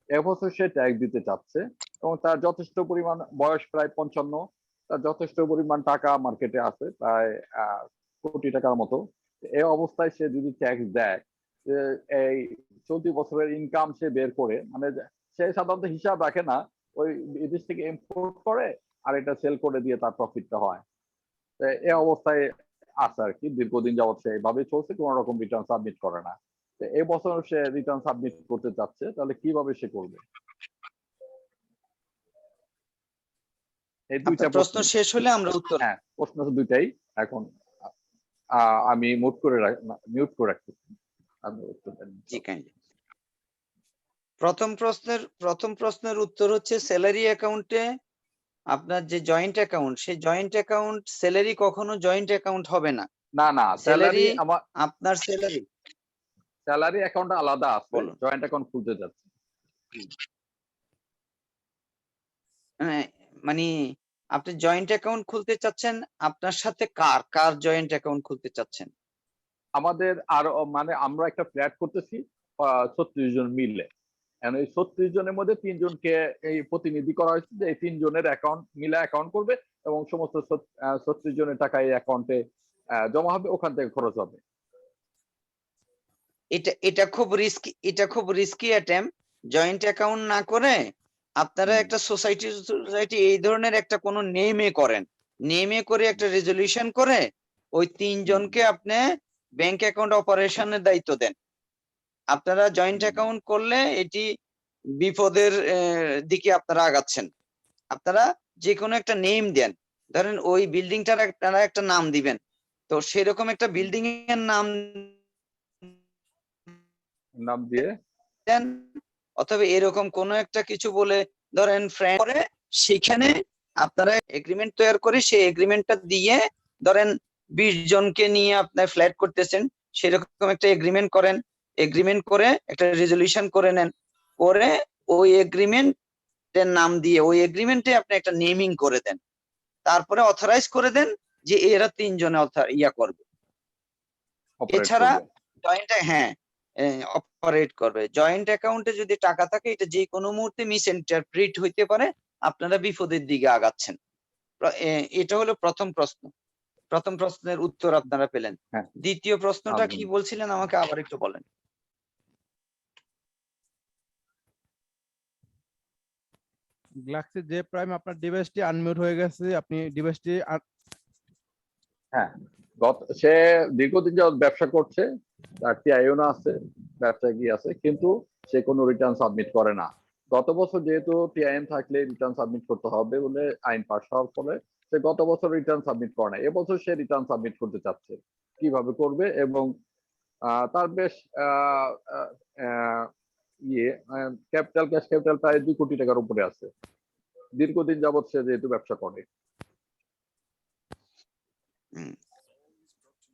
এবছর সে ট্যাক্স দিতে চাচ্ছে এবং তার যথেষ্ট পরিমাণ বয়স, প্রায় 55, তার যথেষ্ট পরিমাণ টাকা মার্কেটে আছে, প্রায় কোটি টাকার মতো। এই অবস্থায় সে যদি ট্যাক্স দেয়, এই চলতি বছরের ইনকাম সে বের করে, মানে সে সাধারণত হিসাব রাখে না, ওই বিদেশ থেকে ইম্পোর্ট করে আর এটা সেল করে দিয়ে তার প্রফিটটা হয়। এই অবস্থায় আছে আর কি, দীর্ঘদিন যাবত সে এইভাবে চলছে, কোন রকম রিটার্ন সাবমিট করে না। এই বছর সে রিটার্ন সাবমিট করতে চাচ্ছে, তাহলে কিভাবে সে করবে? এই দুইটা প্রশ্ন শেষ হলে আমরা উত্তর। হ্যাঁ, প্রশ্ন দুইটাই। এখন আমি মিউট করে রাখছি, আমি উত্তর দেন। জি কাইন্ডলি। প্রথম প্রশ্নের উত্তর হচ্ছে, স্যালারি অ্যাকাউন্টে আপনার যে জয়েন্ট অ্যাকাউন্ট, সেই জয়েন্ট অ্যাকাউন্ট স্যালারি কখনো জয়েন্ট অ্যাকাউন্ট হবে না। না না, স্যালারি আমার আপনার স্যালারি অ্যাকাউন্ট আলাদা আছে, জয়েন্ট অ্যাকাউন্ট খুলতে যাচ্ছে। মানে আপনি জয়েন্ট অ্যাকাউন্ট খুলতে চাচ্ছেন, আপনার সাথে কার জয়েন্ট অ্যাকাউন্ট খুলতে চাচ্ছেন? আমাদের আরো, মানে আমরা একটা ফ্ল্যাট করতেছি 36 জন মিলে। এই 36 জনের মধ্যে 3 জনকে এই প্রতিনিধি করা হয়েছে যে এই 3 জনের অ্যাকাউন্ট মিলে অ্যাকাউন্ট করবে এবং সমস্ত 36 জনের টাকা এই অ্যাকাউন্টে জমা হবে, ওখান থেকে খরচ হবে। এটা খুব রিস্কি অ্যাটেম্প। জয়েন্ট অ্যাকাউন্ট না করে আপনারা একটা সোসাইটি এই ধরনের একটা কোনো নেমে করে একটা রেজলিউশন করে ওই 3 জনকে আপনি ব্যাংক অ্যাকাউন্ট অপারেশনের দায়িত্ব দেন। আপনারা জয়েন্ট অ্যাকাউন্ট করলে এটি বিপদের দিকে আপনারা আগাচ্ছেন। আপনারা যে কোনো একটা নেম দেন, ধরেন ওই বিল্ডিংটার আপনারা একটা নাম দিবেন, তো সেরকম একটা বিল্ডিং এর নাম দিয়ে দেন, অথবা এরকম কোনো একটা কিছু বলে ধরেন ফ্রেন্ড করে, সেখানে আপনারা এগ্রিমেন্ট তৈরি করে সেই এগ্রিমেন্টটা দিয়ে, ধরেন 20 জনকে নিয়ে আপনার ফ্ল্যাট করতেছেন, সেরকম একটা এগ্রিমেন্ট করেন, এগ্রিমেন্ট করে একটা রেজলিউশন করে নেন, করে ওই এগ্রিমেন্টের নাম দিয়ে ওই এগ্রিমেন্টে আপনি একটা নেমিং করে দেন, তারপরে অথরাইজ করে দেন যে এরা 3 জনে করবে। এছাড়া জয়েন্ট অপারেট করবে। জয়েন্ট অ্যাকাউন্টে যদি টাকা থাকে, এটা যে কোনো মুহূর্তে মিস ইন্টারপ্রিট হইতে পারে, আপনারা বিপদের দিকে আগাচ্ছেন। এটা হলো প্রথম প্রশ্নের উত্তর আপনারা পেলেন। দ্বিতীয় প্রশ্নটা কি বলছিলেন, আমাকে আবার একটু বলেন। গ্লাক্সি জে প্রাইম, আপনার ডিভাইসটি আনমিউট হয়ে গেছে, আপনি ডিভাইসটি হ্যাঁ, সে দীর্ঘদিন যাবত ব্যবসা করছে, তার টিআইউন আছে, ব্যবসা কি আছে, কিন্তু সে কোনো রিটার্ন সাবমিট করে না। গত বছর যেহেতু টিআইএন থাকলে রিটার্ন সাবমিট করতে হবে বলে আইন পাস হওয়ার ফলে সে গত বছর রিটার্ন সাবমিট করে না, এবছর সে রিটার্ন সাবমিট করতে চাচ্ছে, কিভাবে করবে? এবং তার বেশ ক্যাশ ক্যাপিটাল প্রায় 2 কোটি টাকার উপরে আছে, দীর্ঘদিন যাবত সে যেহেতু ব্যবসা করে।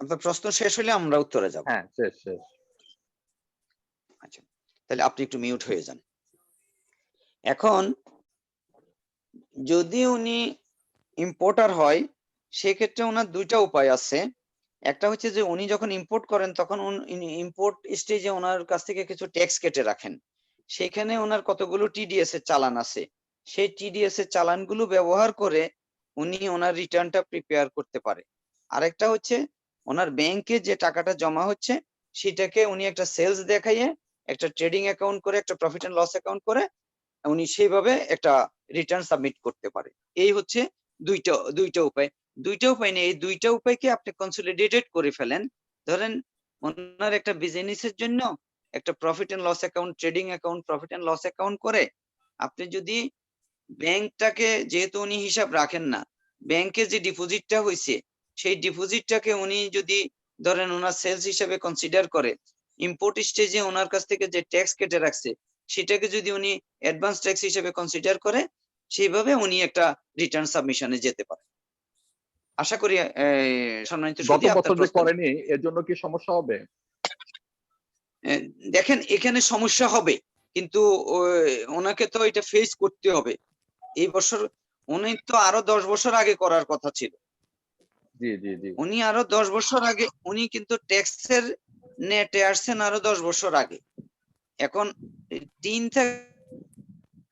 আপনার প্রশ্ন শেষ হলে আমরা উত্তরে যাব। হ্যাঁ, শেষ। আচ্ছা, তাহলে আপনি একটু মিউট হয়ে যান। এখন যদি উনি ইম্পোর্টার হয়, সেক্ষেত্রে ওনার দুইটা উপায় আছে। একটা হচ্ছে যে উনি যখন ইম্পোর্ট করেন, তখন ইম্পোর্ট স্টেজে ওনার কাছ থেকে কিছু ট্যাক্স কেটে রাখেন, সেখানে ওনার কতগুলো টিডিএস এর চালান আছে, সেই টিডিএস এর চালানগুলো ব্যবহার করে উনি ওনার রিটার্নটা প্রিপেয়ার করতে পারে। আরেকটা হচ্ছে ওনার ব্যাংকে যে টাকাটা জমা হচ্ছে, সেটাকে উনি একটা সেলস দেখাইয়ে একটা ট্রেডিং অ্যাকাউন্ট করে, একটা প্রফিট এন্ড লস অ্যাকাউন্ট করে উনি সেইভাবে একটা রিটার্ন সাবমিট করতে পারে। এই হচ্ছে দুইটা উপায়। দুইটা উপায় নেই, এই দুইটা উপায়কে আপনি কনসলিডেটেড করে ফেলেন। ধরেন ওনার একটা বিজনেসের জন্য একটা profit and loss account, trading account, profit and loss account করে আপনি যদি ব্যাংকটাকে, যেহেতু উনি হিসাব রাখেন না, ব্যাংকে যে ডিপোজিটটা হয়েছে সেই ডিপোজিটটাকে উনি যদি ধরেন ওনার সেলস হিসাবে কনসিডার করে, ইম্পোর্ট স্টেজে ওনার কাছ থেকে যে ট্যাক্স কেটে রাখছে সেটাকে যদি উনি অ্যাডভান্স ট্যাক্স হিসেবে কনসিডার করে, সেইভাবে উনি একটা রিটার্ন সাবমিশনে যেতে পারে। আশা করি সম্মানিত গত সুধী আপনার বছর যে প্রশ্ন। করেনি এর জন্য কি সমস্যা হবে? দেখেন এখানে সমস্যা হবে, কিন্তু ওনাকে তো এটা ফেস করতে হবে। এই বছর উনি তো আরো 10 বছর আগে করার কথা ছিল। জি জি জি। উনি আরো 10 বছর আগে, উনি কিন্তু ট্যাক্সের নেটে আসছেন আরো 10 বছর আগে। এখন 3 থাকলে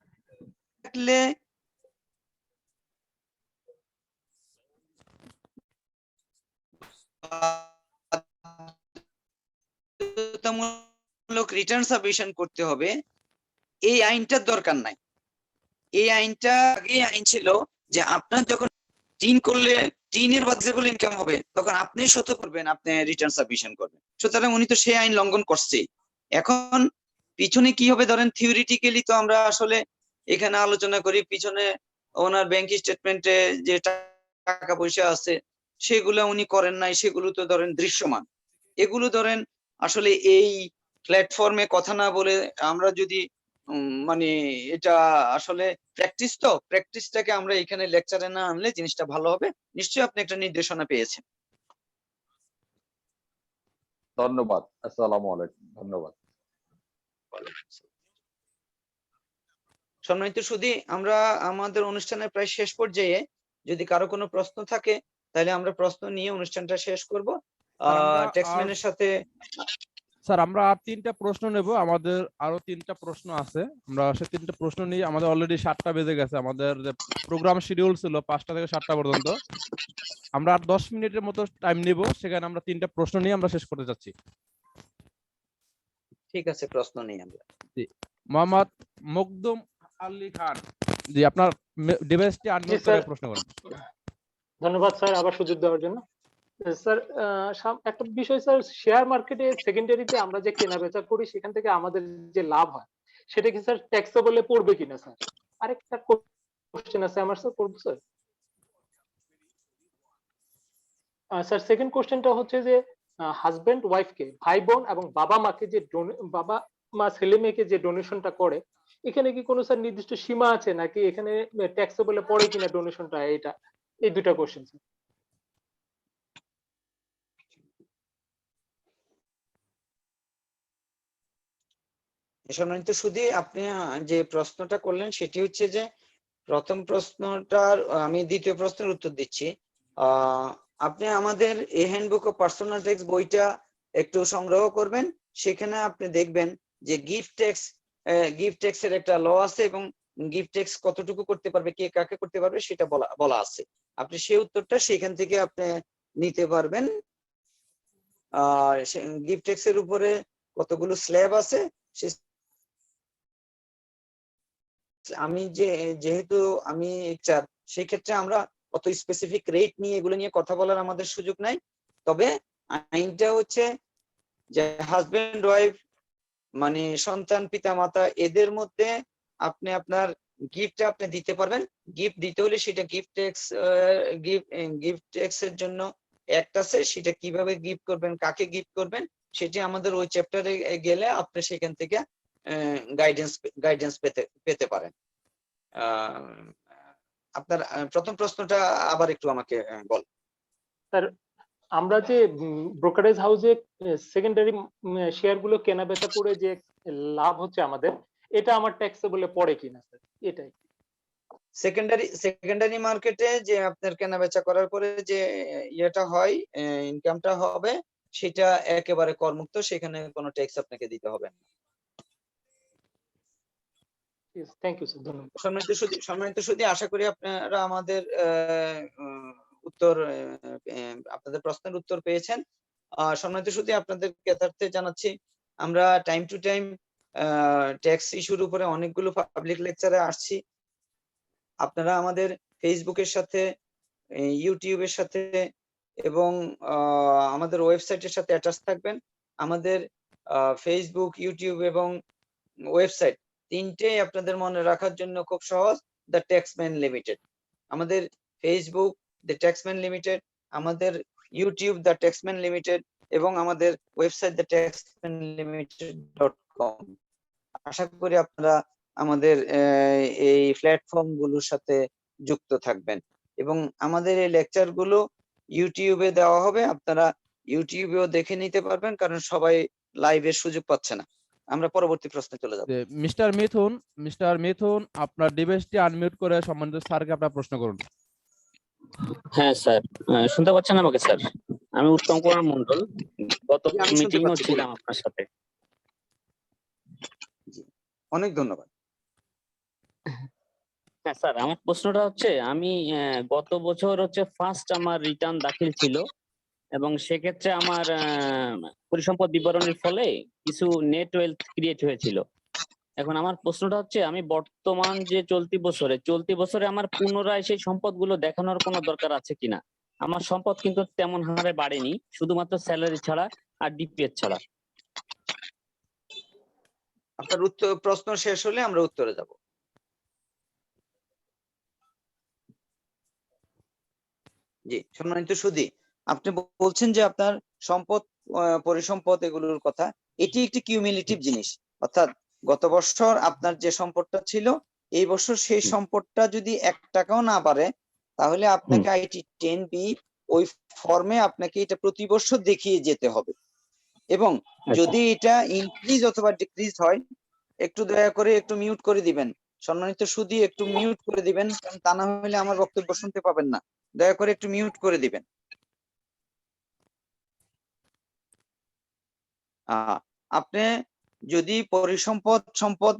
বাধ্যতামূলক রিটার্ন সাবমিশন করতে হবে, এই আইনটার দরকার নাই। এই আইনটা আগে আইন ছিল যে আপনার যখন টিন করলে টিনের বাজেবল ইনকাম হবে তখন আপনি শত করবেন, আপনি রিটার্ন সাবমিশন করবেন। সুতরাং উনি তো সেই আইন লঙ্ঘন করছে। এখন পিছনে কি হবে ধরেন থিওরিটিক্যালি তো আমরা আসলে এখানে আলোচনা করি, পিছনে ওনার ব্যাংক স্টেটমেন্টে যে টাকা পয়সা আছে সেগুলো উনি করেন নাই, সেগুলো তো ধরেন দৃশ্যমান। এগুলো ধরেন আসলে এই প্ল্যাটফর্মে কথা না বলে আমরা যদি মানে এটা আসলে প্র্যাকটিস, তো প্র্যাকটিসটাকে আমরা এখানে লেকচারে না আনলে জিনিসটা ভালো হবে। নিশ্চয়ই আপনি একটা নির্দেশনা পেয়েছেন। ধন্যবাদ। আসসালামু আলাইকুম। ধন্যবাদ। সম্মানিত সুধী, আমরা আমাদের অনুষ্ঠানের প্রায় শেষ পর্যায়ে। যদি কারো কোনো প্রশ্ন থাকে তাহলে আমরা প্রশ্ন নিয়ে অনুষ্ঠানটা শেষ করব। ট্যাক্সম্যানের সাথে স্যার আমরা আর 3টা প্রশ্ন নেব, আমাদের আরো 3টা প্রশ্ন আছে, আমরা সে 3টা প্রশ্ন নিয়ে আমাদের অলরেডি 7টা বেজে গেছে, আমাদের যে প্রোগ্রাম শিডিউল ছিল 5টা থেকে 7টা পর্যন্ত, আমরা আর 10 মিনিটের মতো টাইম নিব, সেখানে আমরা 3টা প্রশ্ন নিয়ে আমরা শেষ করতে যাচ্ছি। ঠিক আছে, প্রশ্ন নেই আমরা। জি, মোহাম্মদ মকদুম আলী খান, জি আপনার ডিভাইসটি আনমিউট করে প্রশ্ন করুন। ধন্যবাদ স্যার আবার সুযোগ দেওয়ার জন্য। স্যার একটা বিষয় স্যার, শেয়ার মার্কেটে সেকেন্ডারিতে আমরা যে কেনা বেচা করি সেখান থেকে আমাদের যে লাভ হয় সেটা কি স্যার ট্যাক্সেবলে পড়বে কিনা স্যার? আরেকটা কোশ্চেন আছে আমার স্যার, করব স্যার। স্যার সেকেন্ড কোশ্চেনটা হচ্ছে যে হাজবেন্ড ওয়াইফকে, ভাই বোন এবং বাবা মাকে যে বাবা মা ছেলে মেয়েকে যে ডোনেশনটা করে, এখানে কি কোনো স্যার নির্দিষ্ট সীমা আছে নাকি এখানে ট্যাক্সেবলে পড়ে কিনা ডোনেশনটা? এটা এই দুটো কোশ্চেন স্যার। সম্মানিত সুধী, আপনি যে প্রশ্নটা করলেন সেটি হচ্ছে যে প্রথম প্রশ্নটার আমি দ্বিতীয় প্রশ্নের উত্তর দিচ্ছি। আপনি আমাদের এ হ্যান্ডবুক অফ পার্সোনাল ট্যাক্স বইটা একটু সংগ্রহ করবেন। সেখানে আপনি দেখবেন যে গিফট ট্যাক্স এর একটা ল আছে এবং গিফট ট্যাক্স কতটুকু করতে পারবে, কে কাকে করতে পারবে সেটা বলা আছে। আপনি সেই উত্তরটা সেখান থেকে আপনি নিতে পারবেন। গিফট ট্যাক্স এর উপরে কতগুলো স্ল্যাব আছে, আমি যেহেতু আমি এইচআর, সেই ক্ষেত্রে আমরা অত স্পেসিফিক রেট নিয়ে এগুলো নিয়ে কথা বলার আমাদের সুযোগ নাই। তবে আইনটা হচ্ছে যে হাজবেন্ড ওয়াইফ মানে সন্তান পিতা মাতা এদের মধ্যে আপনি আপনার গিফটটা আপনি দিতে পারবেন। গিফট দিতে হলে সেটা গিফট ট্যাক্স এর জন্য একটা আছে, সেটা কিভাবে গিফট করবেন, কাকে গিফট করবেন সেটি আমাদের ওই চ্যাপ্টারে গেলে আপনি সেখান থেকে গাইডেন্স পেতে পারেন। আপনার প্রথম প্রশ্নটা আবার একটু আমাকে বল। স্যার আমরা যে ব্রোকারেজ হাউসে সেকেন্ডারি শেয়ার গুলো কেনা বেচা করে যে লাভ হচ্ছে আমাদের, এটা আমার ট্যাক্সেবলে পড়ে কিনা স্যার? এটাই। সেকেন্ডারি মার্কেটে যে আপনার কেনা বেচা করার পরে যে ইয়েটা হয়, ইনকামটা হবে, সেটা একেবারে করমুক্ত, সেখানে কোনো ট্যাক্স আপনাকে দিতে হবে না। থ্যাংক ইউ স্যার, ধন্যবাদ। সম্মানিত সুধী, আশা করি আপনারা আমাদের উত্তর, আপনাদের প্রশ্নের উত্তর পেয়েছেন। সম্মানিত সুধী, আপনাদের জ্ঞাতার্থে জানাচ্ছি আমরা টাইম টু টাইম ট্যাক্স ইস্যুর উপরে অনেকগুলো পাবলিক লেকচারে আসছি। আপনারা আমাদের ফেসবুকের সাথে, ইউটিউবের সাথে এবং আমাদের ওয়েবসাইটের সাথে অ্যাটাচ থাকবেন। আমাদের ফেসবুক, ইউটিউব এবং ওয়েবসাইট তিনটেই আপনাদের মনে রাখার জন্য খুব সহজ। দ্য ট্যাক্সম্যান লিমিটেড, আমাদের ফেসবুক দ্য ট্যাক্সম্যান লিমিটেড, আমাদের ইউটিউব দ্য ট্যাক্সম্যান লিমিটেড এবং আমাদের ওয়েবসাইট দ্য ট্যাক্সম্যান লিমিটেড.com। আশা করি আপনারা আমাদের এই প্ল্যাটফর্ম গুলোর সাথে যুক্ত থাকবেন এবং আমাদের এই লেকচার গুলো ইউটিউবে দেওয়া হবে, আপনারা ইউটিউবেও দেখে নিতে পারবেন, কারণ সবাই লাইভের সুযোগ পাচ্ছে না। আমরা পরবর্তী প্রশ্নে চলে যাব। মিস্টার মিথুন আপনার ডিভাইসটি আনমিউট করে সম্মানিত স্যারকে আপনার প্রশ্ন করুন। হ্যাঁ স্যার, শুনতে পাচ্ছেন আমাকে স্যার? আমি উত্তম কুমার মন্ডল, গত জি, আমি শুনতে মিটিং পাচ্ছি, ছিলাম আপনার সাথে। অনেক ধন্যবাদ। হ্যাঁ স্যার, আমার প্রশ্নটা হচ্ছে আমি গত বছর হচ্ছে ফার্স্ট আমার রিটার্ন দাখিল ছিল এবং সেক্ষেত্রে আমার পরিসম্পদ বিবরণীর ফলে কিছু নেট ওয়েলথ ক্রিয়েট হয়েছিল। এখন আমার প্রশ্নটা হচ্ছে আমি বর্তমান যে চলতি বছরে আমার পুনরায় সেই সম্পদগুলো দেখানোর কোনো দরকার আছে কিনা? আমার সম্পদ কিন্তু তেমন হারে বাড়েনি, শুধুমাত্র স্যালারি ছাড়া আর ডিপিএস ছাড়া। আপনার প্রশ্ন শেষ হলে আমরা উত্তরে যাব। জি, সম্মানিত সুধী, আপনি বলছেন যে আপনার সম্পদ, পরিসম্পদ এগুলোর কথা, এটি একটি কিউমুলেটিভ জিনিস, অর্থাৎ গত বছর আপনার যে সম্পদটা ছিল এই বছর সেই সম্পদটা যদি 1 টাকাও না বাড়ে, তাহলে আপনাকে আইটি 10B ওই ফর্মে আপনাকে এটা প্রতি বছর দেখিয়ে যেতে হবে। এবং যদি এটা ইনক্রিজ অথবা ডিক্রিজ হয়, একটু দয়া করে একটু মিউট করে দিবেন। সম্মানিত সুধী, একটু মিউট করে দিবেন, কারণ তা না হলে আমার বক্তব্য শুনতে পাবেন না। দয়া করে একটু মিউট করে দিবেন। আপনি যদি পরিসম্পদ সম্পদ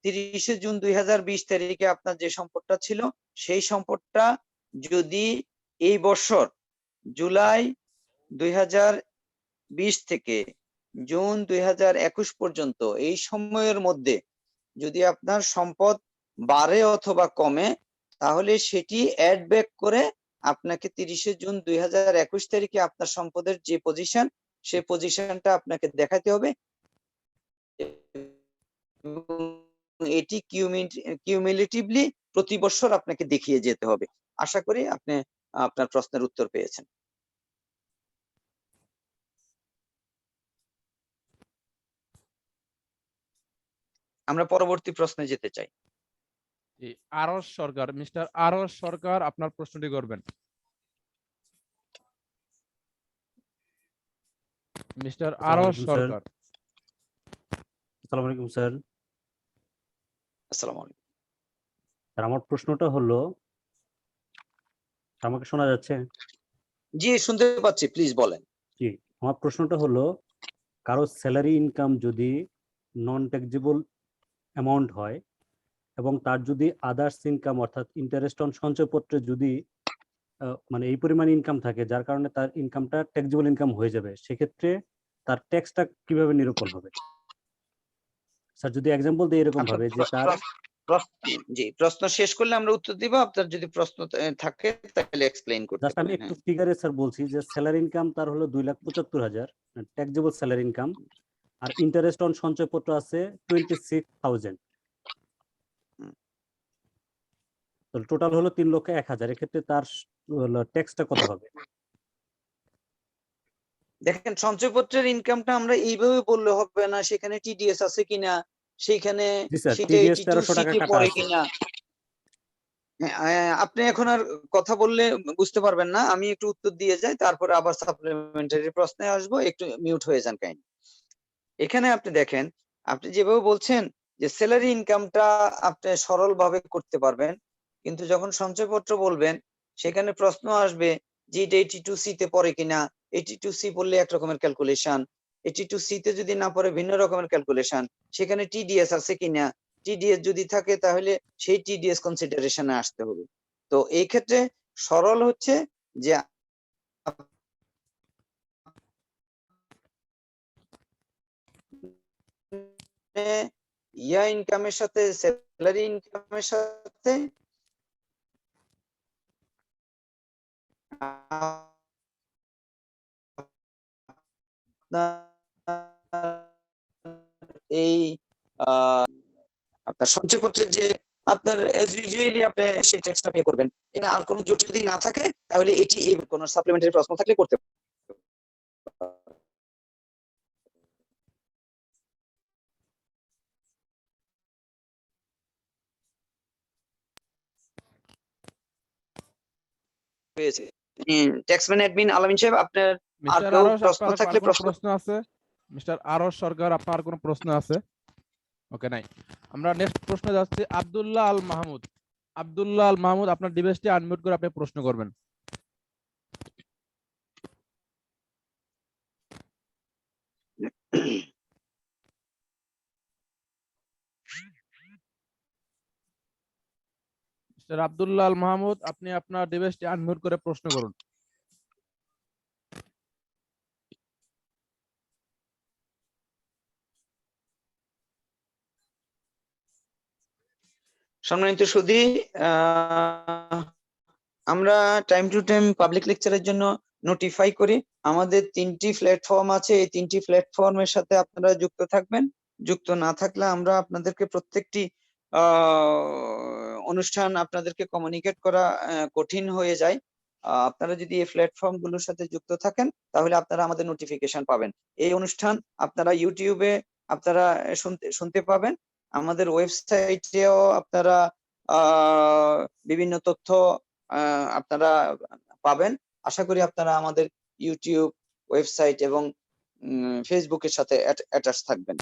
30শে জুন 2020 তারিখে আপনার যে সম্পদটা ছিল সেই সম্পদটা যদি এই বছর জুলাই 2020 থেকে জুন 2021 পর্যন্ত এই সময়ের মধ্যে যদি আপনার সম্পদ বাড়ে অথবা কমে, তাহলে সেটি অ্যাড ব্যাক করে আপনাকে 30শে জুন 2021 তারিখে আপনার সম্পদের যে পজিশন সেই পজিশনটা আপনাকে দেখাতে হবে। এটি কিউমুলেটিভলি প্রতি বছর আপনাকে দেখিয়ে যেতে হবে। আশা করি আপনি আপনার প্রশ্নের উত্তর পেয়েছেন। আমরা পরবর্তী প্রশ্নে যেতে চাই। আরস সরকার, মিস্টার আরস সরকার আপনার প্রশ্নটি করবেন। মিস্টার আরস সরকার। আসসালামু আলাইকুম স্যার। আসসালামু আলাইকুম স্যার, আমার প্রশ্নটা হলো, আমাকে শোনা যাচ্ছে? জি, শুনতে পাচ্ছি, প্লিজ বলেন। জি, আমার প্রশ্নটা হলো, কারো স্যালারি ইনকাম যদি নন ট্যাক্সেবল অ্যামাউন্ট হয় এবং তার যদি আদার্স ইনকাম অর্থাৎ ইন্টারেস্ট অন সঞ্চয়পত্রে যদি মানে এই পরিমাণ ইনকাম থাকে যার কারণে তার ইনকামটা ট্যাক্সেবল ইনকাম হয়ে যাবে, সেক্ষেত্রে তার ট্যাক্সটা কিভাবে নিরূপণ হবে? স্যার, যদি এক্সাম্পল দিই এরকম ভাবে যে তার জি, প্রশ্ন শেষ করলে আমরা উত্তর দিব। আপনার যদি প্রশ্ন থাকে তাহলে এক্সপ্লেইন করতে জাস্ট আমি পারেন। একটু ফিগারে স্যার বলছি যে স্যালারি ইনকাম তার হলো 2,75,000 ট্যাক্সেবল স্যালারি ইনকাম, আর ইন্টারেস্ট অন সঞ্চয়পত্র আছে 26,000, তো টোটাল হলো 3,01,000। এক্ষেত্রে তার ট্যাক্সটা কত হবে? দেখেন, সঞ্চয়পত্রের ইনকামটা আমরা এইভাবে বললে হবে না, সেখানে টিডিএস আছে কিনা, সেখানে জি স্যার, সেটা টিডিএস 82 1300 টাকা সিতে কাটা পড়ে আছে। কিনা। আপনি এখন আর কথা বললে বুঝতে পারবেন না, আমি একটু উত্তর দিয়ে যাই, তারপরে আবার সাপ্লিমেন্টারি প্রশ্নে আসবো। একটু মিউট হয়ে যান কাইন্ডলি। এখানে আপনি দেখেন, আপনি যেভাবে বলছেন যে স্যালারি ইনকামটা আপনি সরলভাবে করতে পারবেন, কিন্তু যখন সঞ্চয়পত্র বলবেন সেখানে প্রশ্ন আসবে যে এটা 82C তে পড়ে কিনা। 82C বললে এক রকমের ক্যালকুলেশন, 82C তে যদি না পড়ে ভিন্ন রকমের ক্যালকুলেশন। সেখানে টিডিএস আছে কিনা, টিডিএস যদি থাকে তাহলে সেই টিডিএস কনসিডারেশনে আসতে হবে। তো এই ক্ষেত্রে সরল হচ্ছে যে ইয়া ইনকামের সাথে স্যালারি ইনকামের সাথে আপনার এই আপনার সঞ্চয়পত্রের যে আপনার as usually আপনি সেই ট্যাক্সটা পে করবেন। এটা আর কোনো জটিল যদি না থাকে তাহলে এটি এই কোনো সাপ্লিমেন্টারি প্রশ্ন থাকলে করতে পারেন। হয়েছে ট্যাক্সম্যান অ্যাডমিন আলামিন সাহেব, আপনার আর মিস্টার কেউ আরশ, প্রশ্ন আপনার থাকলে কোনো প্রশ্ন। প্রশ্ন আছে? মিস্টার আরশ সরকার, আপনার কোনো প্রশ্ন আছে? ওকে, নাই। আমরা নেক্সট প্রশ্ন যাচ্ছি আব্দুল্লাহ আল মাহমুদ। আব্দুল্লাহ আল মাহমুদ, আপনার ডিভাইসটি আনমিউট করে আপনি প্রশ্ন করবেন। মিস্টার আব্দুল্লাহ আল মাহমুদ, আপনি আপনার ডিভাইসটি আনমিউট করে প্রশ্ন করুন। সম্মানিত সুধী, আমরা টাইম টু টাইম পাবলিক লেকচারের জন্য নোটিফাই করি। আমাদের 3টি প্ল্যাটফর্ম আছে, এই 3টি প্ল্যাটফর্মের সাথে আপনারা যুক্ত থাকবেন। যুক্ত না থাকলে আমরা আপনাদেরকে প্রত্যেকটি অনুষ্ঠান আপনাদেরকে কমিউনিকেট করা কঠিন হয়ে যায়। আপনারা যদি এই প্ল্যাটফর্ম গুলোর সাথে যুক্ত থাকেন তাহলে আপনারা আমাদের নোটিফিকেশন পাবেন। এই অনুষ্ঠান আপনারা ইউটিউবে আপনারা শুনতে পাবেন। আমাদের ওয়েবসাইটেও আপনারা বিভিন্ন তথ্য আপনারা পাবেন। আশা করি আপনারা আমাদের ইউটিউব, ওয়েবসাইট এবং ফেসবুকের সাথে অ্যাটাচ থাকবেন।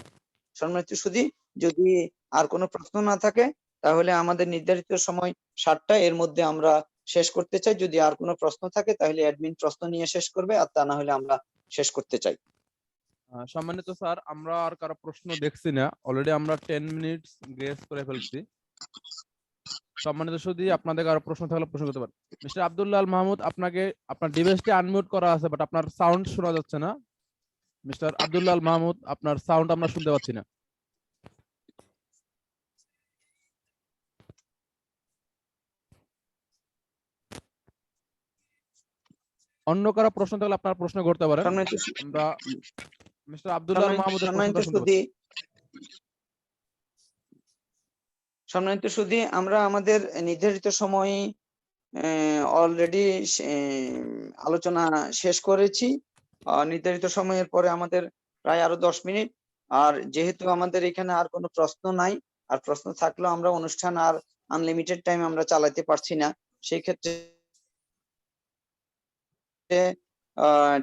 সম্মানিত সুধী, যদি আর কোনো প্রশ্ন না থাকে তাহলে আমাদের নির্ধারিত সময় 7টা, এর মধ্যে আমরা শেষ করতে চাই। যদি আর কোনো প্রশ্ন থাকে তাহলে অ্যাডমিন প্রশ্ন নিয়ে শেষ করবে, আর তা না হলে আমরা শেষ করতে চাই। সম্মানিত স্যার, আমরা আর কারো প্রশ্ন দেখছি না, অলরেডি আমরা 10 মিনিটস গ্রেস করে ফেলছি। সম্মানিত সুধী, আপনাদের কারো প্রশ্ন থাকলে প্রশ্ন করতে পারেন। মিস্টার আব্দুল্লাহ আল মাহমুদ, আপনাকে আপনার ডিভাইসটি আনমিউট করা আছে, বাট আপনার সাউন্ড শোনা যাচ্ছে না। মিস্টার আব্দুল্লাহ আল মাহমুদ, আপনার সাউন্ড আমরা শুনতে পাচ্ছি না। অন্য কারো প্রশ্ন থাকলে আপনার প্রশ্ন করতে পারেন। আমরা মিস্টার আব্দুল্লাহ আল মাহমুদের প্রশ্নটা শুনতে পাচ্ছি। সম্মানিত সুধী, আমরা আমাদের নির্ধারিত সময় অলরেডি আলোচনা শেষ করেছি। নির্ধারিত সময়ের পরে আমাদের প্রায় আরো 10 মিনিট। আর যেহেতু আমাদের এখানে আর কোনো প্রশ্ন নাই, আর প্রশ্ন থাকলেও আমরা অনুষ্ঠান আর আনলিমিটেড টাইম আমরা চালাতে পারছি না, সেই ক্ষেত্রে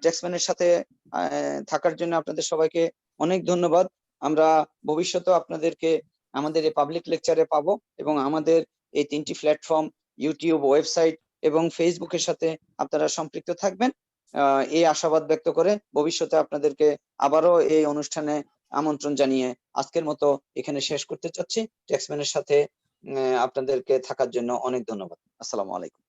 ট্যাক্সম্যানের সাথে থাকার জন্য আপনাদের সবাইকে অনেক ধন্যবাদ। আমরা ভবিষ্যতেও আপনাদেরকে আমাদের এই পাবলিক লেকচারে পাবো এবং আমাদের এই 3টি প্ল্যাটফর্ম ইউটিউব, ওয়েবসাইট এবং ফেসবুকের সাথে আপনারা সম্পৃক্ত থাকবেন। এই আশাবাদ ব্যক্ত করে ভবিষ্যতে আপনাদেরকে আবারও এই অনুষ্ঠানে আমন্ত্রণ জানিয়ে আজকের মতো এখানে শেষ করতে চাচ্ছি। ট্যাক্সম্যানের সাথে আপনাদেরকে থাকার জন্য অনেক ধন্যবাদ। আসসালামু আলাইকুম।